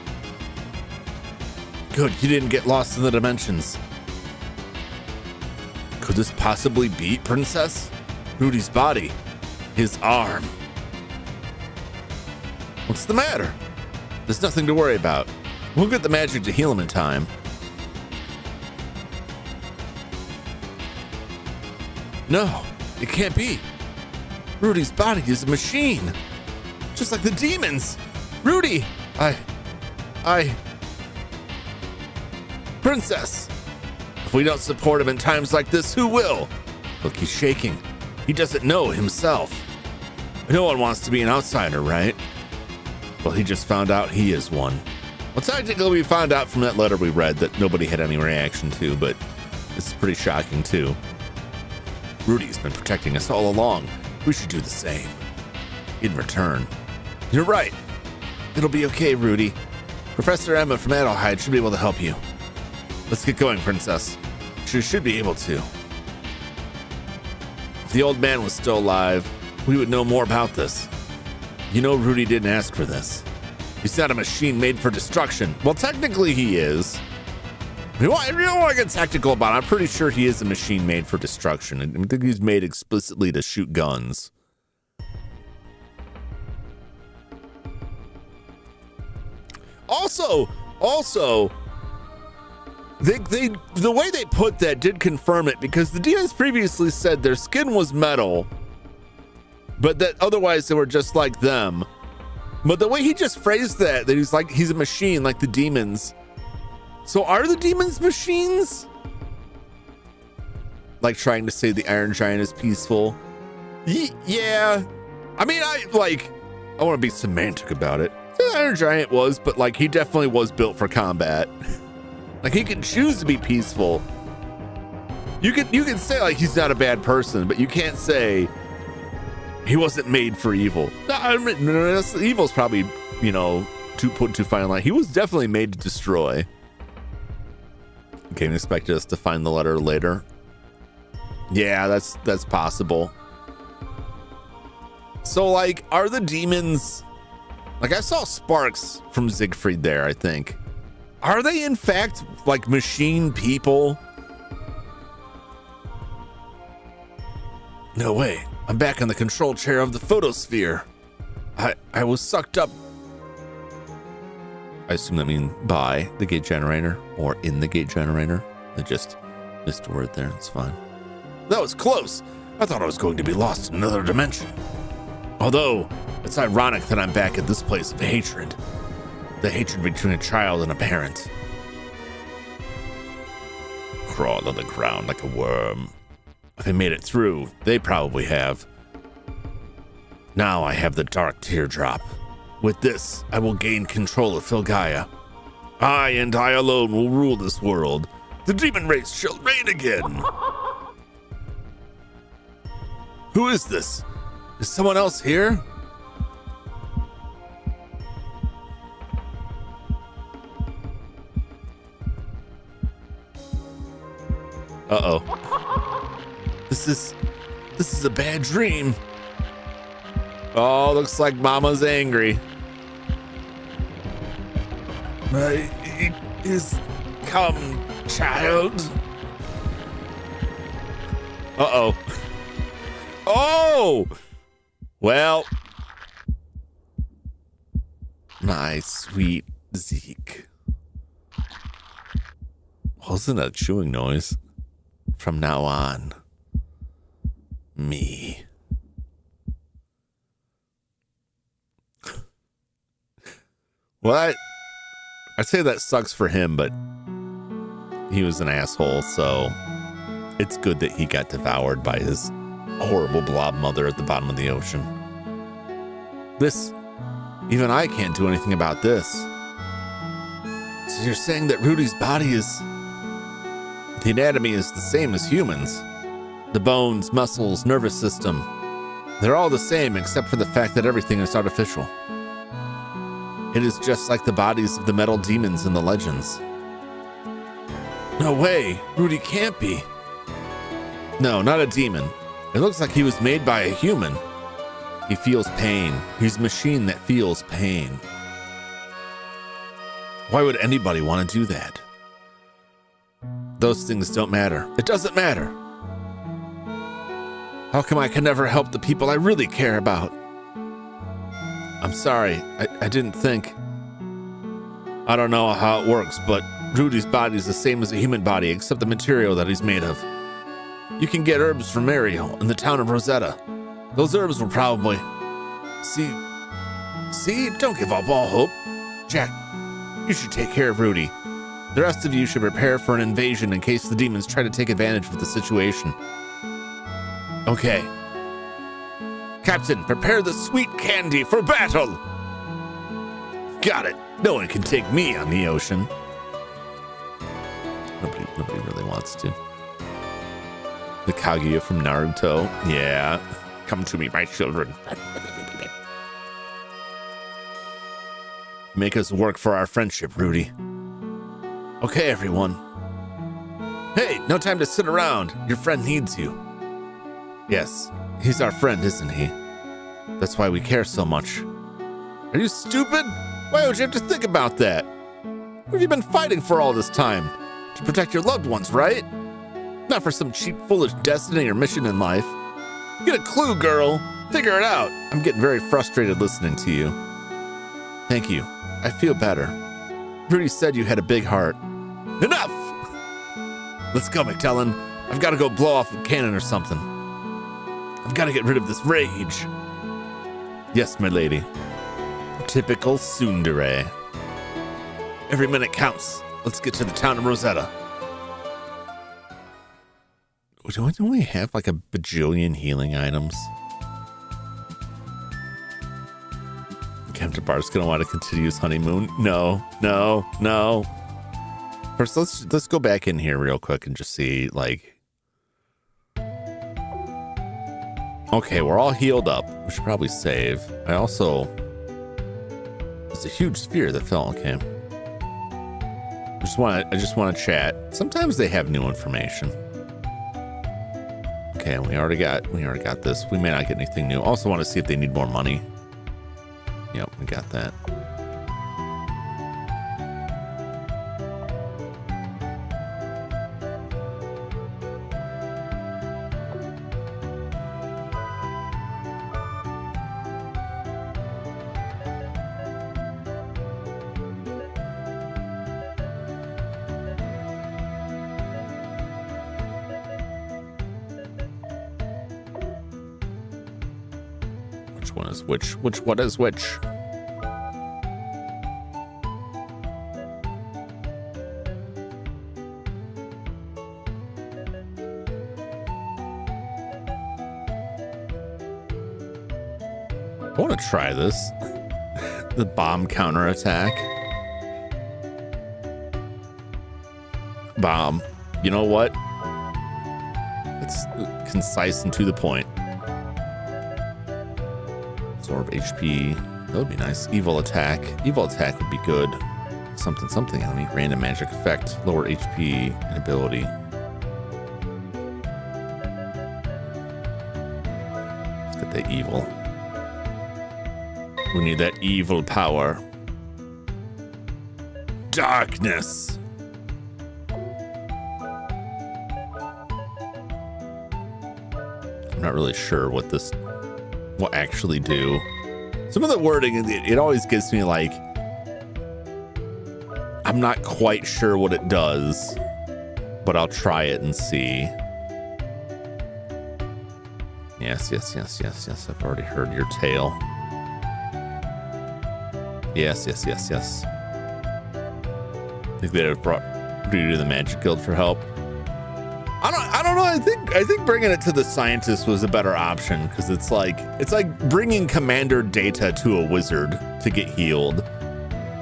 Good, you didn't get lost in the dimensions. Could this possibly be Princess? Rudy's body. His arm. What's the matter? There's nothing to worry about. We'll get the magic to heal him in time. No, it can't be. Rudy's body is a machine. Just like the demons. Rudy, Princess. If we don't support him in times like this, who will? Look, he's shaking. He doesn't know himself. No one wants to be an outsider, right? Well, he just found out he is one. Well, technically, we found out from that letter we read that nobody had any reaction to, but it's pretty shocking, too. Rudy's been protecting us all along. We should do the same. In return. You're right. It'll be okay, Rudy. Professor Emma from Adelheid should be able to help you. Let's get going, Princess. She should be able to. If the old man was still alive, we would know more about this. You know Rudy didn't ask for this. He's not a machine made for destruction. Well, technically he is. You don't want to get technical about it. I'm pretty sure he is a machine made for destruction. I think he's made explicitly to shoot guns. Also, the way they put that did confirm it, because the demons previously said their skin was metal, but that otherwise they were just like them. But the way he just phrased that he's like, he's a machine like the demons. So are the demons machines? Like trying to say the Iron Giant is peaceful. Yeah. I mean, I want to be semantic about it. The Iron Giant was, but like he definitely was built for combat. Like he can choose to be peaceful. You can say like he's not a bad person, but you can't say he wasn't made for evil. Evil's probably, too fine line. He was definitely made to destroy. Can you expect us to find the letter later? Yeah, that's possible. So like, are the demons, like I saw sparks from Siegfried there, I think. Are they in fact like machine people? No way. I'm back in the control chair of the photosphere. I was sucked up. I assume that means by the gate generator or in the gate generator. I just missed a word there. It's fine. That was close. I thought I was going to be lost in another dimension. Although, it's ironic that I'm back at this place of hatred. The hatred between a child and a parent. Crawl on the ground like a worm. If they made it through, they probably have. Now I have the dark teardrop. With this, I will gain control of Filgaia. I and I alone will rule this world. The demon race shall reign again. Who is this? Is someone else here? Uh-oh. This is a bad dream. Oh, looks like Mama's angry. It is come, child. Uh-oh. Oh! Well. My sweet Zeke. Wasn't a chewing noise. From now on. Me. Well, I'd say that sucks for him, but he was an asshole, so it's good that he got devoured by his horrible blob mother at the bottom of the ocean. Even I can't do anything about this. So you're saying that Rudy's body the anatomy is the same as humans. The bones, muscles, nervous system, they're all the same except for the fact that everything is artificial. It is just like the bodies of the metal demons in the legends. No way, Rudy can't be. No, not a demon. It looks like he was made by a human. He feels pain. He's a machine that feels pain. Why would anybody want to do that? Those things don't matter. It doesn't matter. How come I can never help the people I really care about? I'm sorry, I didn't think. I don't know how it works, but Rudy's body is the same as a human body, except the material that he's made of. You can get herbs from Ariel in the town of Rosetta. Those herbs will probably... See, don't give up all hope. Jack, you should take care of Rudy. The rest of you should prepare for an invasion in case the demons try to take advantage of the situation. Okay. Captain, prepare the sweet candy for battle! Got it. No one can take me on the ocean. Nobody really wants to. The Kaguya from Naruto. Yeah. Come to me, my children. Make us work for our friendship, Rudy. Okay, everyone. Hey, no time to sit around. Your friend needs you. Yes, he's our friend, isn't he? That's why we care so much. Are you stupid? Why would you have to think about that? What have you been fighting for all this time? To protect your loved ones, right? Not for some cheap, foolish destiny or mission in life. Get a clue, girl. Figure it out. I'm getting very frustrated listening to you. Thank you. I feel better. Rudy said you had a big heart. Enough! Let's go, McTellen. I've got to go blow off a cannon or something. I've got to get rid of this rage. Yes, my lady. Typical tsundere. Every minute counts. Let's get to the town of Rosetta. Don't we have like a bajillion healing items? Captain Bart's gonna want to continue his honeymoon. No. First, let's go back in here real quick and just see, like... Okay, we're all healed up. We should probably save. There's a huge sphere that fell. Okay. I just want to chat. Sometimes they have new information. Okay, we already got this. We may not get anything new. Also want to see if they need more money. Yep, we got that. What is which? I want to try this. The bomb counterattack. Bomb. You know what? It's concise and to the point. Absorb HP. That would be nice. Evil attack. Evil attack would be good. Something enemy. Random magic effect. Lower HP and ability. Let's get the evil. We need that evil power. Darkness. I'm not really sure what this will actually do. Some of the wording, it always gives me like, I'm not quite sure what it does, but I'll try it and see. Yes. I've already heard your tale. Yes. I think they'd have brought you to the Magic Guild for help. I don't know. I think bringing it to the scientist was a better option because it's like bringing Commander Data to a wizard to get healed.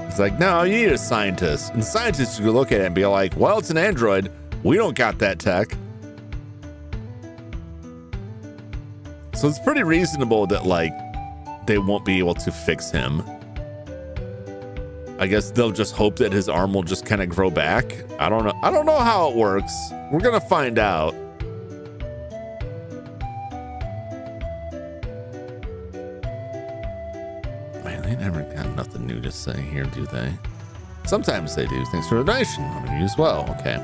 It's like, no, you need a scientist, and the scientist could look at it and be like, well, it's an android. We don't got that tech. So it's pretty reasonable that like they won't be able to fix him. I guess they'll just hope that his arm will just kind of grow back. I don't know how it works. We're gonna find out. Man, they never got nothing new to say here, do they? Sometimes they do. Thanks for the donation. You as well. Okay.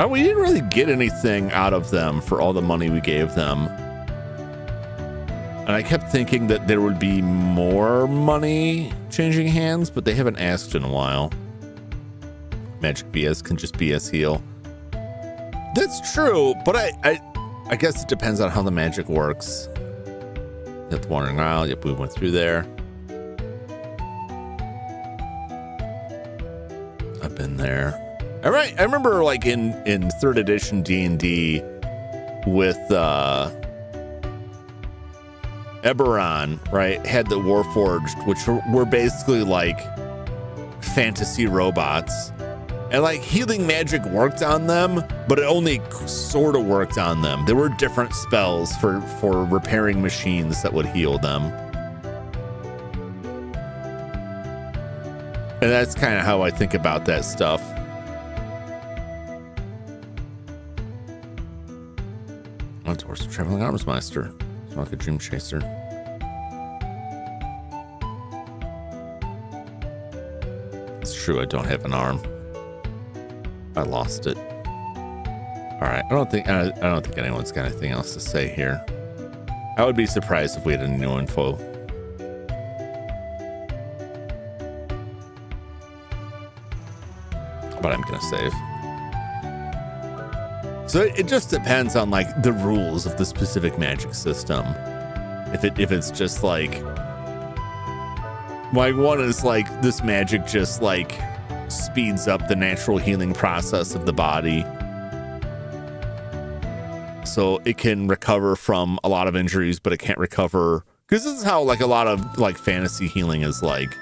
We didn't really get anything out of them for all the money we gave them. And I kept thinking that there would be more money changing hands, but they haven't asked in a while. Magic BS can just BS heal. That's true, but I guess it depends on how the magic works. Yep, the Wandering Isle. Yep, we went through there. I've been there. All right, I remember like in 3rd edition D&D with Eberron, right, had the Warforged, which were basically like fantasy robots. And like healing magic worked on them, but it only sort of worked on them. There were different spells for repairing machines that would heal them. And that's kind of how I think about that stuff. Towards the Traveling Armsmeister. It's like a Dream Chaser. It's true, I don't have an arm. I lost it. Alright, I don't think anyone's got anything else to say here. I would be surprised if we had any new info. But I'm gonna save. So it just depends on like the rules of the specific magic system. If it's just like one is like this magic just like speeds up the natural healing process of the body. So it can recover from a lot of injuries, but it can't recover, because this is how like a lot of like fantasy healing is like,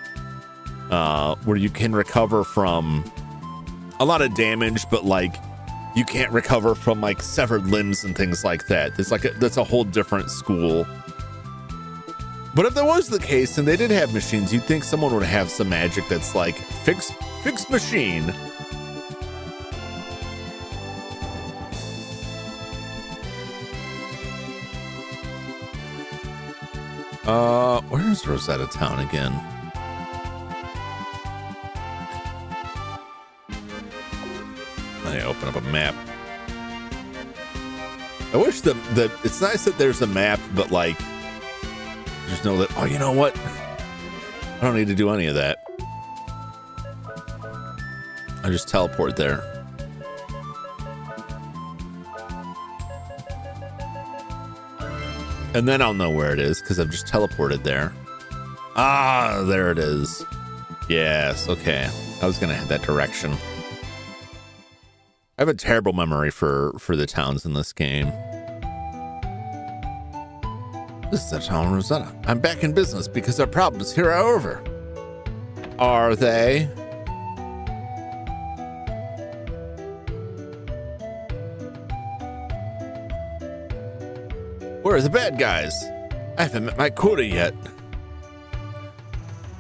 where you can recover from a lot of damage, but like you can't recover from like severed limbs and things like that. That's a whole different school. But if that was the case and they did have machines, you'd think someone would have some magic that's like fix machine. Where's Rosetta Town again? I open up a map. I wish it's nice that there's a map, but like, just know that, oh, you know what? I don't need to do any of that. I just teleport there. And then I'll know where it is because I've just teleported there. Ah, there it is. Yes, okay. I was gonna head that direction. I have a terrible memory for the towns in this game. This is the town, Rosetta. I'm back in business because our problems here are over. Are they? Where are the bad guys? I haven't met my quota yet.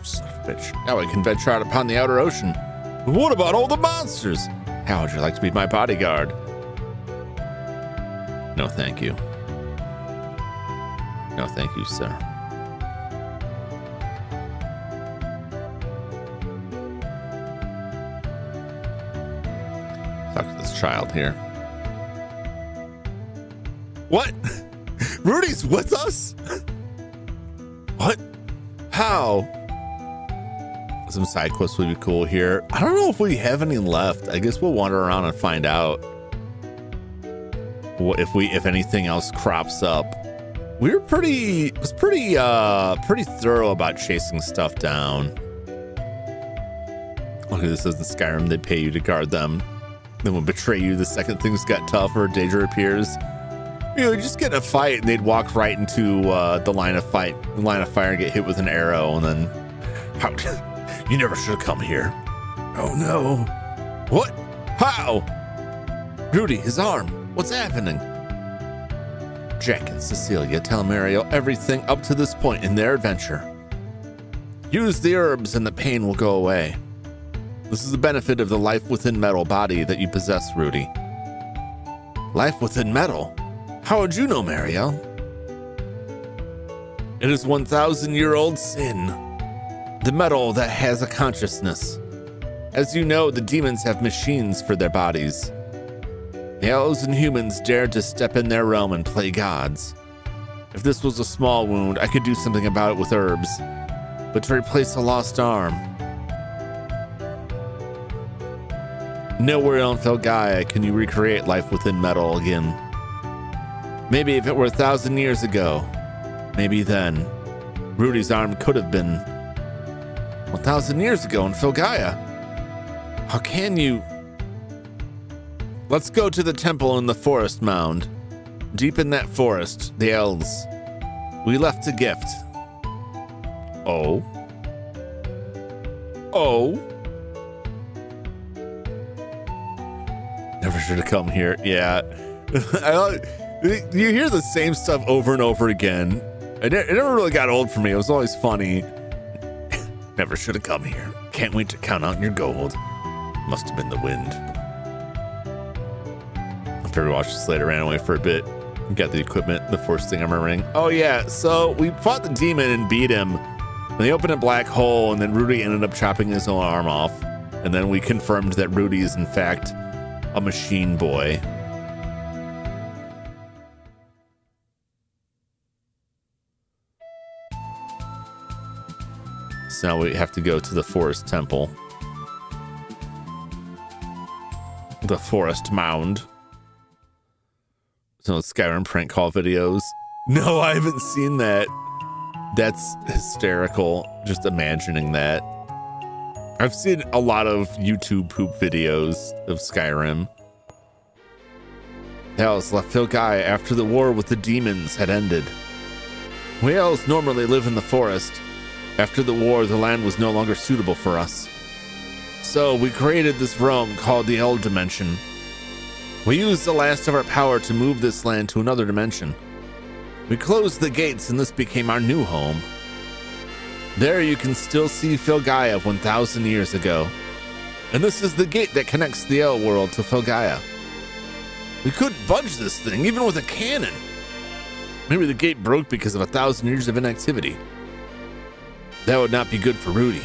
Son of a bitch. Now I can venture out upon the outer ocean. But what about all the monsters? How would you like to be my bodyguard? No, thank you. No, thank you, sir. Talk to this child here. What? Rudy's with us? What? How? Some side quests would be cool here. I don't know if we have any left. I guess we'll wander around and find out what if anything else crops up. We were pretty thorough about chasing stuff down. Okay, this isn't Skyrim. They pay you to guard them. Then will betray you the second things get tough or danger appears. You know, just get in a fight and they'd walk right into the line of fire and get hit with an arrow, and then you never should have come here. Oh no. What? How? Rudy, his arm. What's happening? Jack and Cecilia tell Mariel everything up to this point in their adventure. Use the herbs and the pain will go away. This is the benefit of the life within metal body that you possess, Rudy. Life within metal? How would you know, Mariel? It is 1,000-year-old sin. The metal that has a consciousness. As you know, the demons have machines for their bodies. The elves and humans dared to step in their realm and play gods. If this was a small wound, I could do something about it with herbs. But to replace a lost arm... Nowhere on Felgaia can you recreate life within metal again. Maybe if it were 1,000 years ago, maybe then, Rudy's arm could have been 1,000 years ago in Felgaia. How can you... Let's go to the temple in the forest mound. Deep in that forest, the elves. We left a gift. Oh. Oh. Never should have come here. Yeah. You hear the same stuff over and over again. It never really got old for me. It was always funny. Never should have come here. Can't wait to count out your gold. Must have been the wind. After we watched this later, ran away for a bit. Got the equipment, the first thing I'm remembering. Oh yeah, so we fought the demon and beat him. And they opened a black hole, and then Rudy ended up chopping his own arm off. And then we confirmed that Rudy is in fact a machine boy. So now we have to go to the forest temple. The forest mound. So Skyrim prank call videos. No, I haven't seen that. That's hysterical. Just imagining that. I've seen a lot of YouTube poop videos of Skyrim. The elves left Felgaia after the war with the demons had ended. We elves normally live in the forest. After the war, the land was no longer suitable for us. So we created this realm called the L Dimension. We used the last of our power to move this land to another dimension. We closed the gates and this became our new home. There you can still see Felgaia of 1,000 years ago. And this is the gate that connects the L world to Felgaia. We couldn't budge this thing, even with a cannon. Maybe the gate broke because of 1,000 years of inactivity. That would not be good for Rudy.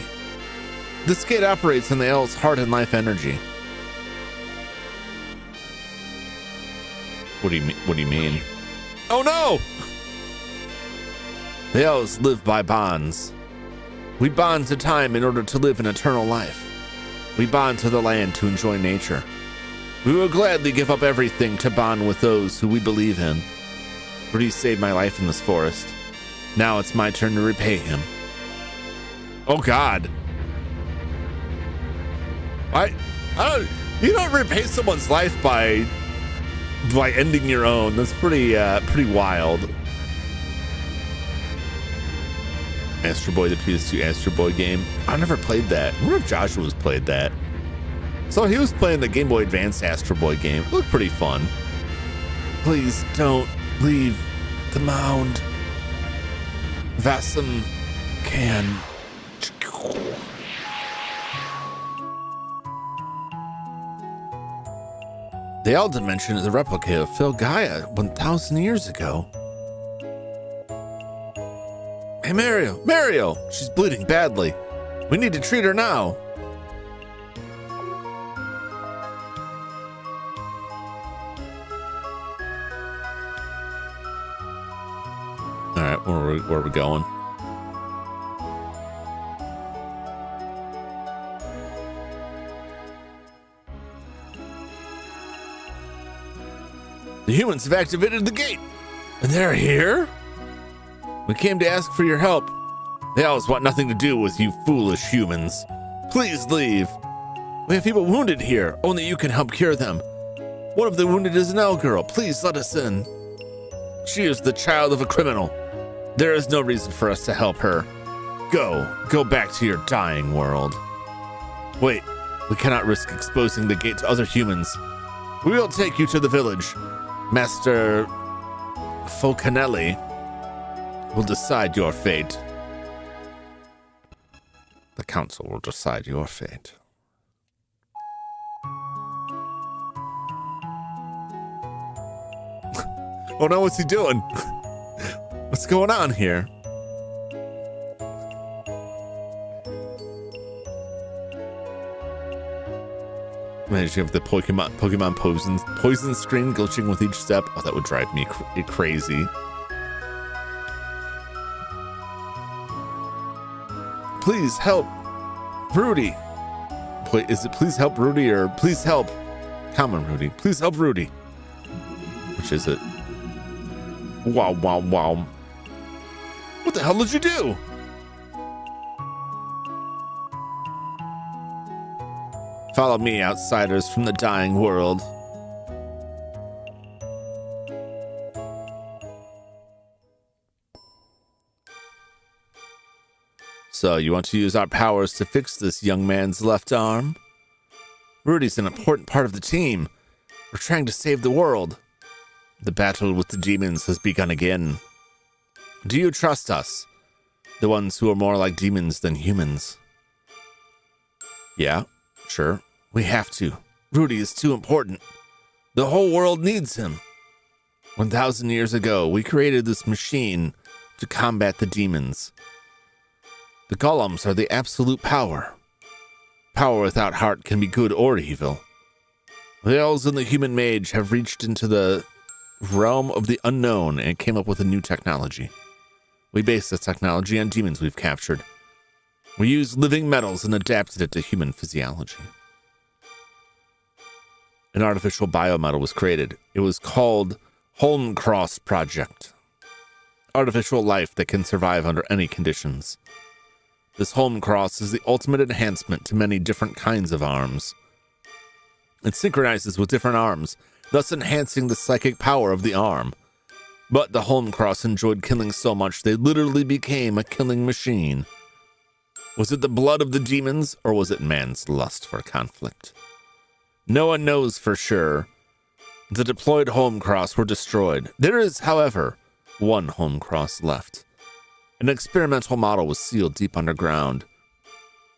This gate operates on the L's heart and life energy. What do you mean? Oh no! The elves live by bonds. We bond to time in order to live an eternal life. We bond to the land to enjoy nature. We will gladly give up everything to bond with those who we believe in. Rudy saved my life in this forest. Now it's my turn to repay him. Oh God. You don't repay someone's life by ending your own. That's pretty wild. Astro Boy, the PS2 Astro Boy game. I never played that. I wonder if Joshua's played that. So he was playing the Game Boy Advance Astro Boy game. It looked pretty fun. Please don't leave the mound. Vassum can. The L dimension is a replica of Phil Gaia 1,000 years ago. Hey, Mario, she's bleeding badly. We need to treat her now. All right, where are we going? The humans have activated the gate, and they're here? We came to ask for your help. They always want nothing to do with you foolish humans. Please leave. We have people wounded here. Only you can help cure them. One of the wounded is an L girl. Please let us in. She is the child of a criminal. There is no reason for us to help her. Go back to your dying world. Wait, we cannot risk exposing the gate to other humans. We will take you to the village. Master Fulcanelli will decide your fate. The council will decide your fate. Oh no, what's he doing? What's going on here? Imagine you have the Pokemon poison screen glitching with each step. Oh, that would drive me crazy. Please help Rudy. Wait, is it please help Rudy or please help common Rudy? Please help Rudy. Which is it? Wow. What the hell did you do? Follow me, outsiders from the dying world. So, you want to use our powers to fix this young man's left arm? Rudy's an important part of the team. We're trying to save the world. The battle with the demons has begun again. Do you trust us? The ones who are more like demons than humans? Yeah. Sure, we have to. Rudy is too important. The whole world needs him. 1,000 years ago, we created this machine to combat the demons. The golems are the absolute power. Power without heart can be good or evil. The elves and the human mage have reached into the realm of the unknown and came up with a new technology. We base this technology on demons we've captured. We used living metals and adapted it to human physiology. An artificial biometal was created. It was called Holmcross Project. Artificial life that can survive under any conditions. This Holmcross is the ultimate enhancement to many different kinds of arms. It synchronizes with different arms, thus enhancing the psychic power of the arm. But the Holmcross enjoyed killing so much they literally became a killing machine. Was it the blood of the demons, or was it man's lust for conflict? No one knows for sure. The deployed Holmcross were destroyed. There is, however, one Holmcross left. An experimental model was sealed deep underground.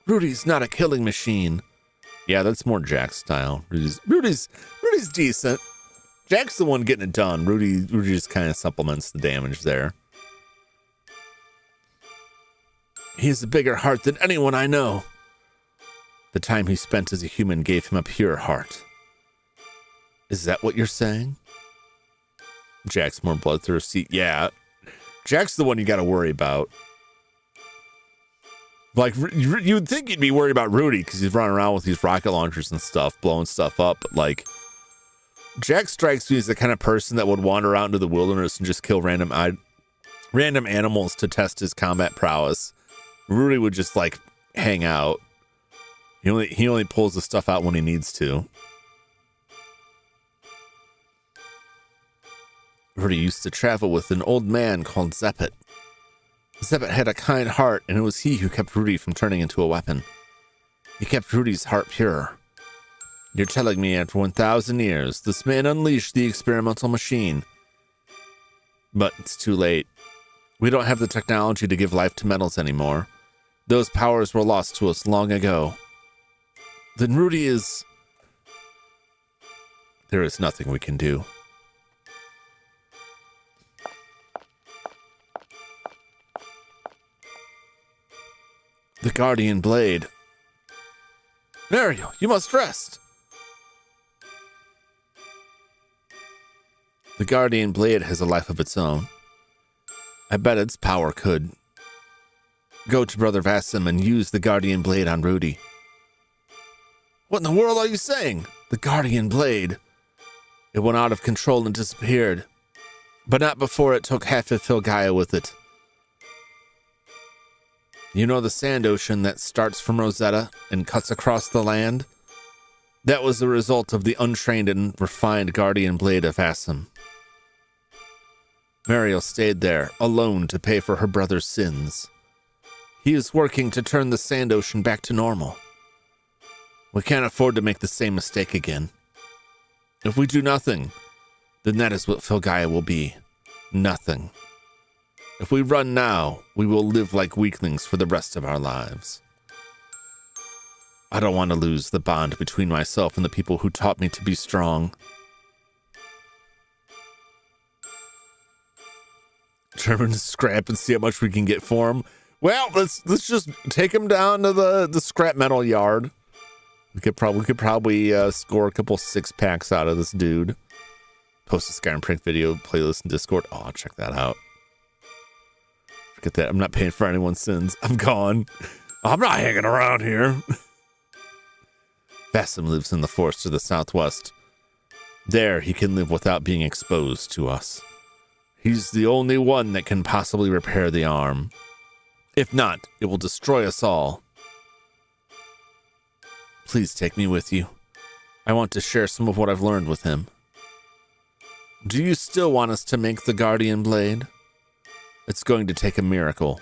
Rudy's not a killing machine. Yeah, that's more Jack's style. Rudy's decent. Jack's the one getting it done. Rudy just kind of supplements the damage there. He has a bigger heart than anyone I know. The time he spent as a human gave him a pure heart. Is that what you're saying? Jack's more bloodthirsty. Yeah. Jack's the one you got to worry about. Like, you'd think you'd be worried about Rudy because he's running around with these rocket launchers and stuff, blowing stuff up. But, like, Jack strikes me as the kind of person that would wander out into the wilderness and just kill random animals to test his combat prowess. Rudy would just, like, hang out. He only pulls the stuff out when he needs to. Rudy used to travel with an old man called Zeppet. Zebet had a kind heart, and it was he who kept Rudy from turning into a weapon. He kept Rudy's heart pure. You're telling me after 1,000 years, this man unleashed the experimental machine. But it's too late. We don't have the technology to give life to metals anymore. Those powers were lost to us long ago. Then Rudy is... There is nothing we can do. The Guardian Blade. Mario, you must rest. The Guardian Blade has a life of its own. I bet its power could. Go to Brother Vassim and use the Guardian Blade on Rudy. What in the world are you saying? The Guardian Blade. It went out of control and disappeared. But not before it took half of Filgaia with it. You know the sand ocean that starts from Rosetta and cuts across the land? That was the result of the untrained and refined Guardian Blade of Vassim. Mariel stayed there, alone to pay for her brother's sins. He is working to turn the sand ocean back to normal. We can't afford to make the same mistake again. If we do nothing, then that is what Filgaia will be. Nothing. If we run now, we will live like weaklings for the rest of our lives. I don't want to lose the bond between myself and the people who taught me to be strong. Determine to scrap and see how much we can get for him. Well, let's just take him down to the scrap metal yard. We could probably score a couple 6-packs out of this dude. Post a Skyrim prank video playlist in Discord. Oh, I'll check that out. Forget that. I'm not paying for anyone's sins. I'm gone. I'm not hanging around here. Vassim lives in the forest to the southwest. There, he can live without being exposed to us. He's the only one that can possibly repair the arm. If not, it will destroy us all. Please take me with you. I want to share some of what I've learned with him. Do you still want us to make the Guardian Blade? It's going to take a miracle.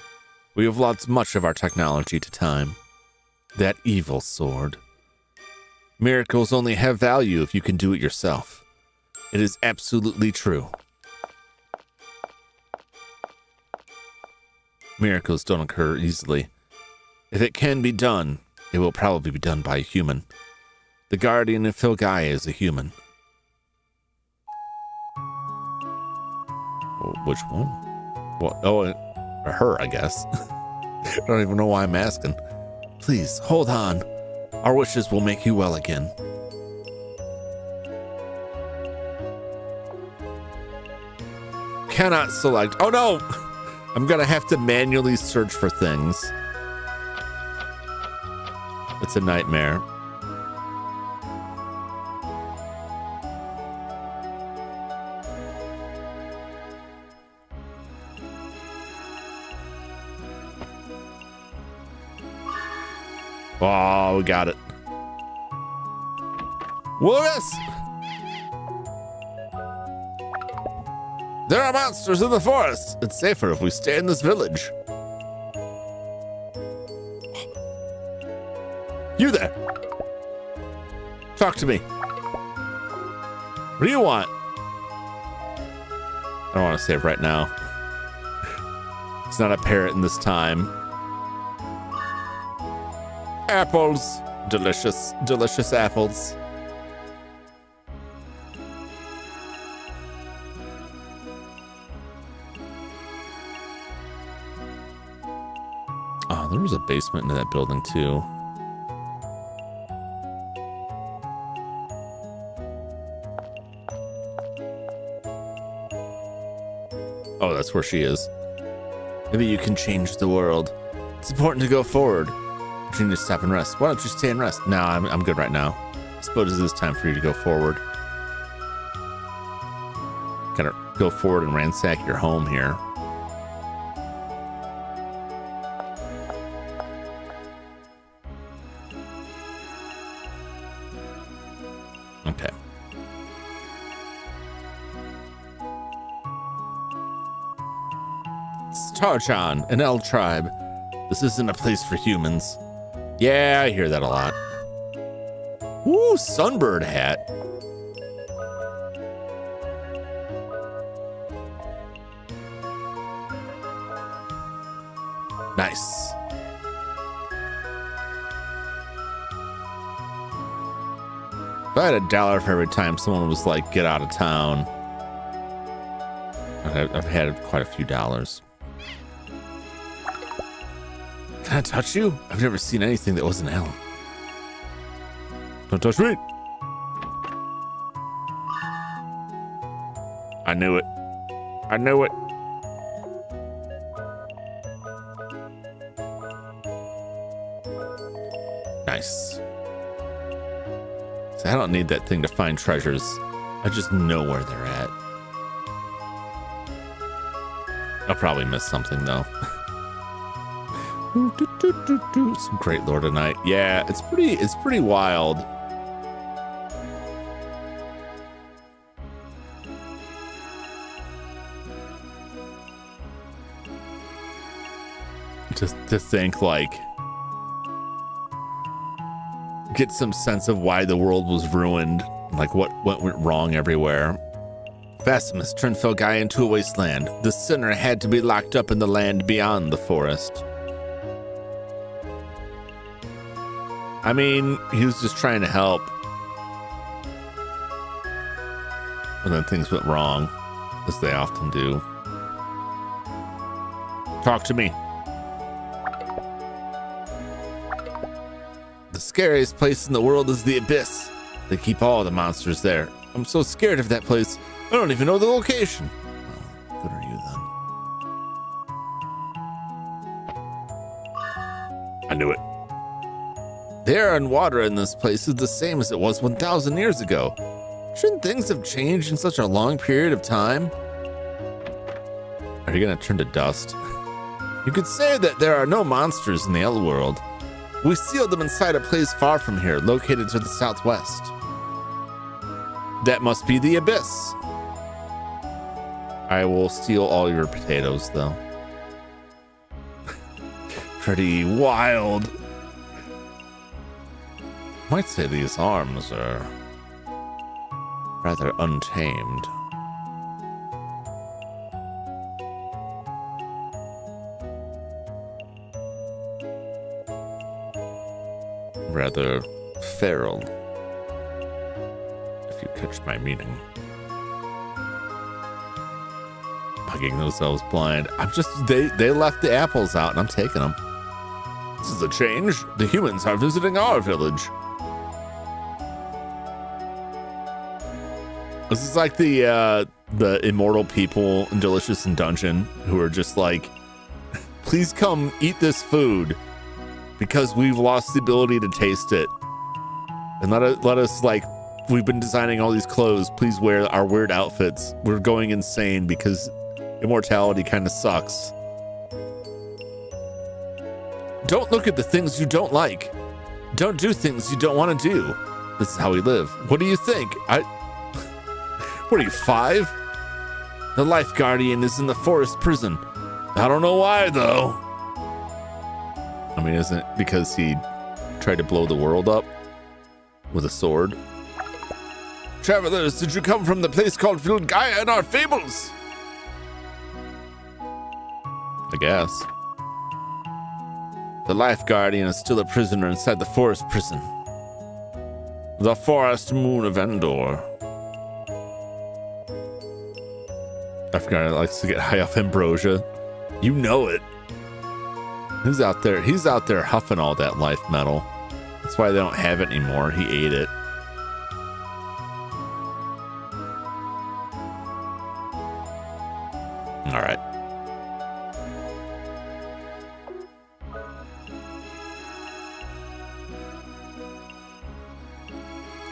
We have lost much of our technology to time. That evil sword. Miracles only have value if you can do it yourself. It is absolutely true. Miracles don't occur easily. If it can be done, it will probably be done by a human. The Guardian of Filgaia is a human. Which one? What? Oh, her, I guess. I don't even know why I'm asking. Please, hold on. Our wishes will make you well again. Cannot select. Oh no! I'm gonna have to manually search for things. It's a nightmare. Oh, we got it. Willis! There are monsters in the forest. It's safer if we stay in this village. You there. Talk to me. What do you want? I don't want to say it right now. It's not a parrot in this time. Apples. Delicious, delicious apples. Oh, there was a basement into that building too. Oh, that's where she is. Maybe you can change the world. It's important to go forward. But you need to stop and rest. Why don't you stay and rest? No, I'm good right now. I suppose it is time for you to go forward. Gotta go forward and ransack your home here. Okay. Tarchan, an L tribe. This isn't a place for humans. Yeah, I hear that a lot. Ooh, sunbird hat. Nice. If I had $1 for every time someone was like, get out of town, I've had quite a few dollars. Can I touch you? I've never seen anything that wasn't L. Don't touch me. I knew it. I knew it. Nice. See, I don't need that thing to find treasures. I just know where they're at. I'll probably miss something though. Some great lore tonight. Yeah, it's pretty wild. Just to think, like, get some sense of why the world was ruined, like what went wrong everywhere. Vassimus turned Felgai into a wasteland. The sinner had to be locked up in the land beyond the forest. I mean, he was just trying to help. And then things went wrong, as they often do. Talk to me. The scariest place in the world is the Abyss. They keep all the monsters there. I'm so scared of that place, I don't even know the location. Well, good are you then? I knew it. The air and water in this place is the same as it was 1,000 years ago. Shouldn't things have changed in such a long period of time? Are you gonna turn to dust? You could say that there are no monsters in the L world. We sealed them inside a place far from here, located to the southwest. That must be the Abyss. I will steal all your potatoes, though. Pretty wild. Might say these arms are rather untamed. Rather feral, if you catch my meaning. Hugging those elves blind. I'm just, they left the apples out and I'm taking them. This is a change. The humans are visiting our village. This is like the immortal people in Delicious in Dungeon who are just like, please come eat this food because we've lost the ability to taste it. And let us, like, we've been designing all these clothes. Please wear our weird outfits. We're going insane because immortality kind of sucks. Don't look at the things you don't like. Don't do things you don't want to do. This is how we live. What do you think? What are you, 5? The life guardian is in the forest prison. I don't know why, though. I mean, isn't it because he tried to blow the world up with a sword? Travelers, did you come from the place called Vilgaia in our fables? I guess. The life guardian is still a prisoner inside the forest prison. The forest moon of Endor. Life guardian likes to get high off ambrosia. You know it. He's out there huffing all that life metal. That's why they don't have it anymore. He ate it. All right.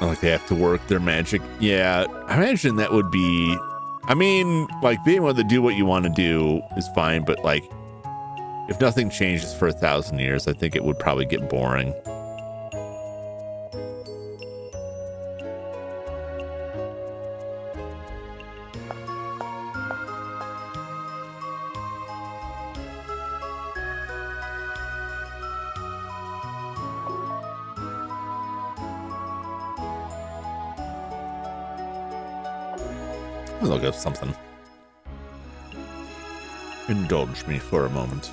Like they have to work their magic. Yeah, I imagine that would be, I mean, like being able to do what you want to do is fine, but like if nothing changes for 1,000 years, I think it would probably get boring. me look up something. Indulge me for a moment.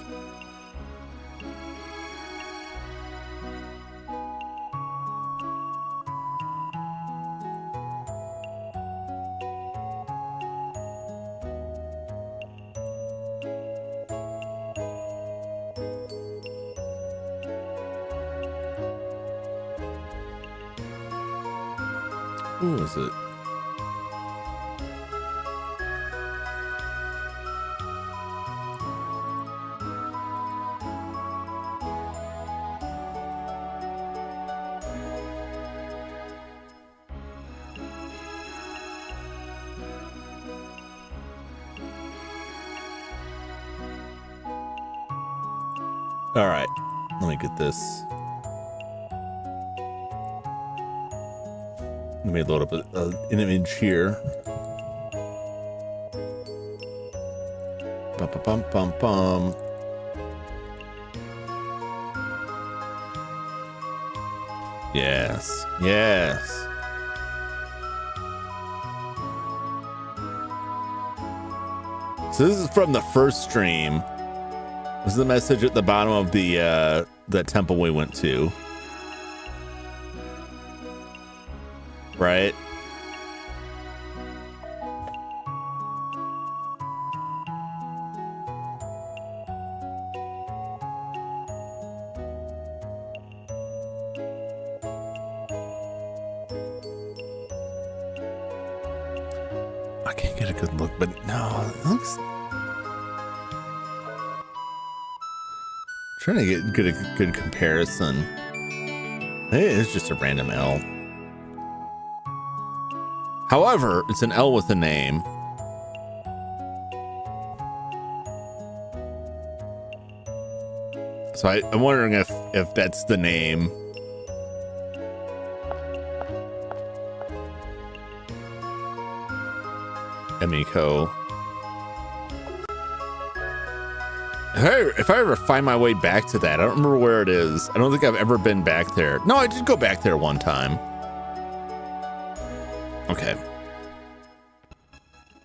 Who is it? All right, let me get this. Let me load up an image here. Bum, bum, bum, bum. Yes, yes. So this is from the first stream. This is the message at the bottom of the temple we went to. Right? I can't get a good look, but no, it looks... Trying to get a good comparison. Hey, it's just a random L. However, it's an L with a name. So I'm wondering if that's the name. Emiko. If I ever find my way back to that, I don't remember where it is. I don't think I've ever been back there. No, I did go back there one time. Okay.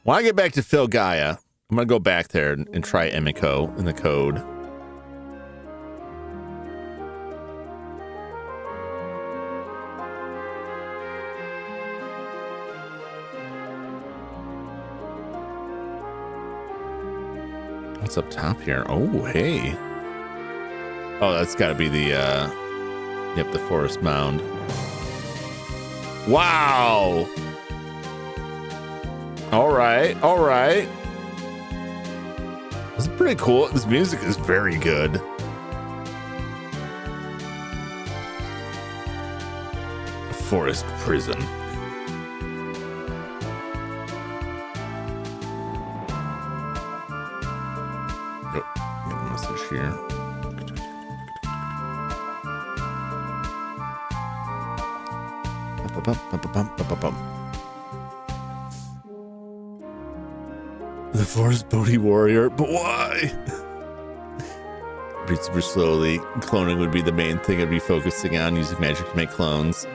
When I get back to Phil Gaia, I'm going to go back there and try Emiko in the code. What's up top here? Oh, hey. Oh, that's got to be the, yep, the forest mound. Wow. All right. All right. This is pretty cool. This music is very good. Forest prison. Here. The forest Bodhi warrior, but why? Breathe super slowly. Cloning would be the main thing I'd be focusing on, using magic to make clones.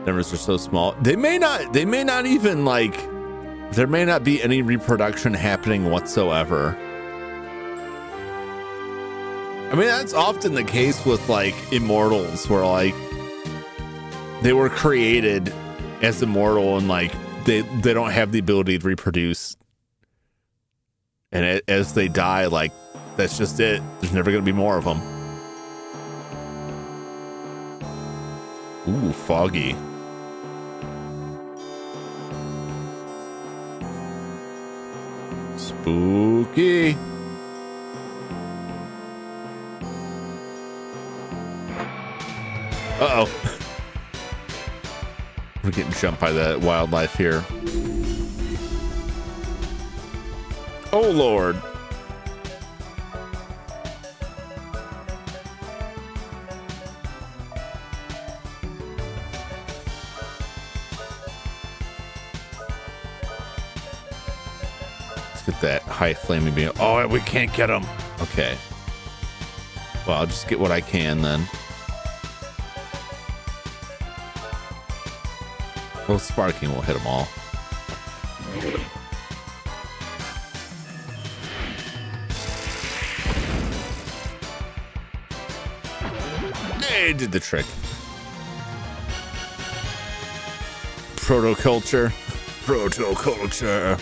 Numbers are so small. They may not even like, there may not be any reproduction happening whatsoever. I mean, that's often the case with like immortals, where like they were created as immortal and like they don't have the ability to reproduce, and as they die, like that's just it. There's never going to be more of them. Ooh, foggy. Spooky. Uh-oh. We're getting jumped by the wildlife here. Oh, Lord. Let's get that high flaming beam. Oh, we can't get him. Okay. Well, I'll just get what I can then. Well, sparking will hit them all. Hey, did the trick. Protoculture. Protoculture.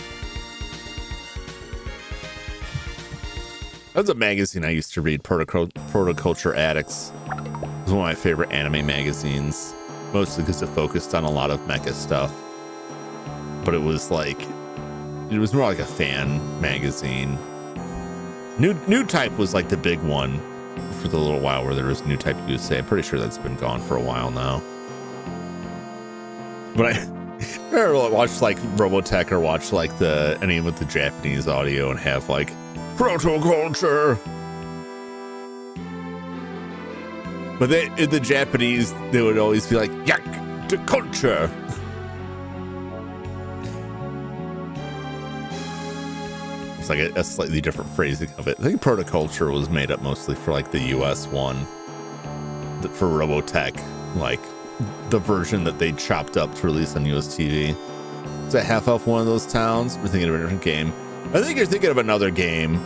That's a magazine I used to read, Protoculture Addicts. It was one of my favorite anime magazines, mostly because it focused on a lot of mecha stuff. But it was like, it was more like a fan magazine. New Type was like the big one for the little while where there was New Type USA. I'm pretty sure that's been gone for a while now. But I never watched like Robotech or watch like any with the Japanese audio and have like protoculture. But the Japanese, they would always be like, yak to culture. It's like a slightly different phrasing of it. I think protoculture was made up mostly for like the US one. For Robotech, like the version that they chopped up to release on US TV. Is that Half Elf one of those towns? We're thinking of a different game. I think you're thinking of another game.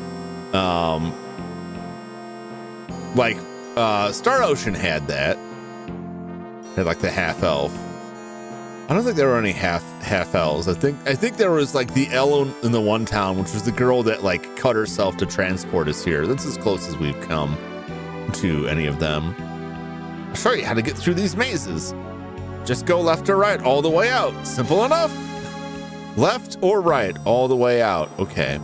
Like Star Ocean had that. Had like the Half Elf. I don't think there were any half elves. I think there was like the L in the one town, which was the girl that like cut herself to transport us here. That's as close as we've come to any of them. I'll show you how to get through these mazes. Just go left or right all the way out. Simple enough. Left or right all the way out. Okay.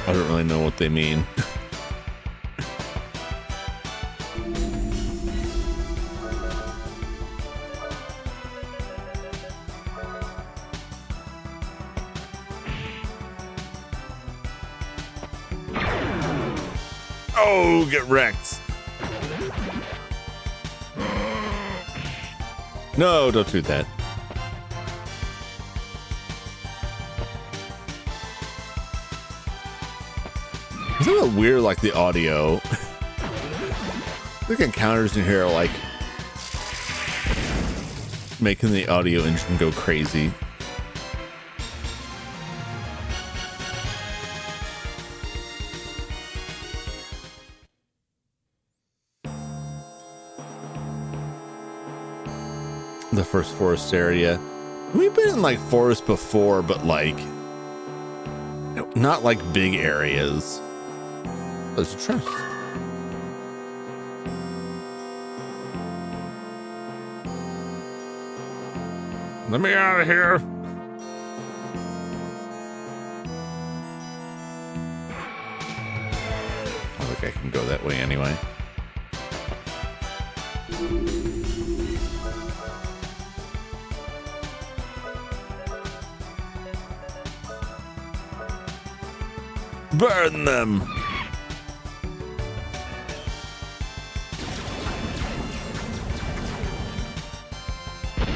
I don't really know what they mean. Oh, get wrecked. No, don't do that. Isn't it weird, like the audio? The encounters in here are like making the audio engine go crazy. The first forest area. We've been in like forest before, but like not like big areas. There's a chest. Let me out of here. I think I can go that way anyway. Burn them.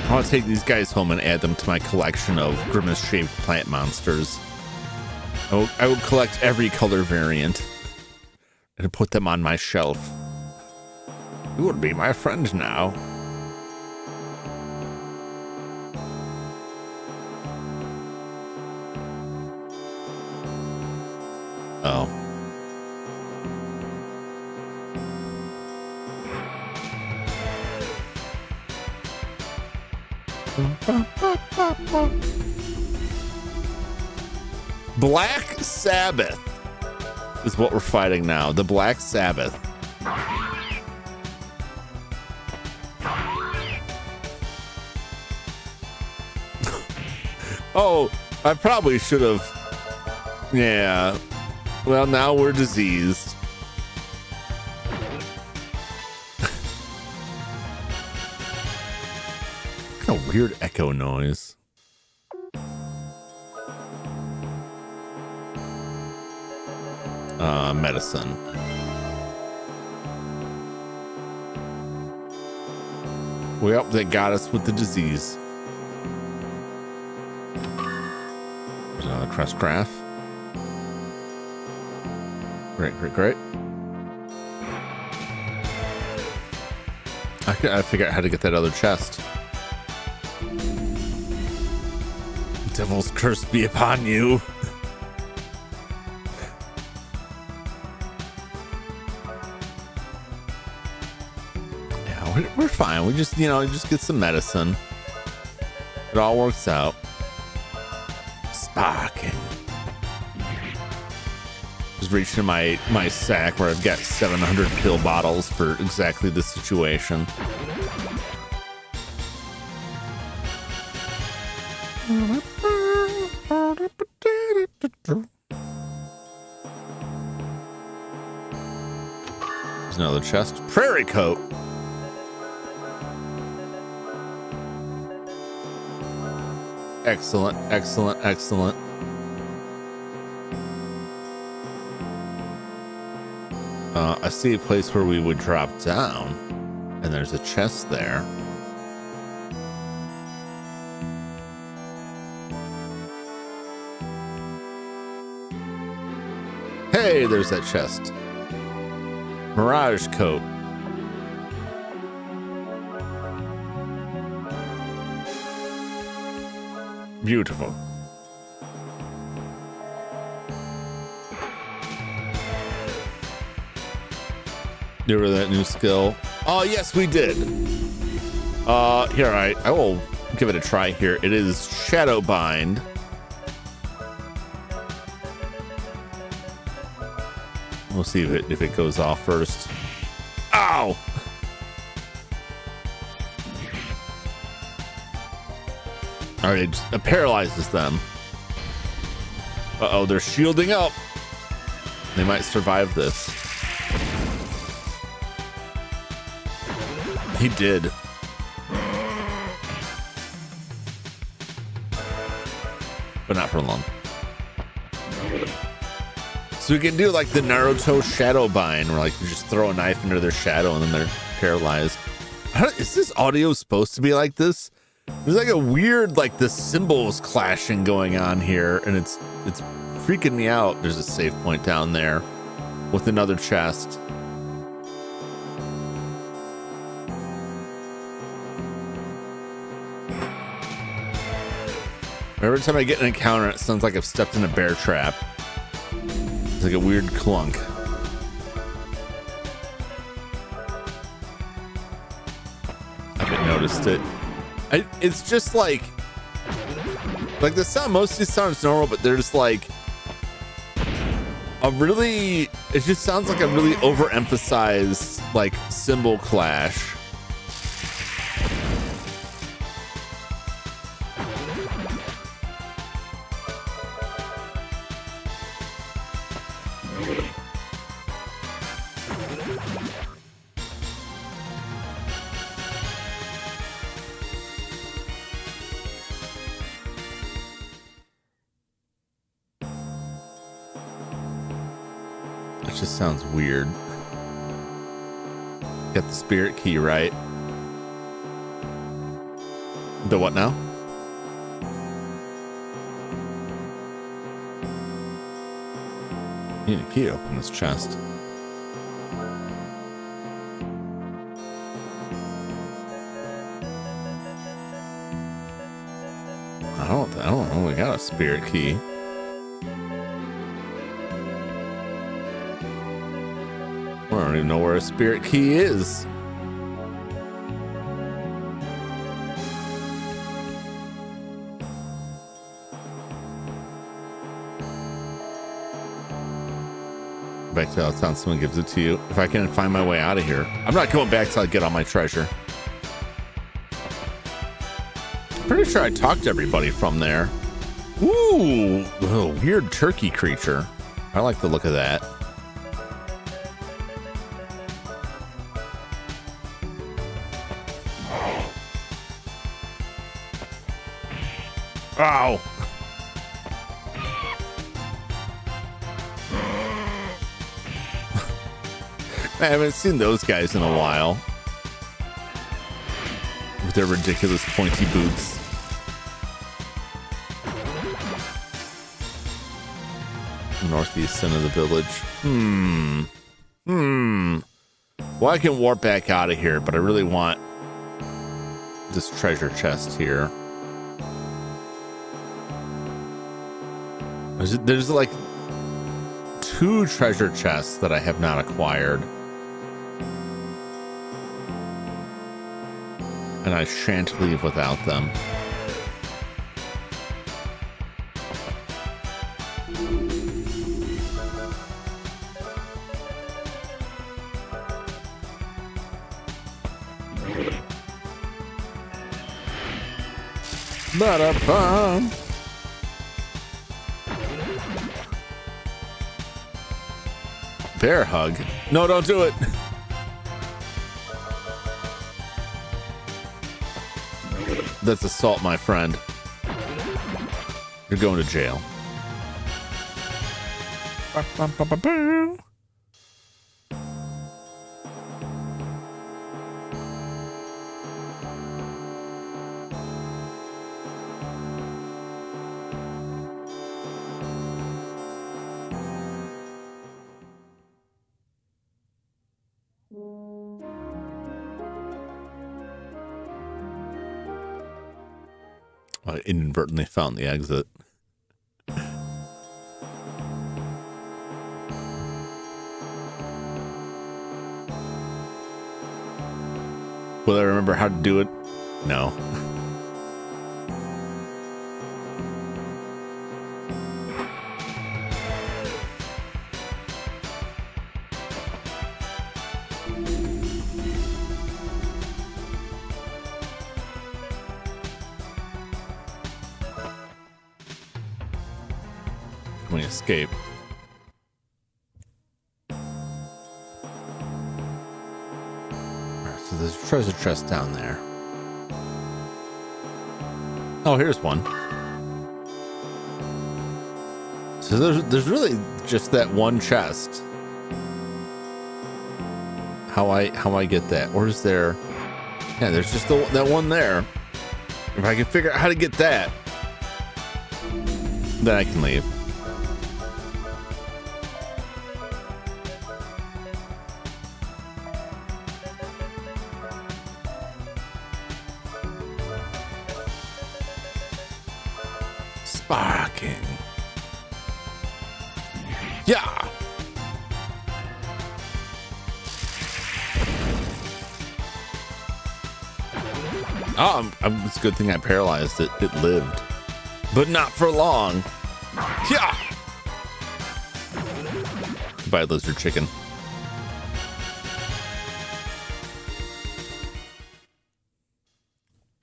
I want to take these guys home and add them to my collection of grimace-shaped plant monsters. I will collect every color variant and put them on my shelf. You would be my friend now. Oh. Black Sabbath is what we're fighting now. The Black Sabbath. Oh, I probably should have. Yeah. Well, now we're diseased. A weird echo noise. Medicine. Well, they got us with the disease. There's another crest graph. Great. I figured out how to get that other chest. Devil's curse be upon you. Yeah, we're fine. We just, just get some medicine. It all works out. Sparking. Just reaching my sack where I've got 700 pill bottles for exactly this situation. There's another chest. Prairie coat. Excellent, excellent, excellent. I see a place where we would drop down, and there's a chest there. Hey, there's that chest. Mirage coat. Beautiful. You remember that new skill? Oh, yes, we did. Here, I will give it a try here. It is Shadow Bind. We'll see if it goes off first. Ow! All right, it paralyzes them. Uh-oh, they're shielding up. They might survive this. He did. But not for long. So we can do like the Naruto shadow bind, where like you just throw a knife into their shadow and then they're paralyzed. Is this audio supposed to be like this? There's like a weird, like the cymbals clashing going on here, and it's freaking me out. There's a save point down there with another chest. Every time I get an encounter, it sounds like I've stepped in a bear trap. It's like a weird clunk. I haven't noticed it. It's just like the sound mostly sounds normal, but there's like it just sounds like a really overemphasized like cymbal clash. It just sounds weird. Got the spirit key, right? The what now? You need a key to open this chest. I don't know. We got a spirit key. I don't even know where a spirit key is. Back to Altown, someone gives it to you. If I can find my way out of here. I'm not going back till I get all my treasure. Pretty sure I talked to everybody from there. Ooh, a weird turkey creature. I like the look of that. Ow. I haven't seen those guys in a while. With their ridiculous pointy boots. Northeast end of the village. Well, I can warp back out of here, but I really want this treasure chest here. There's like 2 treasure chests that I have not acquired. And I shan't leave without them. Ba-da-bum. Bear hug? No, don't do it. That's assault, my friend. You're going to jail. I inadvertently found the exit. Will I remember how to do it? No. Can we escape? So there's a treasure chest down there. Oh, here's one. So there's really just that one chest. How I get that? Or is there? Yeah, there's just that one there. If I can figure out how to get that, then I can leave. Sparking. Yeah. Oh, it's a good thing I paralyzed it. It lived, but not for long. Yeah. Goodbye, lizard chicken.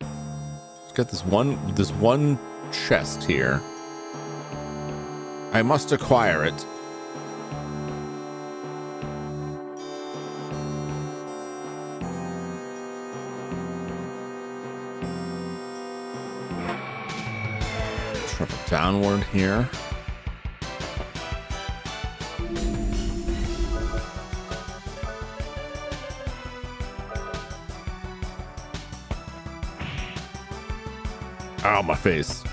It's got this one chest here. I must acquire it. Travel downward here. Ow, my face.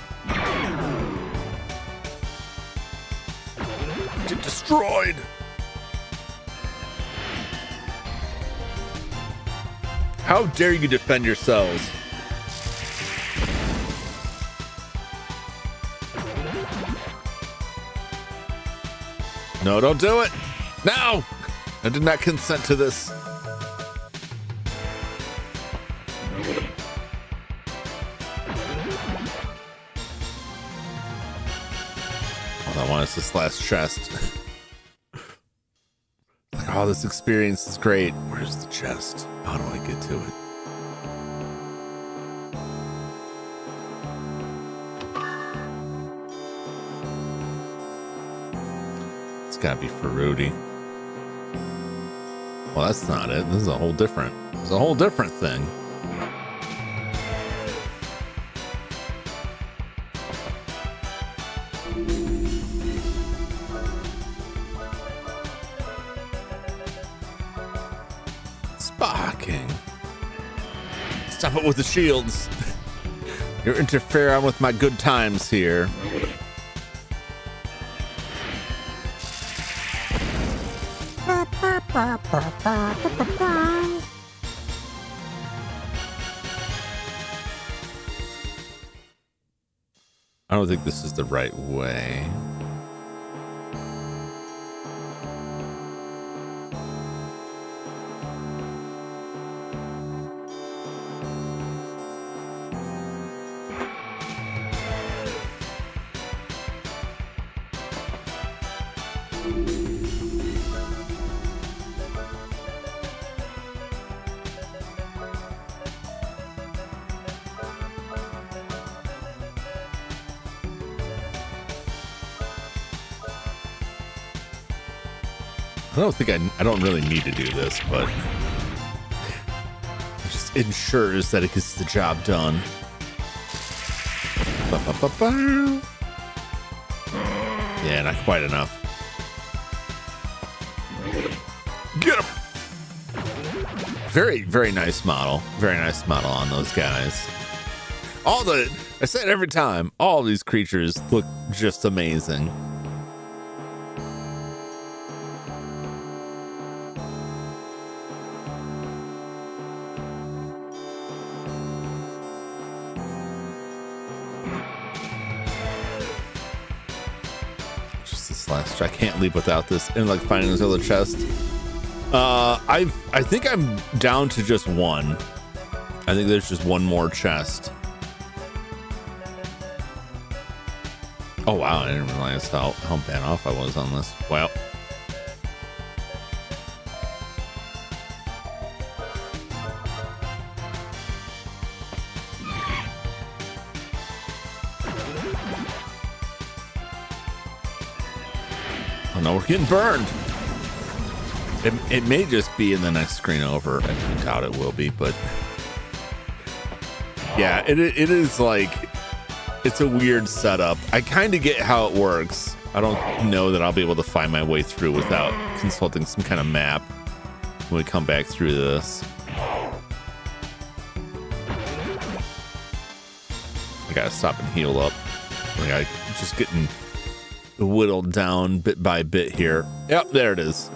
Get destroyed. How dare you defend yourselves? No, don't do it. No, I did not consent to this. All I want is this last chest. Like, oh, this experience is great. Where's the chest? How do I get to it? It's gotta be for Rudy. Well, that's not it. This is a whole different. It's a whole different thing. Sparking. Stop it with the shields. You're interfering with my good times here. I don't think this is the right way. I don't really need to do this, but it just ensures that it gets the job done. Yeah, not quite enough. Get him! Very, very nice model. Very nice model on those guys. I said every time, all these creatures look just amazing. I can't leave without this, and like finding this other chest. I think I'm down to just one. I think there's just one more chest. Oh wow, I didn't realize how bad off I was on this. Wow. No, we're getting burned. It may just be in the next screen over. I doubt it will be, but yeah, it is like, it's a weird setup. I kind of get how it works. I don't know that I'll be able to find my way through without consulting some kind of map when we come back through this. I gotta stop and heal up. Like I'm just getting whittled down bit by bit here. Yep, there it is.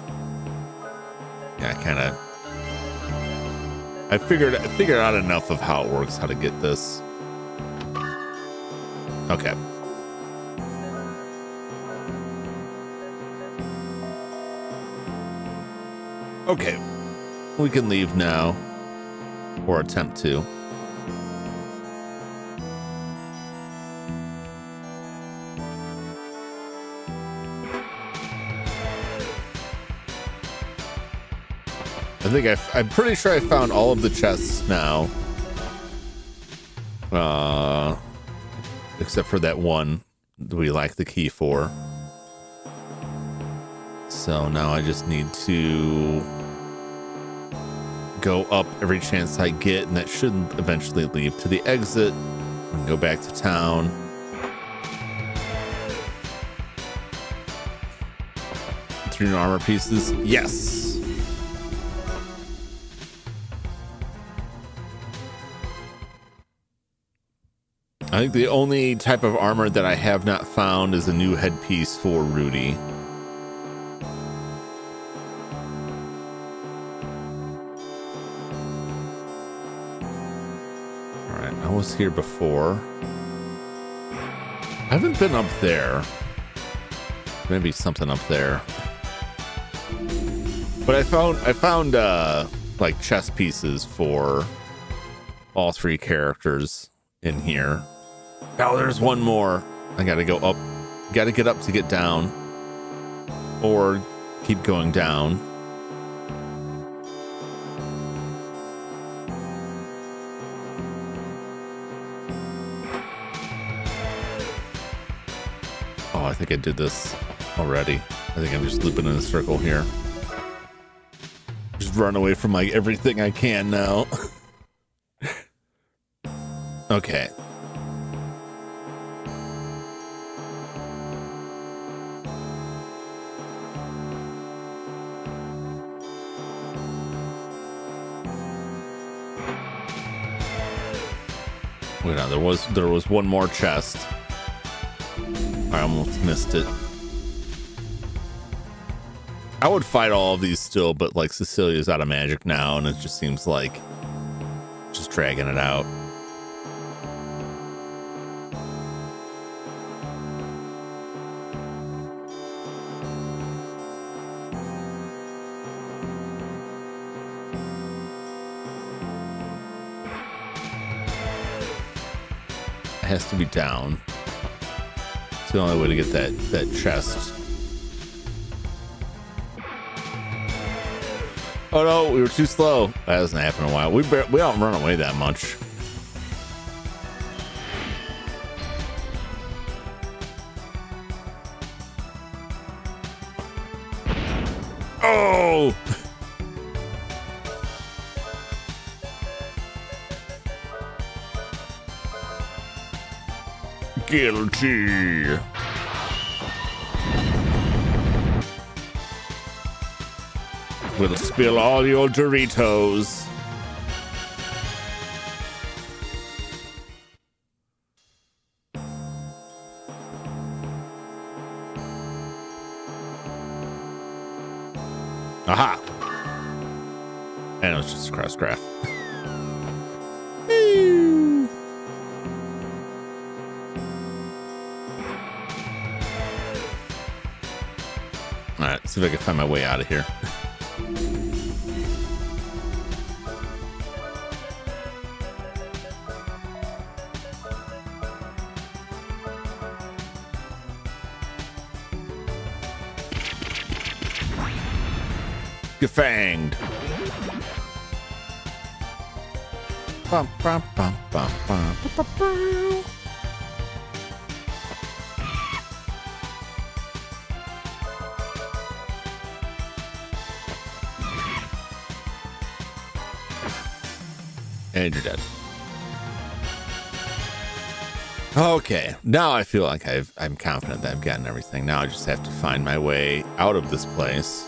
Yeah, I figured out enough of how it works, how to get this. Okay. Okay. We can leave now, or attempt to. I'm pretty sure I found all of the chests now. Except for that one that we lack the key for. So now I just need to go up every chance I get, and that should eventually lead to the exit and go back to town. 3 new armor pieces. Yes. I think the only type of armor that I have not found is a new headpiece for Rudy. Alright, I was here before. I haven't been up there. Maybe something up there. But I found like chess pieces for all 3 characters in here. Oh, there's one more. I gotta go up. Gotta get up to get down. Or keep going down. Oh, I think I did this already. I think I'm just looping in a circle here. Just run away from like everything I can now. Okay. Wait, no, there was one more chest. I almost missed it. I would fight all of these still, but like Cecilia's out of magic now, and it just seems like just dragging it out. It has to be down. It's the only way to get that chest. Oh no, we were too slow. That hasn't happened in a while. We don't run away that much. Oh! Guilty. We'll spill all your Doritos. Aha! And it was just a cross graph. Alright, see if I can find my way out of here. Gefanged. Bum, bum, bum, bum, bum, bum, bum. And you're dead. Okay, now I feel like I'm confident that I've gotten everything. Now I just have to find my way out of this place.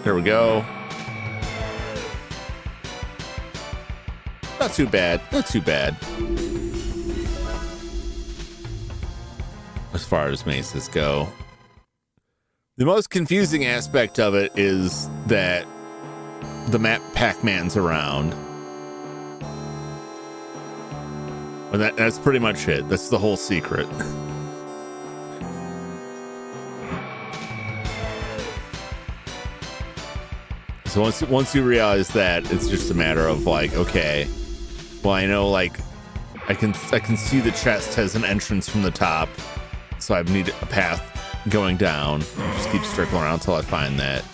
There we go. Not too bad. Not too bad. As far as mazes go. The most confusing aspect of it is that the map Pac-Man's around. And that's pretty much it. That's the whole secret. So once you realize that, it's just a matter of like, okay, well, I know like I can see the chest has an entrance from the top, so I need a path going down. I'll just keep circling around until I find that.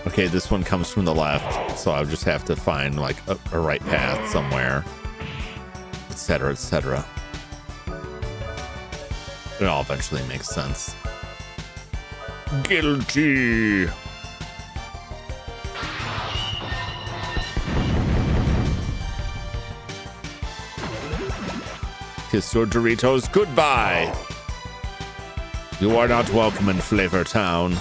Okay, this one comes from the left, so I'll just have to find like a right path somewhere, etc., etc. It all eventually makes sense. Guilty. Kiss your Doritos goodbye. You are not welcome in Flavor Town.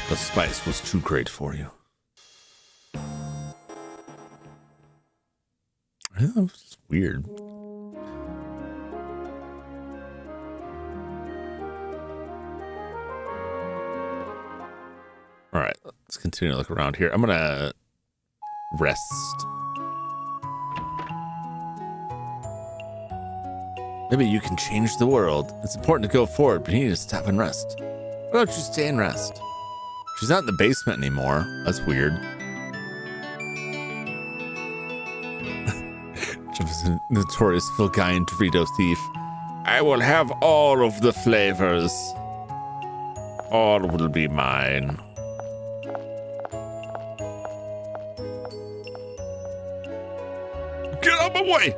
The spice was too great for you. That was weird. All right, let's continue to look around here. I'm gonna rest. Maybe you can change the world. It's important to go forward, but you need to stop and rest. Why don't you stay and rest? She's not in the basement anymore. That's weird. Jefferson, notorious Philgaian Dorito thief. I will have all of the flavors. All will be mine. Get out of my way!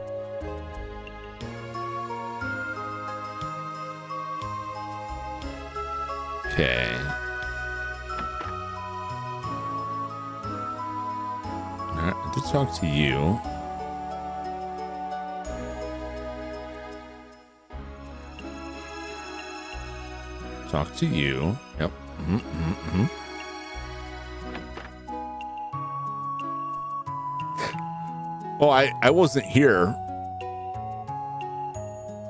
Okay. Alright, I did talk to you. Talk to you. Yep. Oh, I wasn't here.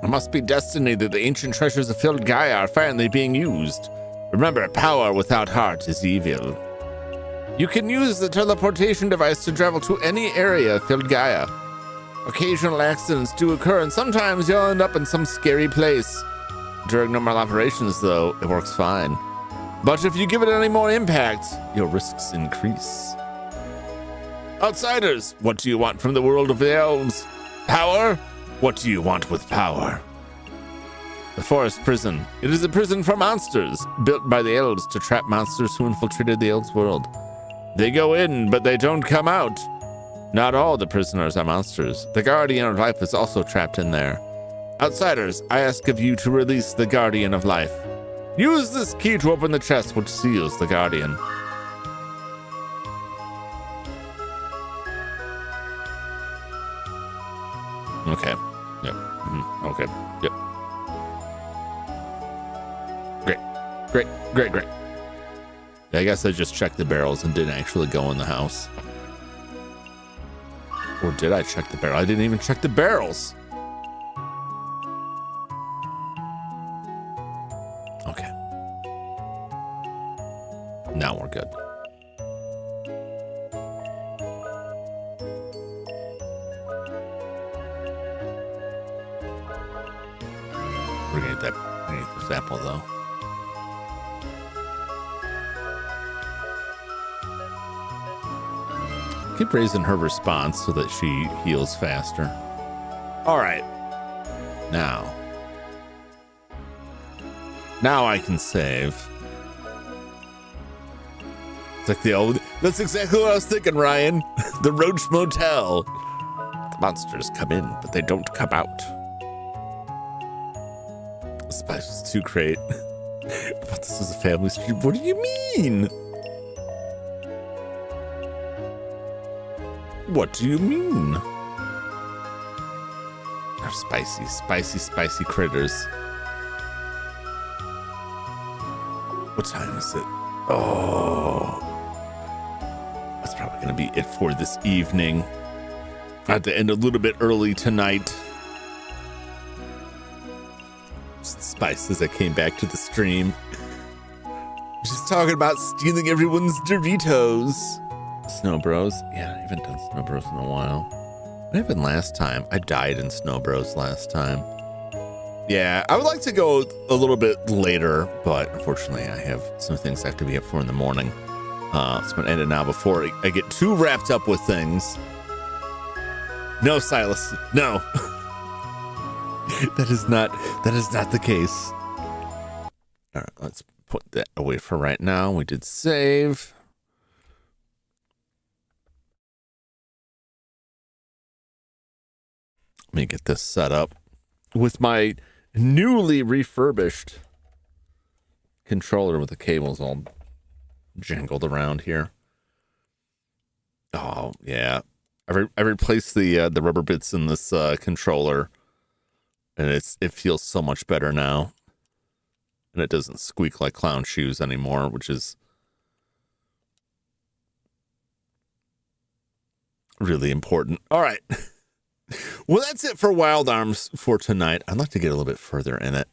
It must be destiny that the ancient treasures of filled Gaia are finally being used. Remember, power without heart is evil. You can use the teleportation device to travel to any area of filled Gaia. Occasional accidents do occur, and sometimes you'll end up in some scary place. During normal operations, though, it works fine. But if you give it any more impact, your risks increase. Outsiders, what do you want from the world of the elves? Power? What do you want with power? The forest prison. It is a prison for monsters, built by the elves to trap monsters who infiltrated the elves' world. They go in, but they don't come out. Not all the prisoners are monsters. The Guardian of Life is also trapped in there. Outsiders, I ask of you to release the Guardian of Life. Use this key to open the chest which seals the Guardian. Okay. Yep. Okay. Yep. Great. I guess I just checked the barrels and didn't actually go in the house. Or did I check the barrel? I didn't even check the barrels. Okay. Now we're good. We're gonna get this apple though. Keep raising her response so that she heals faster. All right. Now I can save. It's like the old, that's exactly what I was thinking, Ryan. The Roach Motel. The monsters come in, but they don't come out. The spice was too great. I thought this was a family stream. What do you mean? What do you mean? They're spicy critters. What time is it? Oh, that's probably going to be it for this evening. I had to end a little bit early tonight. Spice as I came back to the stream. She's talking about stealing everyone's Doritos. Snow Bros. Yeah, I haven't done Snow Bros in a while. What happened last time? I died in Snow Bros last time. Yeah, I would like to go a little bit later, but unfortunately I have some things I have to be up for in the morning. So I'm going to end it now before I get too wrapped up with things. No, Silas. No. That is not the case. All right, let's put that away for right now. We did save. Let me get this set up with my newly refurbished controller with the cables all jangled around here. Oh yeah, I replaced the rubber bits in this controller, and it feels so much better now, and it doesn't squeak like clown shoes anymore, which is really important. All right. Well, that's it for Wild Arms for tonight. I'd like to get a little bit further in it.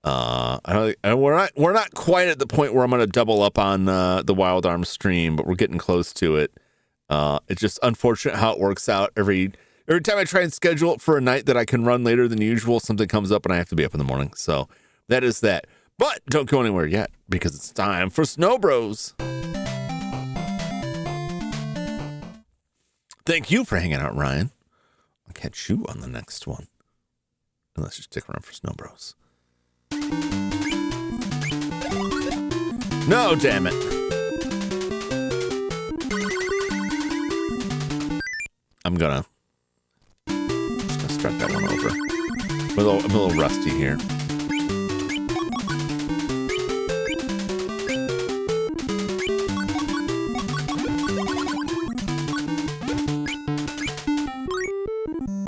We're not quite at the point where I'm going to double up on the Wild Arms stream, but we're getting close to it. It's just unfortunate how it works out. Every time I try and schedule it for a night that I can run later than usual, something comes up and I have to be up in the morning. So that is that. But don't go anywhere yet, because it's time for Snow Bros. Thank you for hanging out, Ryan. I'll catch you on the next one. And let's just stick around for Snow Bros. No, damn it. I'm gonna start that one over. I'm a little rusty here.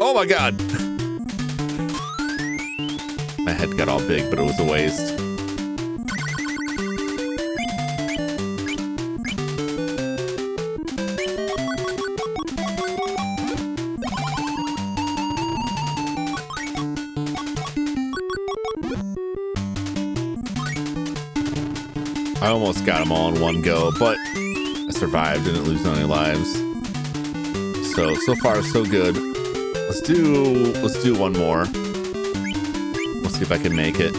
Oh my God. My head got all big, but it was a waste. I almost got them all in one go, but I survived, didn't lose any lives. So far so good. Let's do one more. Let's see if I can make it.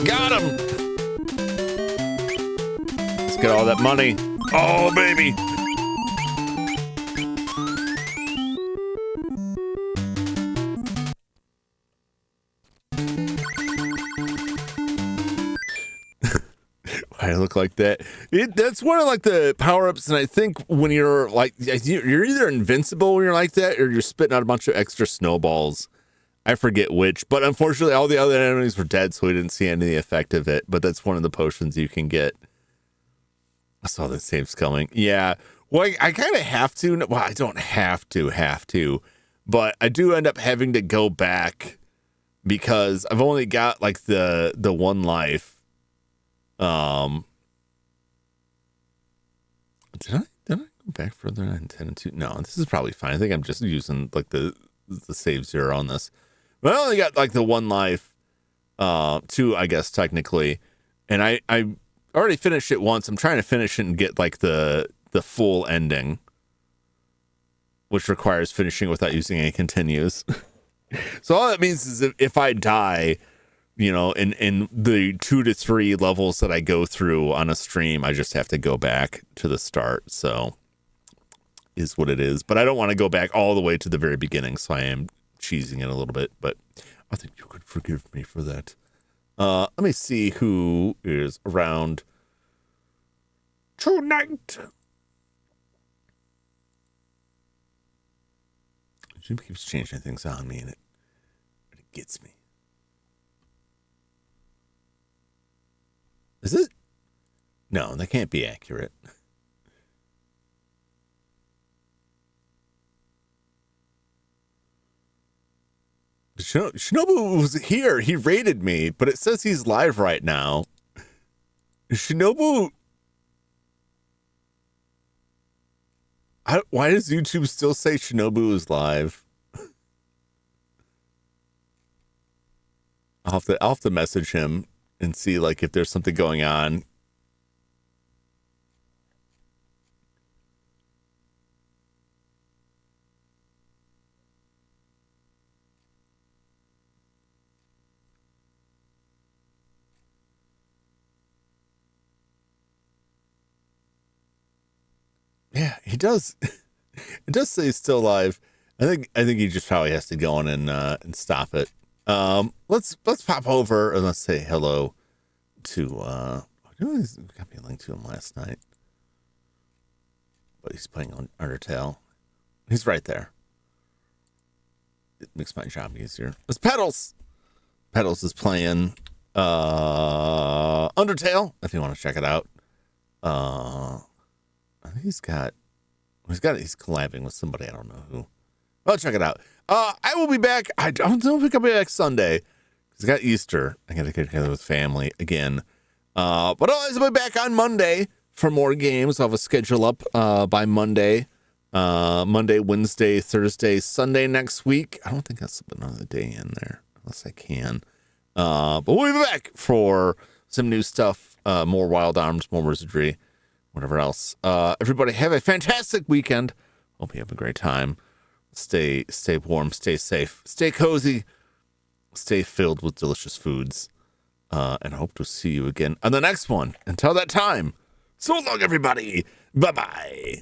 Got him! Let's get all that money. Oh, baby! I look like that. That's one of like the power-ups, and I think when you're like, you're either invincible when you're like that, or you're spitting out a bunch of extra snowballs. I forget which, but unfortunately all the other enemies were dead, so we didn't see any of the effect of it. But that's one of the potions you can get. I saw the saves coming. Yeah, well, I kind of have to. Well, I don't have to, but I do end up having to go back because I've only got like the one life. Did I go back further than I intended to? No, this is probably fine. I think I'm just using like the save zero on this. But I only got like the one life, two, I guess, technically. And I already finished it once. I'm trying to finish it and get like the full ending, which requires finishing without using any continues. So all that means is if I die, you know, in the 2 to 3 levels that I go through on a stream, I just have to go back to the start. So is what it is. But I don't want to go back all the way to the very beginning, so I am cheesing it a little bit. But I think you could forgive me for that. Let me see who is around tonight. Jim keeps changing things on me, and it gets me. Is it? No, that can't be accurate. Shinobu was here. He raided me, but it says he's live right now. Shinobu. Why does YouTube still say Shinobu is live? I'll have to message him and see like if there's something going on. Yeah, he does. It does say he's still alive. I think he just probably has to go on and stop it. Let's pop over and let's say hello to got me a link to him last night. But he's playing on Undertale. He's right there. It makes my job easier. It's Pedals. Pedals is playing Undertale, if you want to check it out. I think he's collabing with somebody. I don't know who. Well, check it out. I will be back. I don't know if I'll be back Sunday because I got Easter. I got to get together with family again. But otherwise, I'll be back on Monday for more games. I'll have a schedule up by Monday. Monday, Wednesday, Thursday, Sunday next week. I don't think I'll put another day in there unless I can. But we'll be back for some new stuff, more Wild Arms, more Wizardry, whatever else. Everybody have a fantastic weekend. Hope you have a great time. Stay warm, stay safe, stay cozy, stay filled with delicious foods. And I hope to see you again on the next one. Until that time, so long, everybody. Bye-bye.